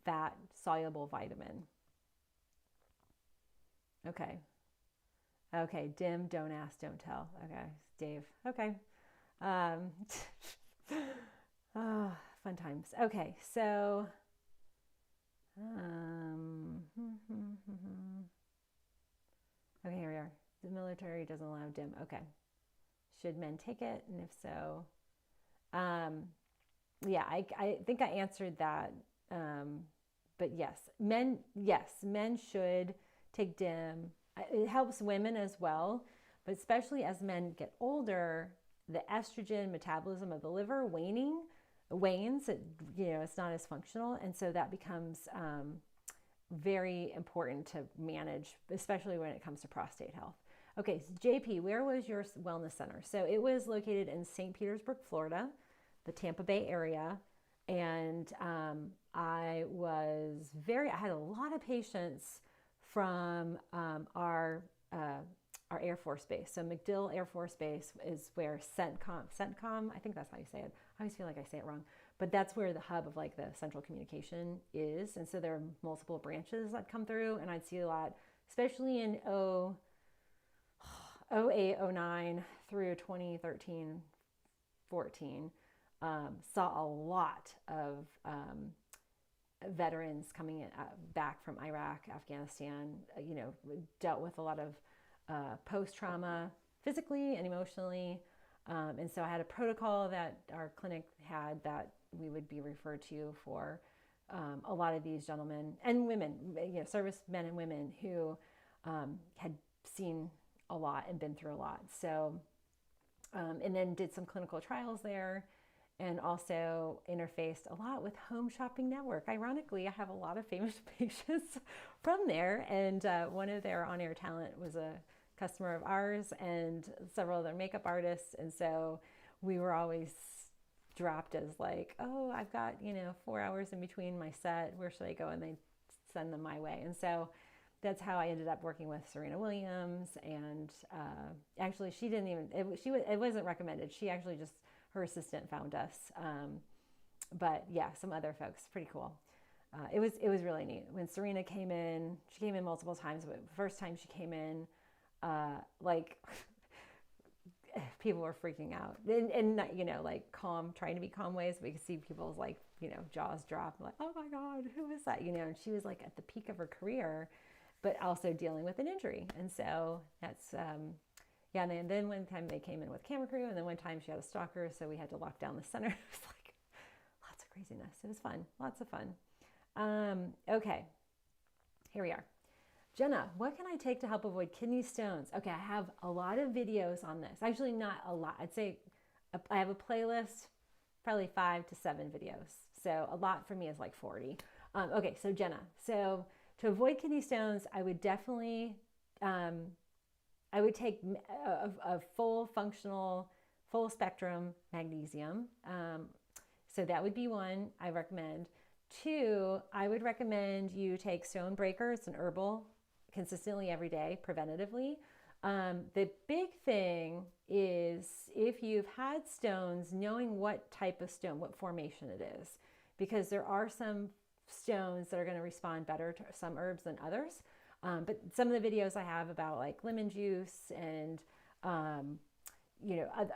fat soluble vitamin. Okay, dim, don't ask, don't tell. Okay, Dave. Okay. Oh, fun times. Okay, so okay, here we are. The military doesn't allow dim. Okay. Should men take it? And if so, yeah, I think I answered that. But yes, men should take dim. It helps women as well, but especially as men get older, the estrogen metabolism of the liver wanes. It's not as functional, and so that becomes very important to manage, especially when it comes to prostate health. Okay, so JP, where was your wellness center? So it was located in St. Petersburg, Florida, the Tampa Bay area, and I had a lot of patients from our Air Force Base. So MacDill Air Force Base is where CENTCOM, I think that's how you say it. I always feel like I say it wrong, but that's where the hub of like the central communication is. And so there are multiple branches that come through, and I'd see a lot, especially in 08, 09 through 2013, 14, saw a lot of veterans coming in, back from Iraq, Afghanistan, dealt with a lot of post-trauma physically and emotionally. And so I had a protocol that our clinic had that we would be referred to for a lot of these gentlemen and women, service men and women who had seen a lot and been through a lot. So, and then did some clinical trials there, and also interfaced a lot with Home Shopping Network. Ironically, I have a lot of famous patients from there, and one of their on-air talent was a customer of ours, and several other makeup artists, and so we were always dropped as like, oh, I've got 4 hours in between my set, where should I go? And they send them my way. And so that's how I ended up working with Serena Williams. And actually, she didn't even, it wasn't recommended. She actually just, her assistant found us. But yeah, some other folks, pretty cool. It was really neat. When Serena came in, she came in multiple times, but the first time she came in, people were freaking out, and like calm, trying to be calm ways. But you could see people's jaws drop, like, oh my God, who is that? And she was like at the peak of her career, but also dealing with an injury. And so that's, yeah. And then one time they came in with camera crew, and then one time she had a stalker, so we had to lock down the center. It was like lots of craziness. It was fun, lots of fun. Okay, here we are. Jenna, what can I take to help avoid kidney stones? Okay, I have a lot of videos on this. Actually, not a lot. I'd say I have a playlist, probably 5 to 7 videos. So a lot for me is like 40. Okay, so Jenna, so to avoid kidney stones, I would definitely, I would take a full functional, full spectrum magnesium. So that would be one I recommend. 2, I would recommend you take Stone Breaker. It's an herbal, consistently every day, preventatively. The big thing is if you've had stones, knowing what type of stone, what formation it is, because there are some stones that are going to respond better to some herbs than others. But some of the videos I have about like lemon juice and,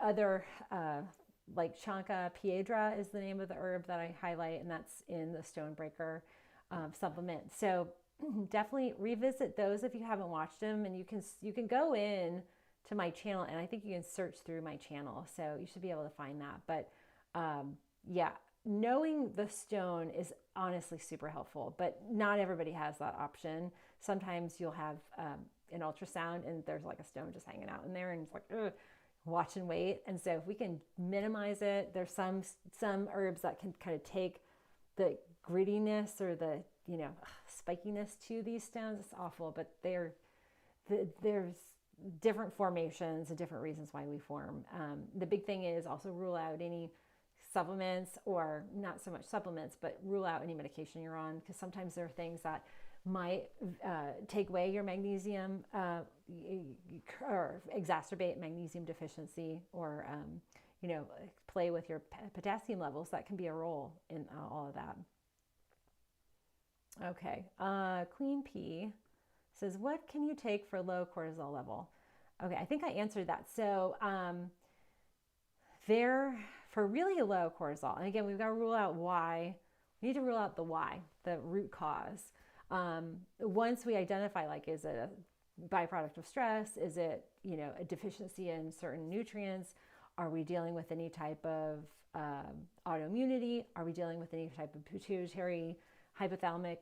other like Chanca piedra is the name of the herb that I highlight, and that's in the Stonebreaker supplement. So definitely revisit those if you haven't watched them, and you can go in to my channel, and I think you can search through my channel, so you should be able to find that. But yeah, knowing the stone is honestly super helpful, but not everybody has that option. Sometimes you'll have an ultrasound and there's like a stone just hanging out in there, and it's like, ugh, watch and wait. And so if we can minimize it, there's some herbs that can kind of take the grittiness or the, you know, spikiness to these stones. It's awful, but there's different formations and different reasons why we form. The big thing is also rule out any supplements, or not so much supplements, but rule out any medication you're on, because sometimes there are things that might take away your magnesium or exacerbate magnesium deficiency, or you know, play with your potassium levels. That can be a role in all of that. Okay, Queen P says, what can you take for low cortisol level? Okay, I think I answered that. So for really low cortisol, and again, we've got to rule out why. We need to rule out the why, the root cause. Once we identify, like, is it a byproduct of stress? Is it, you know, a deficiency in certain nutrients? Are we dealing with any type of autoimmunity? Are we dealing with any type of pituitary, hypothalamic,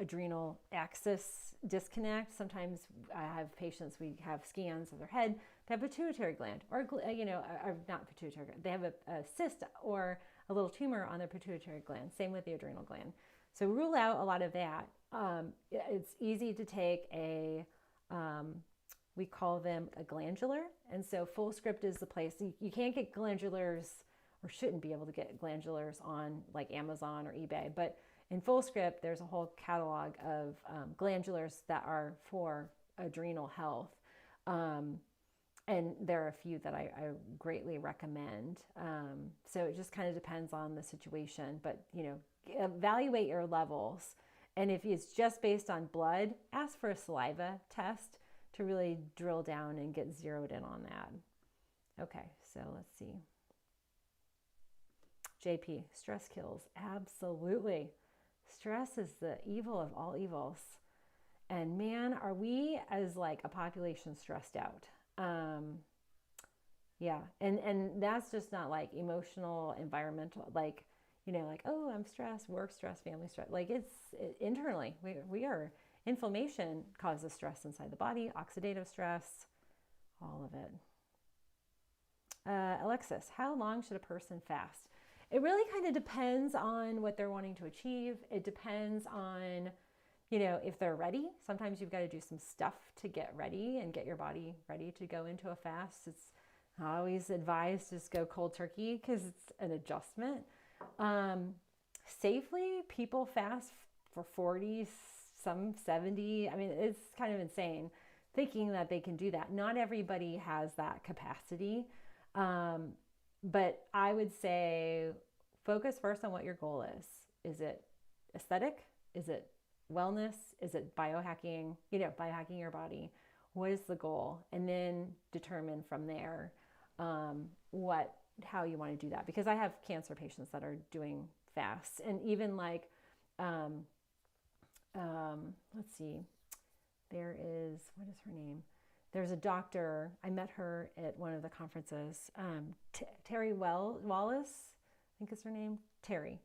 adrenal axis disconnect? Sometimes I have patients, we have scans of their head, they have a pituitary gland, or, you know, or not pituitary gland, they have a cyst or a little tumor on their pituitary gland. Same with the adrenal gland. So rule out a lot of that. It's easy to take we call them a glandular. And so Full Script is the place. You can't get glandulars, or shouldn't be able to get glandulars on like Amazon or eBay. But in Full Script, there's a whole catalog of glandulars that are for adrenal health. And there are a few that I greatly recommend. So it just kind of depends on the situation. But, you know, evaluate your levels. And if it's just based on blood, ask for a saliva test to really drill down and get zeroed in on that. Okay, so let's see. JP, stress kills. Absolutely. Stress is the evil of all evils. And man, are we as like a population stressed out. Yeah, and that's just not like emotional, environmental, like, you know, like, oh, I'm stressed, work stress, family stress. Like internally, we are, inflammation causes stress inside the body, oxidative stress, all of it. Alexis, how long should a person fast? It really kind of depends on what they're wanting to achieve. It depends on, you know, if they're ready. Sometimes you've got to do some stuff to get ready and get your body ready to go into a fast. It's not always advised to just go cold turkey because it's an adjustment. Safely, people fast for 40, some 70. I mean, it's kind of insane thinking that they can do that. Not everybody has that capacity. But I would say focus first on what your goal is. Is it aesthetic? Is it wellness? Is it biohacking? You know, biohacking your body. What is the goal? And then determine from there how you want to do that. Because I have cancer patients that are doing fasts, and even like, let's see, there is, what is her name? There's a doctor, I met her at one of the conferences, Terry Wallace, I think is her name, Terry.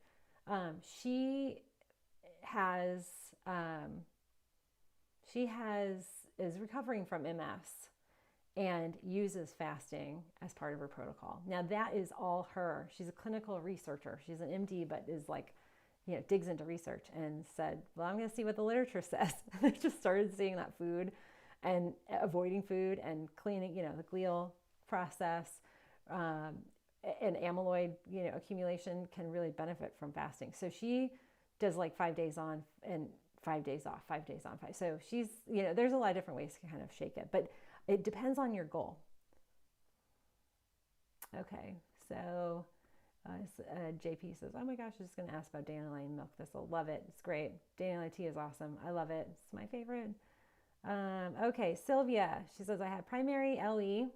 She is recovering from MS and uses fasting as part of her protocol. Now that is all her. She's a clinical researcher. She's an MD, but is like, you know, digs into research and said, well, I'm going to see what the literature says. And I just started seeing that food and avoiding food and cleaning, you know, the glial process, and amyloid, you know, accumulation can really benefit from fasting. So she does like 5 days on and 5 days off, 5 days on, 5. So she's, you know, there's a lot of different ways to kind of shake it, but it depends on your goal. Okay, so JP says, oh my gosh, I'm just going to ask about dandelion milk thistle. Love it. It's great. Dandelion tea is awesome. I love it. It's my favorite. Okay, Sylvia, she says, I had primary LE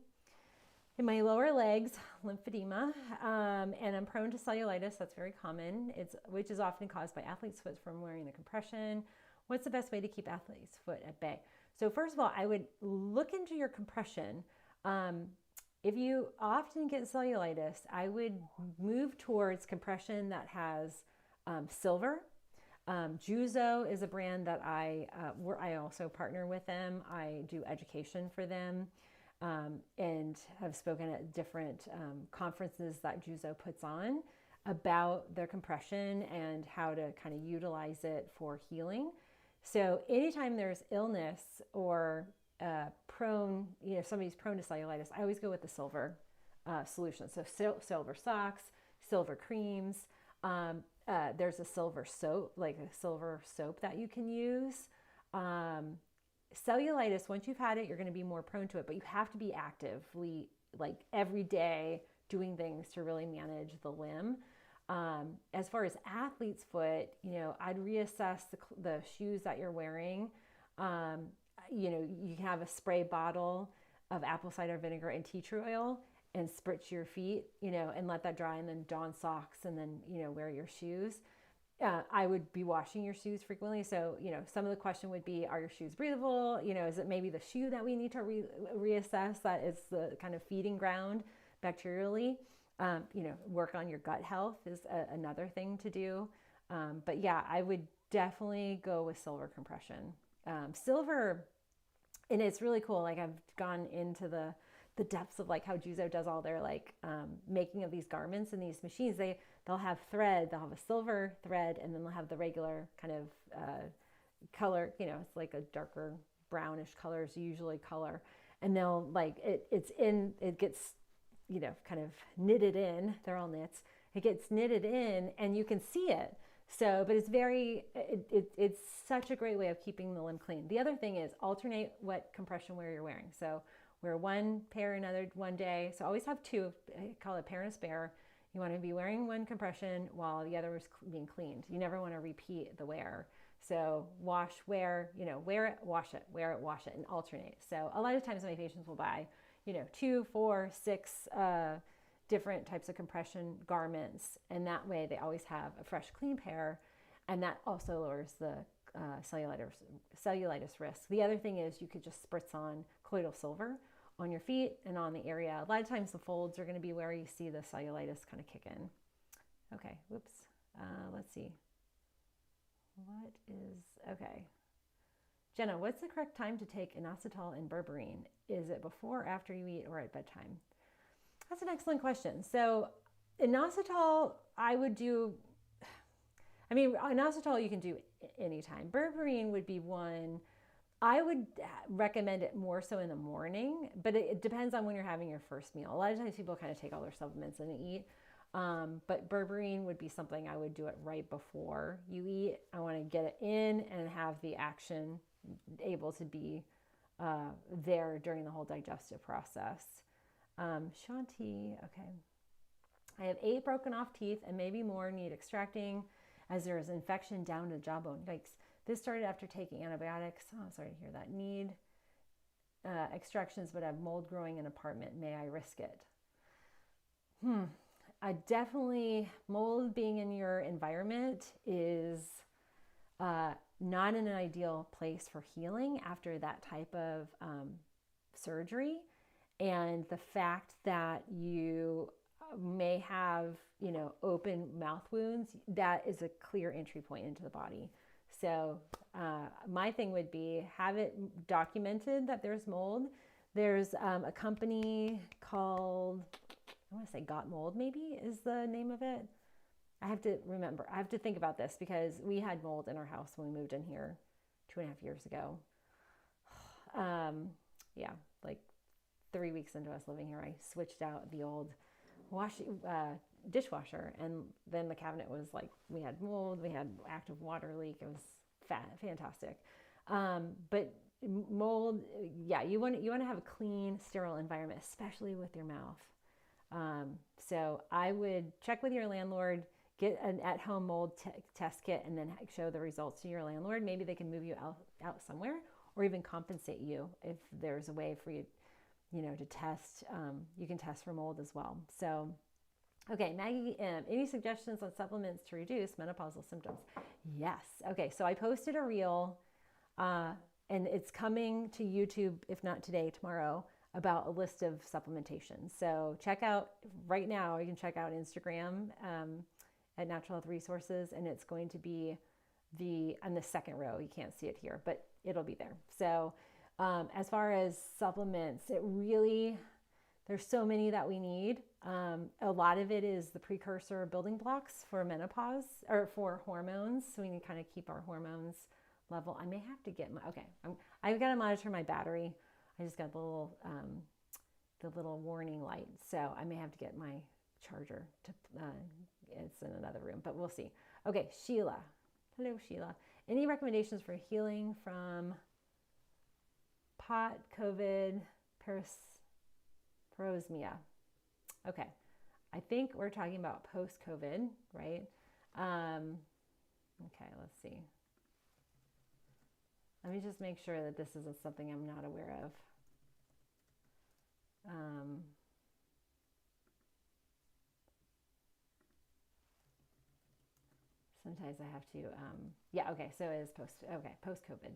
In my lower legs, lymphedema, and I'm prone to cellulitis. That's very common, which is often caused by athlete's foot from wearing a compression. What's the best way to keep athlete's foot at bay? So first of all, I would look into your compression. If you often get cellulitis, I would move towards compression that has silver. Juzo is a brand that I also partner with them. I do education for them. And have spoken at different conferences that Juzo puts on about their compression and how to kind of utilize it for healing. So anytime there's illness or somebody's prone to cellulitis, I always go with the silver solution. So silver socks, silver creams. There's a silver soap, like a silver soap that you can use. Cellulitis, once you've had it, you're going to be more prone to it, but you have to be actively, like every day, doing things to really manage the limb. As far as athlete's foot, I'd reassess the shoes that you're wearing. You can have a spray bottle of apple cider vinegar and tea tree oil and spritz your feet, and let that dry, and then don socks, and then, wear your shoes. I would be washing your shoes frequently. So, some of the question would be, are your shoes breathable? Is it maybe the shoe that we need to reassess that is the kind of feeding ground bacterially? Work on your gut health is another thing to do. But yeah, I would definitely go with silver compression. Silver, and it's really cool. Like, I've gone into the depths of like how Juzo does all their making of these garments and these machines. They'll have thread, they'll have a silver thread, and then they'll have the regular kind of color, it's like a darker brownish color is usually color. And they'll it gets, kind of knitted in, they're all knits. It gets knitted in and you can see it. So, but it's such a great way of keeping the limb clean. The other thing is alternate what compression wear you're wearing. So wear one pair another one day. So always have two, I call it pair and a spare. You want to be wearing one compression while the other is being cleaned. You never want to repeat the wear. So wash, wear, wear it, wash it, wear it, wash it, and alternate. So a lot of times my patients will buy, 2, 4, 6 different types of compression garments. And that way they always have a fresh, clean pair. And that also lowers the cellulitis risk. The other thing is you could just spritz on colloidal silver on your feet and on the area. A lot of times the folds are going to be where you see the cellulitis kind of kick in. Okay, whoops. Let's see. Okay. Jenna, what's the correct time to take inositol and berberine? Is it before or after you eat or at bedtime? That's an excellent question. So inositol, inositol you can do anytime. Berberine would be one. I would recommend it more so in the morning, but it depends on when you're having your first meal. A lot of times people kind of take all their supplements and eat, but berberine would be something I would do it right before you eat. I want to get it in and have the action able to be there during the whole digestive process. Shanti, okay. I have 8 broken off teeth and maybe more need extracting as there is infection down to the jawbone. Yikes. This started after taking antibiotics. Oh, I'm sorry to hear that. Need extractions, but have mold growing in apartment. May I risk it? I definitely, mold being in your environment is not an ideal place for healing after that type of surgery. And the fact that you may have, open mouth wounds, that is a clear entry point into the body. So my thing would be have it documented that there's mold. There's a company called, I want to say Got Mold maybe is the name of it. I have to think about this because we had mold in our house when we moved in here 2.5 years ago. Yeah, like 3 weeks into us living here, I switched out the old dishwasher, and then the cabinet was like, we had mold, we had active water leak. It was fantastic. But mold, yeah, you want to have a clean, sterile environment, especially with your mouth. So I would check with your landlord, get an at-home mold test kit, and then show the results to your landlord. Maybe they can move you out somewhere, or even compensate you if there's a way for you to test. You can test for mold as well. So, okay, Maggie M, any suggestions on supplements to reduce menopausal symptoms? Yes. Okay, so I posted a reel, and it's coming to YouTube, if not today, tomorrow, about a list of supplementation. So check out right now, you can check out Instagram at Natural Health Resources, and it's going to be on the second row. You can't see it here, but it'll be there. So as far as supplements, there's so many that we need. A lot of it is the precursor building blocks for menopause or for hormones. So we need to kind of keep our hormones level. I may have to get I've got to monitor my battery. I just got the little warning light. So I may have to get my charger it's in another room, but we'll see. Okay, Sheila. Hello, Sheila. Any recommendations for healing from pot, COVID, parosmia? Okay, I think we're talking about post-COVID, right? Okay, let's see. Let me just make sure that this isn't something I'm not aware of. Sometimes I have to, yeah, okay, so it is post-COVID.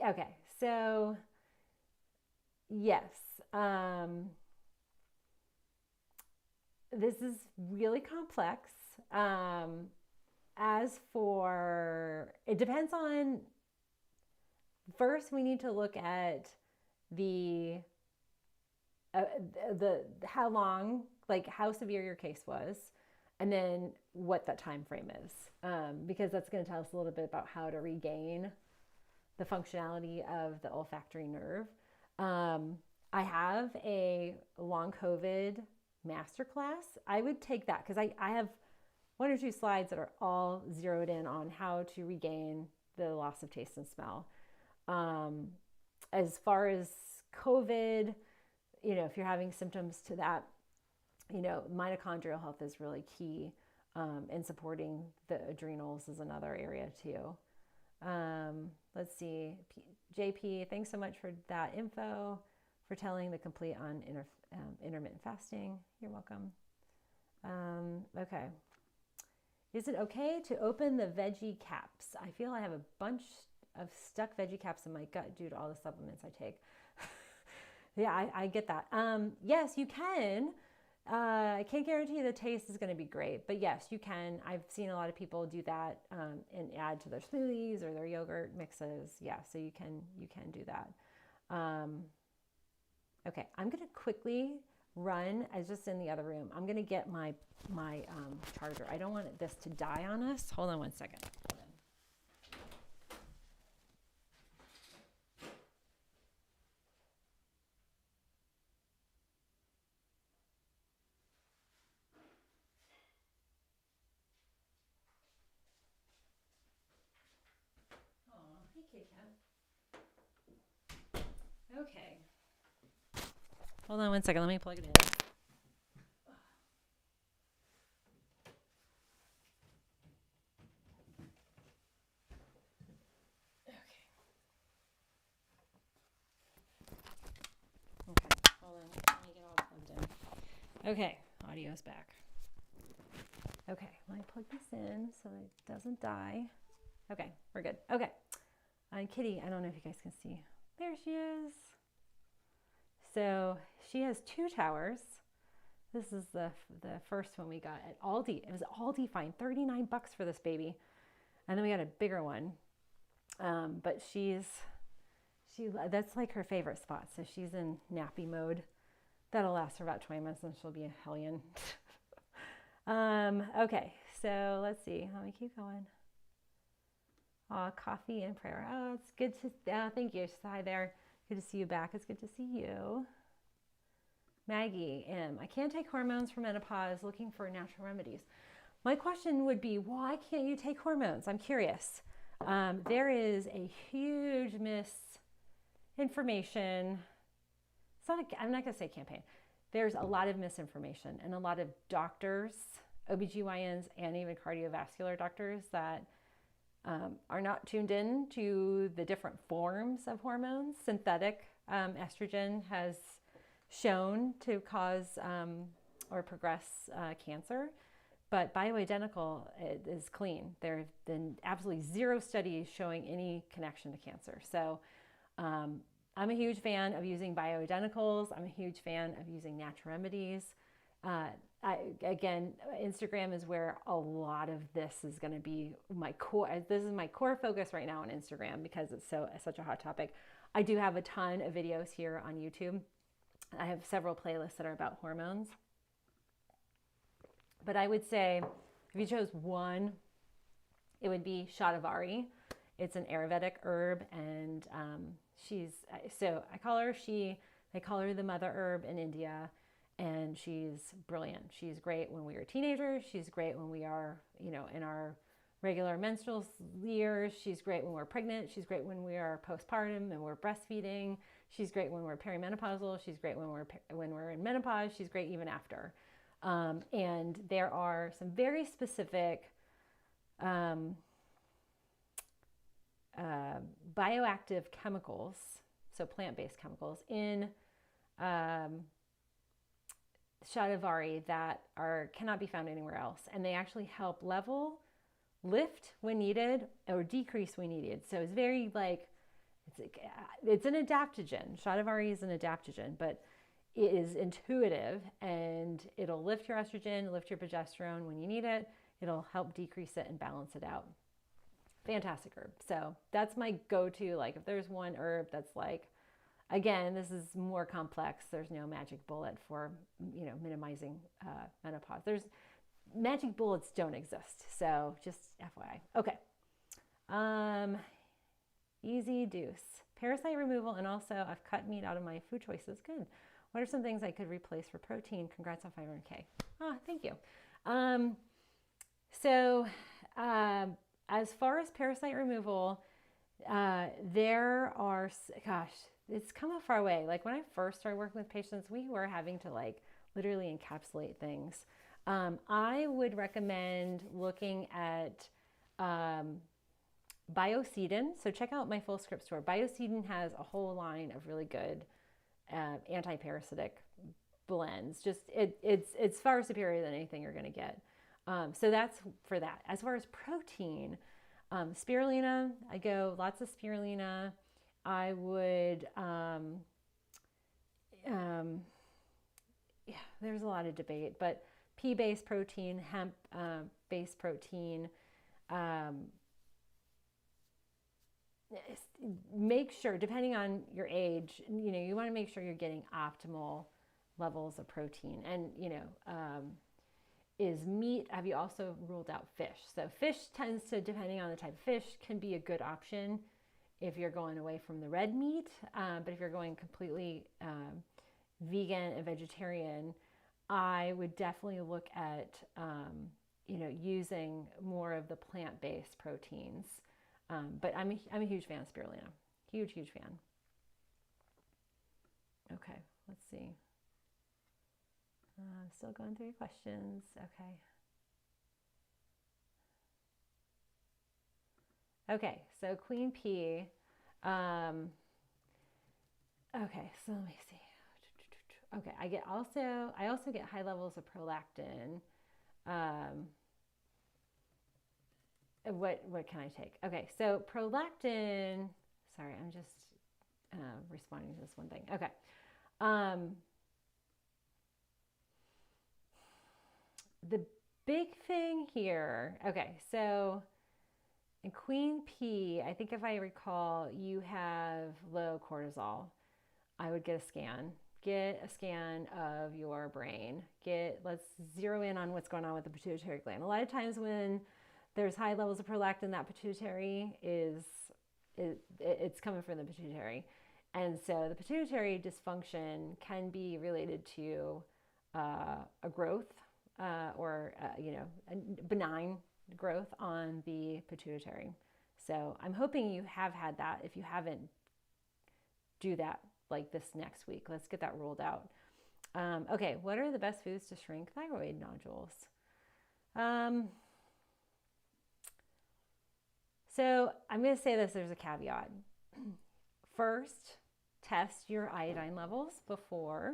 Okay, so yes, this is really complex. As for, it depends on, first we need to look at the how long, like how severe your case was, and then what that time frame is, because that's going to tell us a little bit about how to regain the functionality of the olfactory nerve. I have a long COVID masterclass. I would take that because I have 1 or 2 slides that are all zeroed in on how to regain the loss of taste and smell. As far as COVID, if you're having symptoms to that, mitochondrial health is really key, and supporting the adrenals is another area too. Let's see, JP, thanks so much for that info, for telling the complete on intermittent fasting. You're welcome. Okay. Is it okay to open the veggie caps? I feel I have a bunch of stuck veggie caps in my gut due to all the supplements I take. Yeah, I get that. Yes, you can. I can't guarantee the taste is going to be great, but yes, you can. I've seen a lot of people do that and add to their smoothies or their yogurt mixes. Yeah, so you can do that. Okay, I'm going to quickly run. I was just in the other room. I'm going to get my charger. I don't want this to die on us. Hold on one second. Okay. Hold on one second. Let me plug it in. Okay. Hold on. Let me get all plugged in. Okay. Audio's back. Okay. Let me plug this in so it doesn't die. Okay. We're good. Okay. And Kitty, I don't know if you guys can see. There she is. So she has 2 towers. This is the first one we got at Aldi. It was Aldi fine, $39 for this baby. And then we got a bigger one. But that's like her favorite spot. So she's in nappy mode. That'll last for about 20 minutes and she'll be a hellion. Okay, so let's see. Let me keep going. Coffee and prayer. Oh, it's good to, thank you. Hi there. Good to see you back. It's good to see you. Maggie M, I can't take hormones for menopause, looking for natural remedies. My question would be, why can't you take hormones? I'm curious. There is a huge misinformation. I'm not going to say campaign. There's a lot of misinformation, and a lot of doctors, OBGYNs, and even cardiovascular doctors that are not tuned in to the different forms of hormones. Synthetic estrogen has shown to cause or progress cancer, but bioidentical is clean. There have been absolutely zero studies showing any connection to cancer. So I'm a huge fan of using bioidenticals. I'm a huge fan of using natural remedies. Again, Instagram is where a lot of this is going to be my core. This is my core focus right now on Instagram because it's such a hot topic. I do have a ton of videos here on YouTube. I have several playlists that are about hormones. But I would say if you chose one, it would be shatavari. It's an Ayurvedic herb, and they call her the mother herb in India, and she's brilliant. She's great when we are teenagers. She's great when we are, in our regular menstrual years. She's great when we're pregnant. She's great when we are postpartum and we're breastfeeding. She's great when we're perimenopausal. She's great when we're in menopause. She's great even after. And there are some very specific bioactive chemicals, so plant-based chemicals in shatavari that cannot be found anywhere else, and they actually help lift when needed or decrease when needed. So it's very it's an adaptogen. Shatavari is an adaptogen, but it is intuitive, and it'll lift your estrogen, lift your progesterone when you need it. It'll help decrease it and balance it out. Fantastic herb. So that's my go-to. If there's one herb that's again, this is more complex. There's no magic bullet for, minimizing menopause. Magic bullets don't exist. So just FYI. Okay. Easy deuce. Parasite removal, and also I've cut meat out of my food choices. Good. What are some things I could replace for protein? Congrats on 500K. Thank you. As far as parasite removal, there are, it's come a far way. When I first started working with patients, we were having to literally encapsulate things. I would recommend looking at Biocedin. So check out my full script store. Biocedin has a whole line of really good anti-parasitic blends. It's far superior than anything you're going to get. So that's for that. As far as protein, spirulina, I go lots of spirulina. I would, there's a lot of debate, but pea-based protein, hemp-based protein. Make sure, depending on your age, you want to make sure you're getting optimal levels of protein. And, is meat, have you also ruled out fish? So fish tends to, depending on the type of fish, can be a good option if you're going away from the red meat. But if you're going completely vegan and vegetarian, I would definitely look at, using more of the plant-based proteins. But I'm a huge fan of spirulina. Huge fan. Okay, let's see. I'm still going through your questions. Okay, so queen pea. Okay, so let me see. Okay, I also get high levels of prolactin. What can I take? Okay, so prolactin. Sorry, I'm just responding to this one thing. Okay. The big thing here, okay, so in queen pea, I think if I recall, you have low cortisol. I would get a scan. Get a scan of your brain. Let's zero in on what's going on with the pituitary gland. A lot of times when there's high levels of prolactin, that pituitary it's coming from the pituitary. And so the pituitary dysfunction can be related to a growth or a benign growth on the pituitary. So I'm hoping you have had that. If you haven't, do that this next week. Let's get that ruled out. Okay, what are the best foods to shrink thyroid nodules? So I'm going to say this, there's a caveat. First, test your iodine levels before,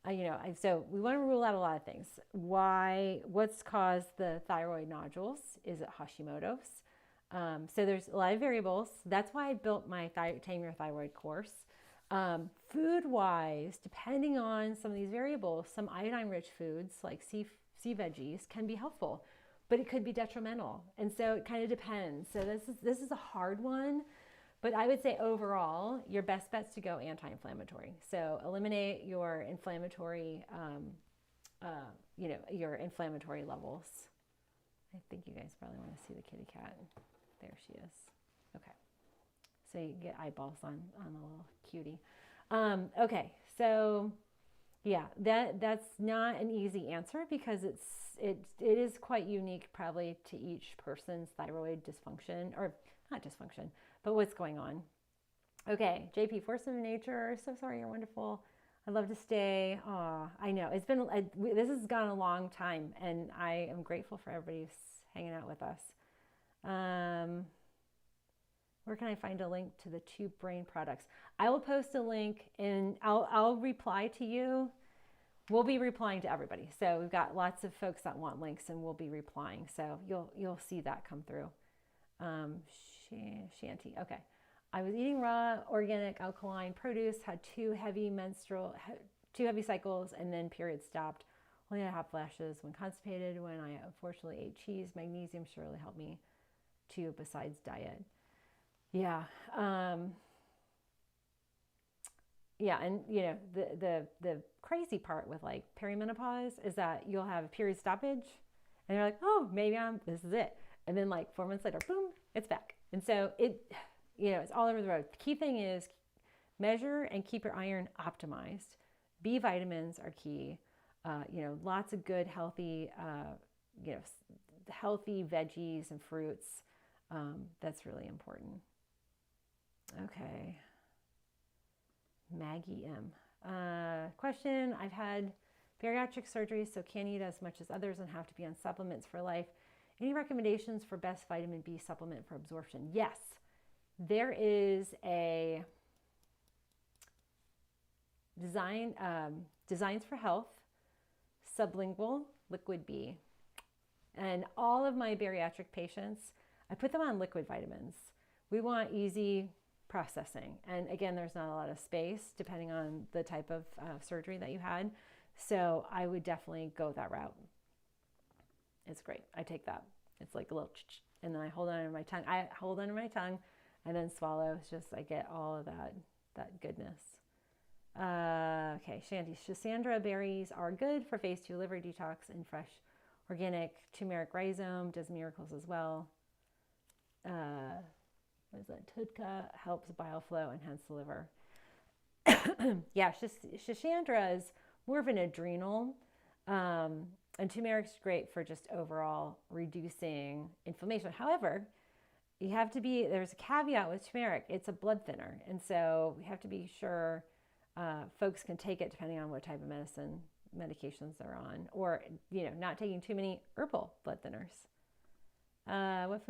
so we want to rule out a lot of things. What's caused the thyroid nodules? Is it Hashimoto's? So there's a lot of variables. That's why I built my Tame Your Thyroid course. Food-wise, depending on some of these variables, some iodine-rich foods like sea veggies can be helpful, but it could be detrimental. And so it kind of depends. So this is a hard one, but I would say overall, your best bet's to go anti-inflammatory. So eliminate your inflammatory, your inflammatory levels. I think you guys probably want to see the kitty cat. There she is. Okay. So you get eyeballs on the little cutie. Okay, so yeah, that's not an easy answer because it is quite unique probably to each person's thyroid dysfunction, or not dysfunction, but what's going on. Okay, JP, force of nature. So sorry, you're wonderful. I'd love to stay. Oh, I know this has gone a long time, and I am grateful for everybody who's hanging out with us. Where can I find a link to the 2 brain products? I will post a link and I'll reply to you. We'll be replying to everybody. So we've got lots of folks that want links and we'll be replying. So you'll see that come through. Shanty, okay. I was eating raw, organic, alkaline produce, had 2 heavy cycles, and then period stopped. Only had hot flashes when constipated. When I unfortunately ate cheese, magnesium surely helped me too, besides diet. Yeah. Yeah. And the crazy part with like perimenopause is that you'll have a period stoppage and you're like, oh, maybe this is it. And then like 4 months later, boom, it's back. And so it's all over the road. The key thing is measure and keep your iron optimized. B vitamins are key. Lots of good, healthy veggies and fruits. That's really important. Okay. Maggie M. Question, I've had bariatric surgery, so can't eat as much as others and have to be on supplements for life. Any recommendations for best vitamin B supplement for absorption? Yes, there is a Designs for Health sublingual liquid B. And all of my bariatric patients, I put them on liquid vitamins. We want easy processing. And again, there's not a lot of space depending on the type of surgery that you had. So I would definitely go that route. It's great. I take that. It's like a little, and then I hold on to my tongue. And then swallow. It's just, I get all of that goodness. Okay, Shanty. Schisandra berries are good for phase 2 liver detox and fresh organic turmeric rhizome does miracles as well. What is that? Tudka helps bile flow, enhance the liver. Yeah, Schisandra is more of an adrenal, and turmeric's great for just overall reducing inflammation. However, there's a caveat with turmeric. It's a blood thinner, and so we have to be sure folks can take it depending on what type of medications they're on, or not taking too many herbal blood thinners. What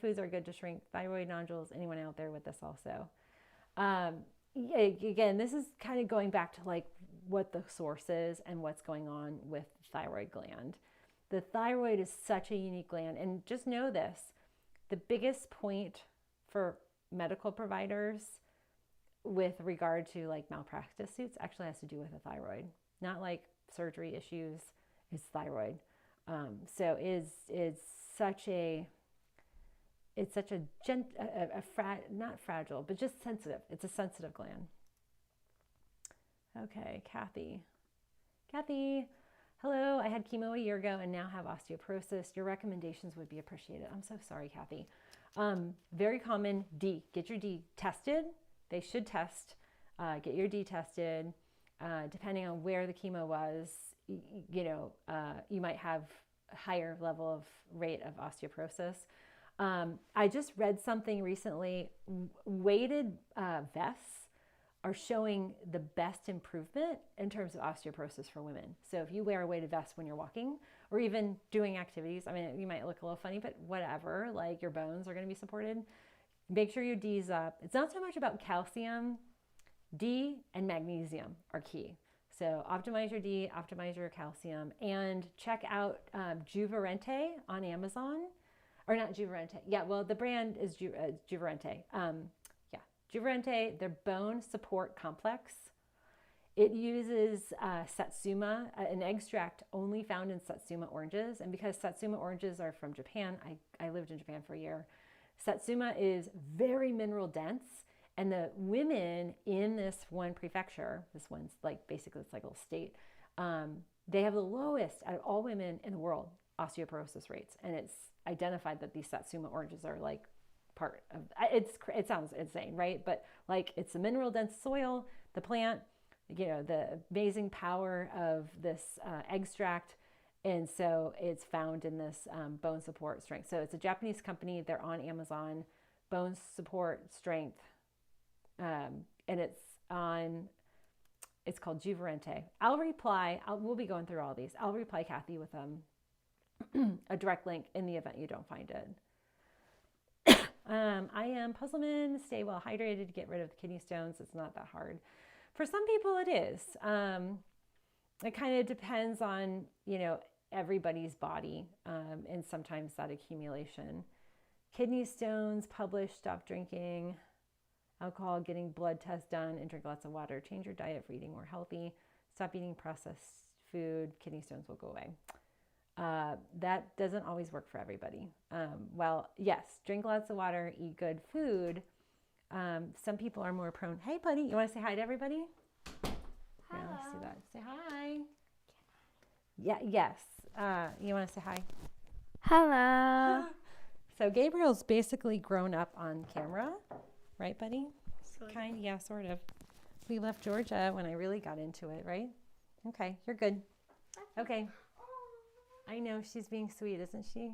foods are good to shrink thyroid nodules? Anyone out there with this also? Again, this is kind of going back to like what the source is and what's going on with the thyroid gland. The thyroid is such a unique gland, and just know this, the biggest point for medical providers with regard to like malpractice suits actually has to do with the thyroid, not like surgery issues. It's thyroid. So it's such a not fragile, but just sensitive. It's a sensitive gland. Okay, Kathy, hello. I had chemo a year ago and now have osteoporosis. Your recommendations would be appreciated. I'm so sorry, Kathy. Very common D. Get your D tested. They should test. Get your D tested. Depending on where the chemo was, you might have a higher level of rate of osteoporosis. I just read something recently. Weighted vests are showing the best improvement in terms of osteoporosis for women. So if you wear a weighted vest when you're walking or even doing activities, I mean, you might look a little funny, but whatever, like your bones are going to be supported. Make sure your D's up. It's not so much about calcium. D and magnesium are key. So optimize your D, optimize your calcium, and check out Juvarente on Amazon. Or not Juvarente. Yeah, well, the brand is Juvarente. Juvarente, their bone support complex. It uses Satsuma, an extract only found in Satsuma oranges. And because Satsuma oranges are from Japan, I lived in Japan for a year. Satsuma is very mineral dense. And the women in this one prefecture, this one's like basically it's like a little state, they have the lowest out of all women in the world osteoporosis rates. And it's identified that these Satsuma oranges are like part of it sounds insane, right? But like it's the mineral dense soil, the plant, you know, the amazing power of this extract. And so it's found in this bone support strength. So it's a Japanese company. They're on Amazon, bone support strength. And it's called Juvarente. We'll be going through all these. I'll reply Kathy with a direct link in the event you don't find it. I am Puzzleman. Stay well hydrated to get rid of the kidney stones. It's not that hard. For some people it is. It kind of depends on, you know, everybody's body, and sometimes that accumulation. Kidney stones, published, stop drinking alcohol, getting blood tests done, and drink lots of water. Change your diet for eating more healthy. Stop eating processed food. Kidney stones will go away. That doesn't always work for everybody. Well, yes, drink lots of water, eat good food. Some people are more prone. Hey, buddy, you want to say hi to everybody? Hello. Yeah, let's see that. Say hi. Yeah, yes. You want to say hi? Hello. So Gabriel's basically grown up on camera, right, buddy? Sort Kind, yeah, sort of. We left Georgia when I really got into it, right? Okay, you're good. Okay. I know she's being sweet, isn't she?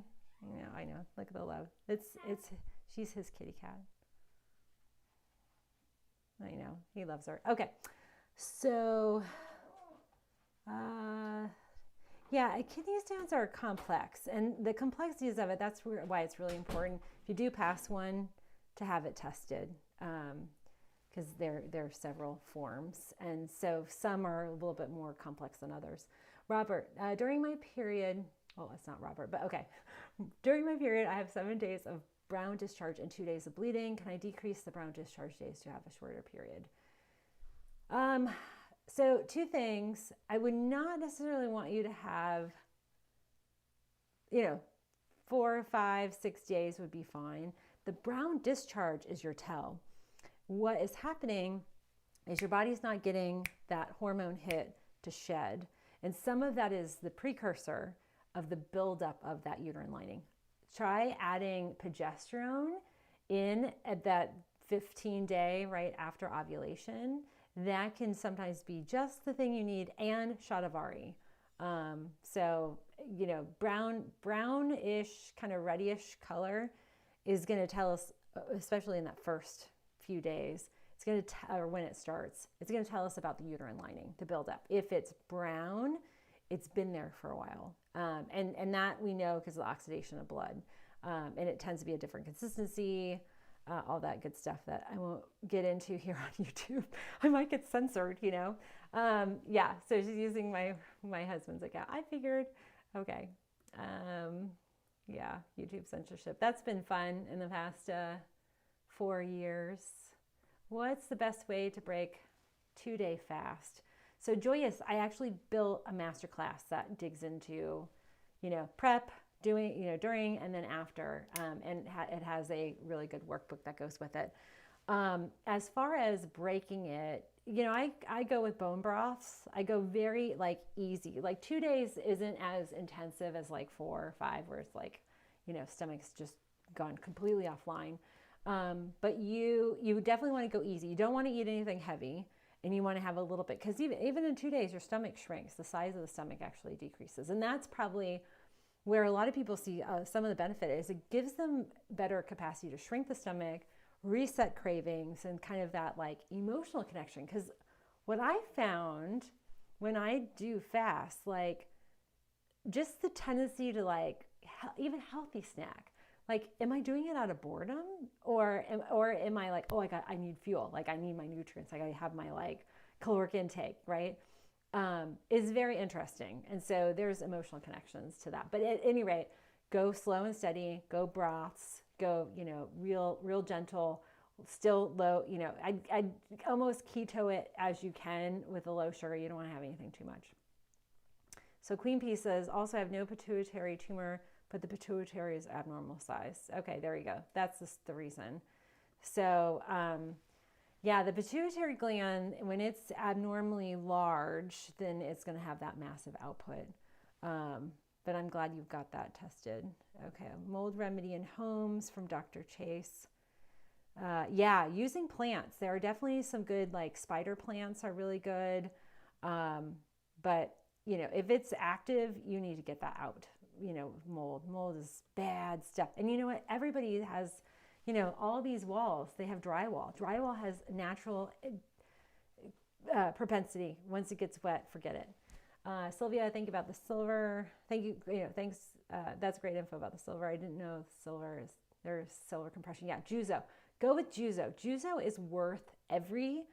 I know. Look at the love. She's his kitty cat. I know. He loves her. Okay. So, yeah, kidney stones are complex, and the complexities of it, that's why it's really important if you do pass one to have it tested, because there are several forms, and so some are a little bit more complex than others. Robert, during my period, well, it's not Robert, but okay. During my period, I have 7 days of brown discharge and 2 days of bleeding. Can I decrease the brown discharge days to have a shorter period? So 2 things. I would not necessarily want you to have, 4, 5, 6 days would be fine. The brown discharge is your tell. What is happening is your body's not getting that hormone hit to shed. And some of that is the precursor of the buildup of that uterine lining. Try adding progesterone in at that 15-day right after ovulation. That can sometimes be just the thing you need, and shatavari. Brownish, kind of reddish color is going to tell us, especially in that first few days, it's going to or when it starts, it's going to tell us about the uterine lining, the buildup. If it's brown, it's been there for a while, and that we know because of the oxidation of blood, and it tends to be a different consistency. All that good stuff that I won't get into here on YouTube. I might get censored, Yeah, so she's using my husband's account. I figured, okay. Yeah, YouTube censorship. That's been fun in the past 4 years. What's the best way to break 2-day fast? So Joyous, I actually built a masterclass that digs into, prep, doing, during and then after, and it has a really good workbook that goes with it. As far as breaking it, I go with bone broths. I go very easy. 2 days isn't as intensive as 4 or 5, where it's stomach's just gone completely offline. But you definitely want to go easy. You don't want to eat anything heavy, and you want to have a little bit, because even in 2 days, your stomach shrinks. The size of the stomach actually decreases, and that's probably where a lot of people see some of the benefit is it gives them better capacity to shrink the stomach, reset cravings and kind of that like emotional connection. Because what I found when I do fast, like just the tendency to like even healthy snack. Like, am I doing it out of boredom, or am I like, oh, I need fuel, like I need my nutrients, like I have my like caloric intake, right? Is very interesting, and so there's emotional connections to that. But at any rate, go slow and steady, go broths, go real gentle, still low. I almost keto it as you can with a low sugar. You don't want to have anything too much. So Queen Pea says, also have no pituitary tumor, but the pituitary is abnormal size. Okay, there you go. That's just the reason. So yeah, the pituitary gland, when it's abnormally large, then it's going to have that massive output. But I'm glad you've got that tested. Okay, mold remedy in homes from Dr. Chase. Yeah, using plants. There are definitely some good, like spider plants are really good. But if it's active, you need to get that out. Mold is bad stuff. And you know what? Everybody has, all these walls, they have drywall. Drywall has natural propensity. Once it gets wet, forget it. Sylvia, thank you about the silver. Thank you. Thanks. That's great info about the silver. I didn't know there's silver compression. Yeah, Juzo. Go with Juzo. Juzo is worth every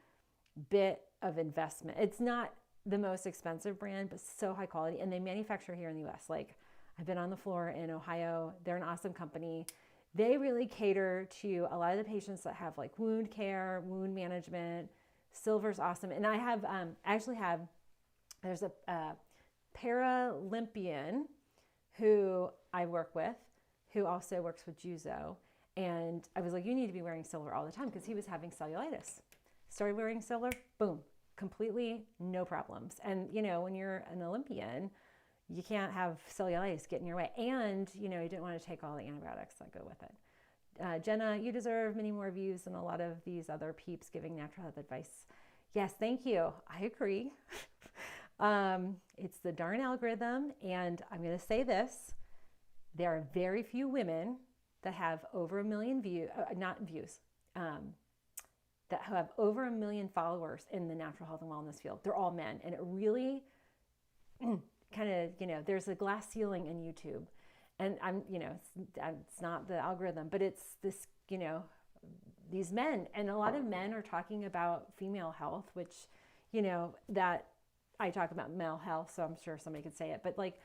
bit of investment. It's not the most expensive brand, but so high quality, and they manufacture here in the US. Like, I've been on the floor in Ohio. They're an awesome company. They really cater to a lot of the patients that have like wound care, wound management. Silver's awesome. And I have there's a Paralympian who I work with, who also works with Juzo. And I was like, you need to be wearing silver all the time, because he was having cellulitis. Started wearing silver, boom, completely no problems. And when you're an Olympian, you can't have cellulitis get in your way. And you didn't want to take all the antibiotics that go with it. Jenna, you deserve many more views than a lot of these other peeps giving natural health advice. Yes, thank you. I agree. It's the darn algorithm. And I'm going to say this. There are very few women that have over 1 million that have over 1 million followers in the natural health and wellness field. They're all men. And it really kind of, there's a glass ceiling in YouTube. And it's not the algorithm, but it's this, these men. And a lot of men are talking about female health, which, that I talk about male health, so I'm sure somebody could say it. But like,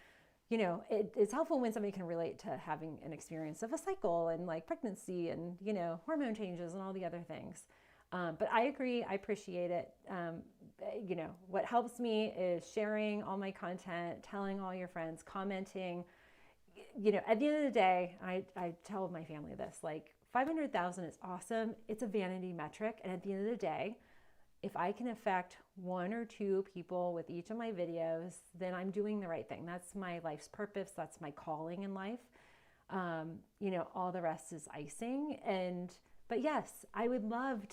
it's helpful when somebody can relate to having an experience of a cycle and like pregnancy and, hormone changes and all the other things. But I agree. I appreciate it. What helps me is sharing all my content, telling all your friends, commenting. At the end of the day, I tell my family this, like 500,000 is awesome. It's a vanity metric. And at the end of the day, if I can affect 1 or 2 people with each of my videos, then I'm doing the right thing. That's my life's purpose. That's my calling in life. All the rest is icing. But yes, I would love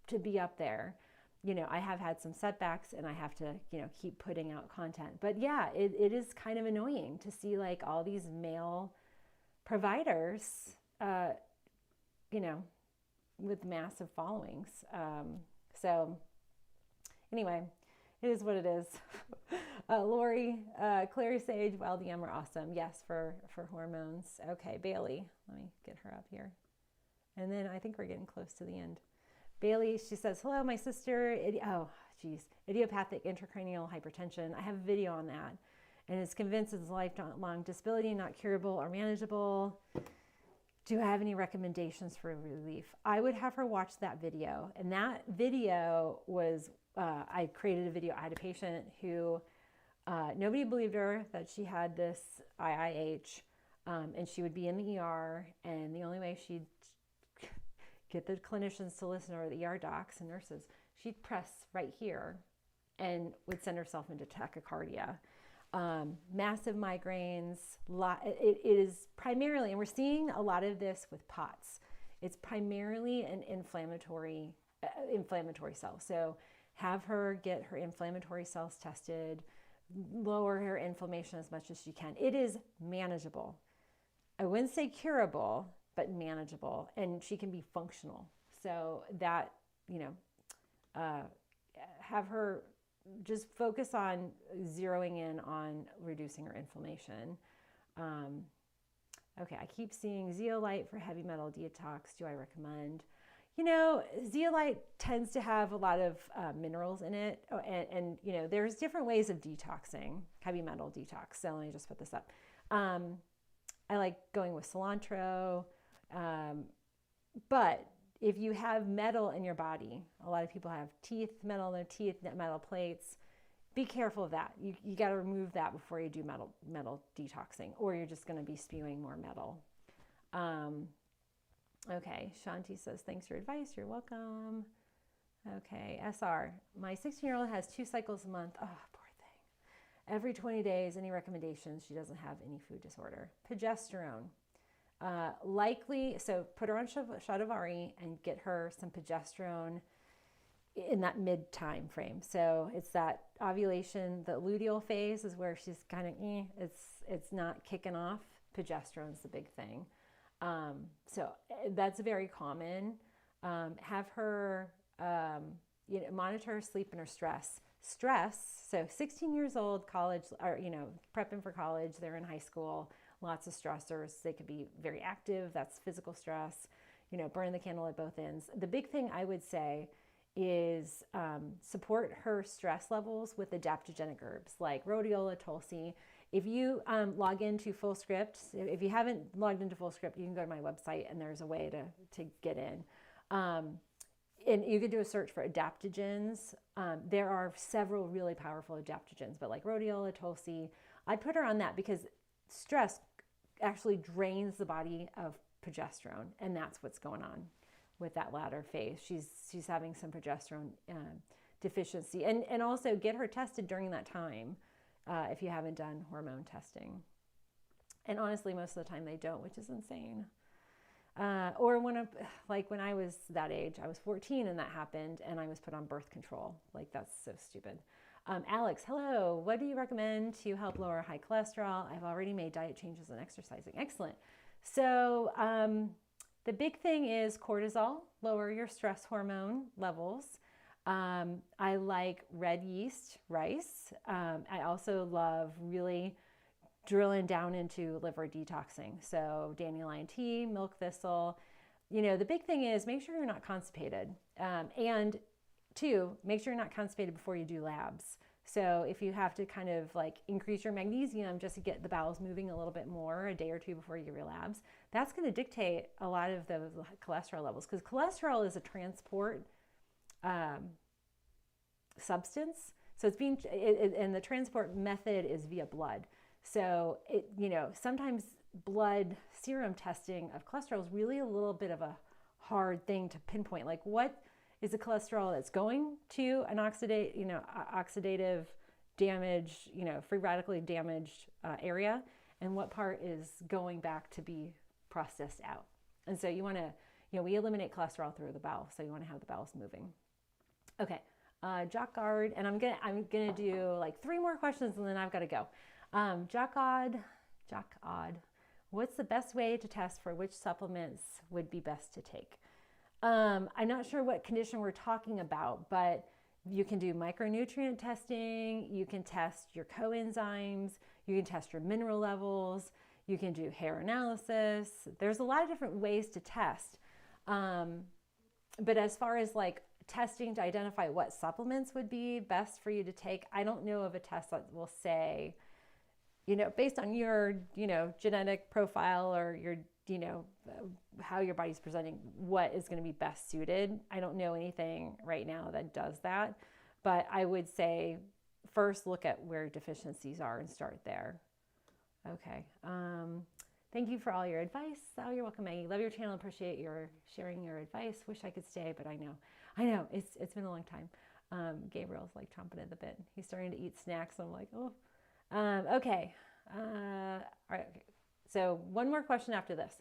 to be up there. I have had some setbacks and I have to, keep putting out content. But yeah, it is kind of annoying to see like all these male providers, with massive followings. So anyway, it is what it is. Lori, Clary Sage, Wild Yum are awesome. Yes, for hormones. Okay, Bailey, let me get her up here. And then I think we're getting close to the end. Bailey, she says, hello, my sister. Idiopathic intracranial hypertension. I have a video on that. And is convinced it's a lifelong disability, not curable or manageable. Do I have any recommendations for relief? I would have her watch that video. And that video was, I created a video. I had a patient who, nobody believed her that she had this IIH, and she would be in the ER, and the only way she'd get the clinicians to listen, or the ER docs and nurses, she'd press right here and would send herself into tachycardia. Massive migraines. It is primarily, and we're seeing a lot of this with POTS. It's primarily an inflammatory cell. So have her get her inflammatory cells tested, lower her inflammation as much as she can. It is manageable. I wouldn't say curable, but manageable, and she can be functional. So that, have her just focus on zeroing in on reducing her inflammation. Okay, I keep seeing zeolite for heavy metal detox. Do I recommend? Zeolite tends to have a lot of minerals in it. Oh, and there's different ways of detoxing, heavy metal detox. So let me just put this up. I like going with cilantro. But if you have metal in your body, a lot of people have metal in their teeth, metal plates. Be careful of that. You got to remove that before you do metal detoxing, or you're just going to be spewing more metal. Okay, Shanti says, thanks for your advice. You're welcome. Okay, SR, my 16-year-old has 2 cycles a month. Oh, poor thing. Every 20 days, any recommendations? She doesn't have any food disorder. Progesterone. Likely, so put her on Shatavari and get her some progesterone in that mid time frame. So it's that ovulation, the luteal phase is where she's kind of, it's not kicking off. Progesterone's the big thing. So that's very common. Have her, monitor her sleep and her stress. So 16 years old, college, or, prepping for college, they're in high school, lots of stressors. They could be very active. That's physical stress, burn the candle at both ends. The big thing I would say is support her stress levels with adaptogenic herbs like rhodiola, tulsi. If you log into FullScript, if you haven't logged into FullScript, you can go to my website and there's a way to get in. And you can do a search for adaptogens. There are several really powerful adaptogens, but like rhodiola, tulsi, I put her on that because stress actually drains the body of progesterone, and that's what's going on with that latter phase. She's having some progesterone deficiency, and also get her tested during that time if you haven't done hormone testing. And honestly, most of the time they don't, which is insane. Or when I was that age, I was 14 and that happened, and I was put on birth control. Like, that's so stupid. Alex, hello. What do you recommend to help lower high cholesterol? I've already made diet changes and exercising. Excellent. So the big thing is cortisol, lower your stress hormone levels. I like red yeast rice. I also love really drilling down into liver detoxing. So dandelion tea, milk thistle. The big thing is make sure you're not constipated. And 2, make sure you're not constipated before you do labs. So if you have to kind of like increase your magnesium just to get the bowels moving a little bit more a day or 2 before you get your labs, that's going to dictate a lot of those cholesterol levels, because cholesterol is a transport substance. So it's and the transport method is via blood. So sometimes blood serum testing of cholesterol is really a little bit of a hard thing to pinpoint. Like, what is the cholesterol that's going to an oxidative damage, free radically damaged area, and what part is going back to be processed out? And so you want to, we eliminate cholesterol through the bowel, so you want to have the bowels moving. Okay, Jock Guard, and I'm gonna do like 3 more questions, and then I've got to go. Jock Odd, what's the best way to test for which supplements would be best to take? I'm not sure what condition we're talking about, but you can do micronutrient testing, you can test your coenzymes, you can test your mineral levels, you can do hair analysis. There's a lot of different ways to test. But as far as like testing to identify what supplements would be best for you to take, I don't know of a test that will say, based on your, genetic profile or your, how your body's presenting, what is going to be best suited. I don't know anything right now that does that, but I would say first look at where deficiencies are and start there. Okay. Thank you for all your advice. Oh, you're welcome, Maggie. Love your channel. Appreciate your sharing your advice. Wish I could stay, but I know it's been a long time. Gabriel's like chomping at the bit. He's starting to eat snacks. I'm like, oh. Okay. All right. Okay. So one more question after this.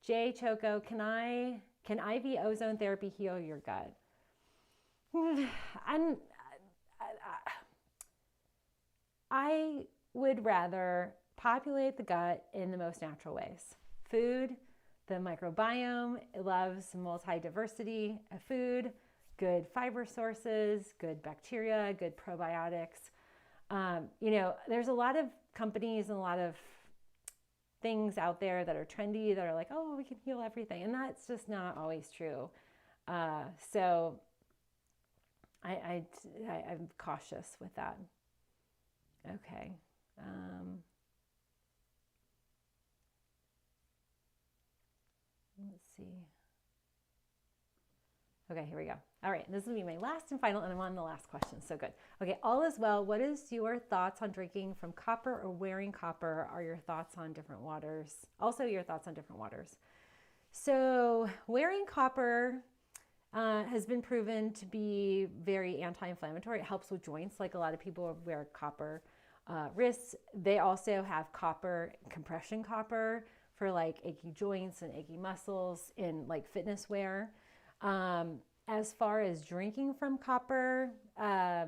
Jay Choco, can IV ozone therapy heal your gut? I would rather populate the gut in the most natural ways. Food, The microbiome loves multi-diversity of food, good fiber sources, good bacteria, good probiotics. There's a lot of companies and a lot of things out there that are trendy that are like, oh, we can heal everything. And that's just not always true. So I'm cautious with that. Okay. Let's see. Okay, here we go. All right, this will be my last and final, and I'm on the last question. So good. Okay, all is well. What is your thoughts on drinking from copper or wearing copper? Are your thoughts on different waters? Also, your thoughts on different waters. So wearing copper has been proven to be very anti-inflammatory. It helps with joints, like a lot of people wear copper wrists. They also have copper, compression copper for like achy joints and achy muscles in like fitness wear. As far as drinking from copper, I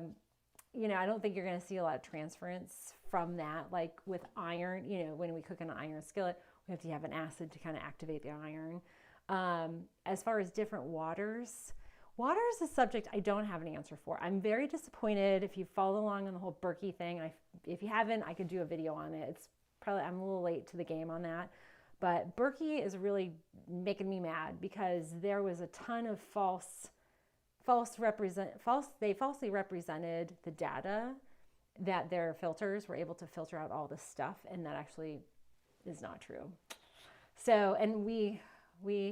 don't think you're going to see a lot of transference from that. Like with iron, when we cook in an iron skillet, we have to have an acid to kind of activate the iron. As far as different waters is a subject I don't have an answer for. I'm very disappointed. If you follow along on the whole Berkey thing, if you haven't, I could do a video on it. I'm a little late to the game on that. But Berkey is really making me mad because there was a ton of they falsely represented the data that their filters were able to filter out all this stuff, and that actually is not true. So, and we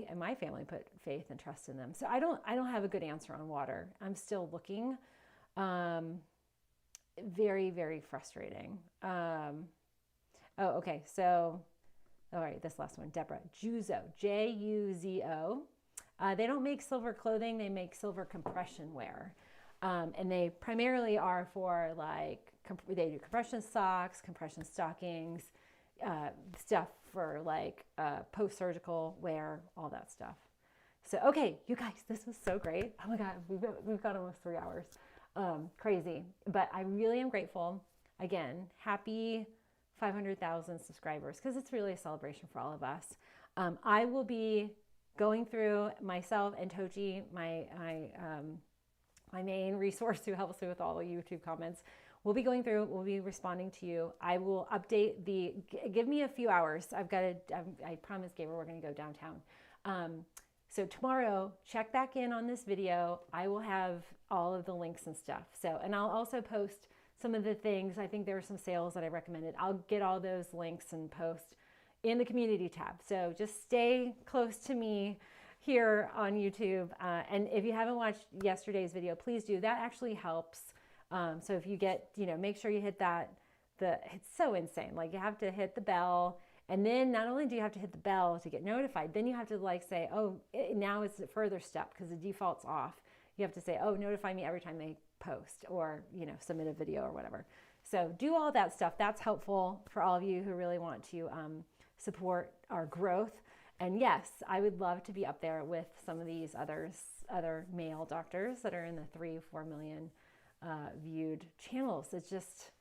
and my family put faith and trust in them. So I don't have a good answer on water. I'm still looking. Very, very frustrating. Okay. So, all right, this last one, Deborah. Juzo, Juzo. They don't make silver clothing. They make silver compression wear. And they primarily are for they do compression socks, compression stockings, stuff for post-surgical wear, all that stuff. So, okay, you guys, this was so great. Oh my God, we've got almost 3 hours. Crazy. But I really am grateful. Again, happy 500,000 subscribers, because it's really a celebration for all of us. I will be going through, myself and Tochi, my main resource who helps me with all the YouTube comments. We'll be going through, we'll be responding to you. I will update give me a few hours. I promised Gabriel we're going to go downtown. So tomorrow, check back in on this video. I will have all of the links and stuff. So, and I'll also post some of the things. I think there were some sales that I recommended. I'll get all those links and post in the community tab. So just stay close to me here on YouTube. And if you haven't watched yesterday's video, please do. That actually helps. So if you get, make sure you hit that. It's so insane. Like you have to hit the bell. And then not only do you have to hit the bell to get notified, then you have to say, oh, now it's a further step because the default's off. You have to say, oh, notify me every time they post or, submit a video or whatever. So do all that stuff. That's helpful for all of you who really want to support our growth. And yes, I would love to be up there with some of these other male doctors that are in the 3-4 million viewed channels. It's just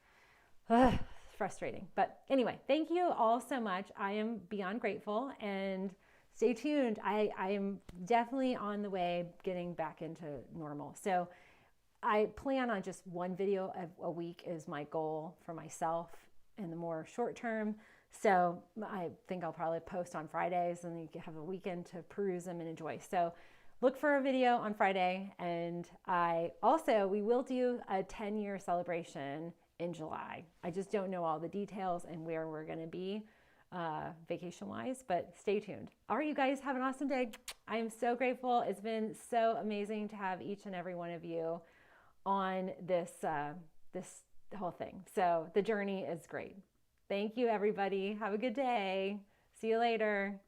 frustrating. But anyway, thank you all so much. I am beyond grateful, and stay tuned. I am definitely on the way getting back into normal. So I plan on just one video a week is my goal for myself in the more short term. So I think I'll probably post on Fridays, and you can have a weekend to peruse them and enjoy. So look for a video on Friday. And we will do a 10-year celebration in July. I just don't know all the details and where we're going to be vacation-wise, but stay tuned. All right, you guys, have an awesome day. I am so grateful. It's been so amazing to have each and every one of you on this whole thing. So the journey is great. Thank you, everybody. Have a good day. See you later.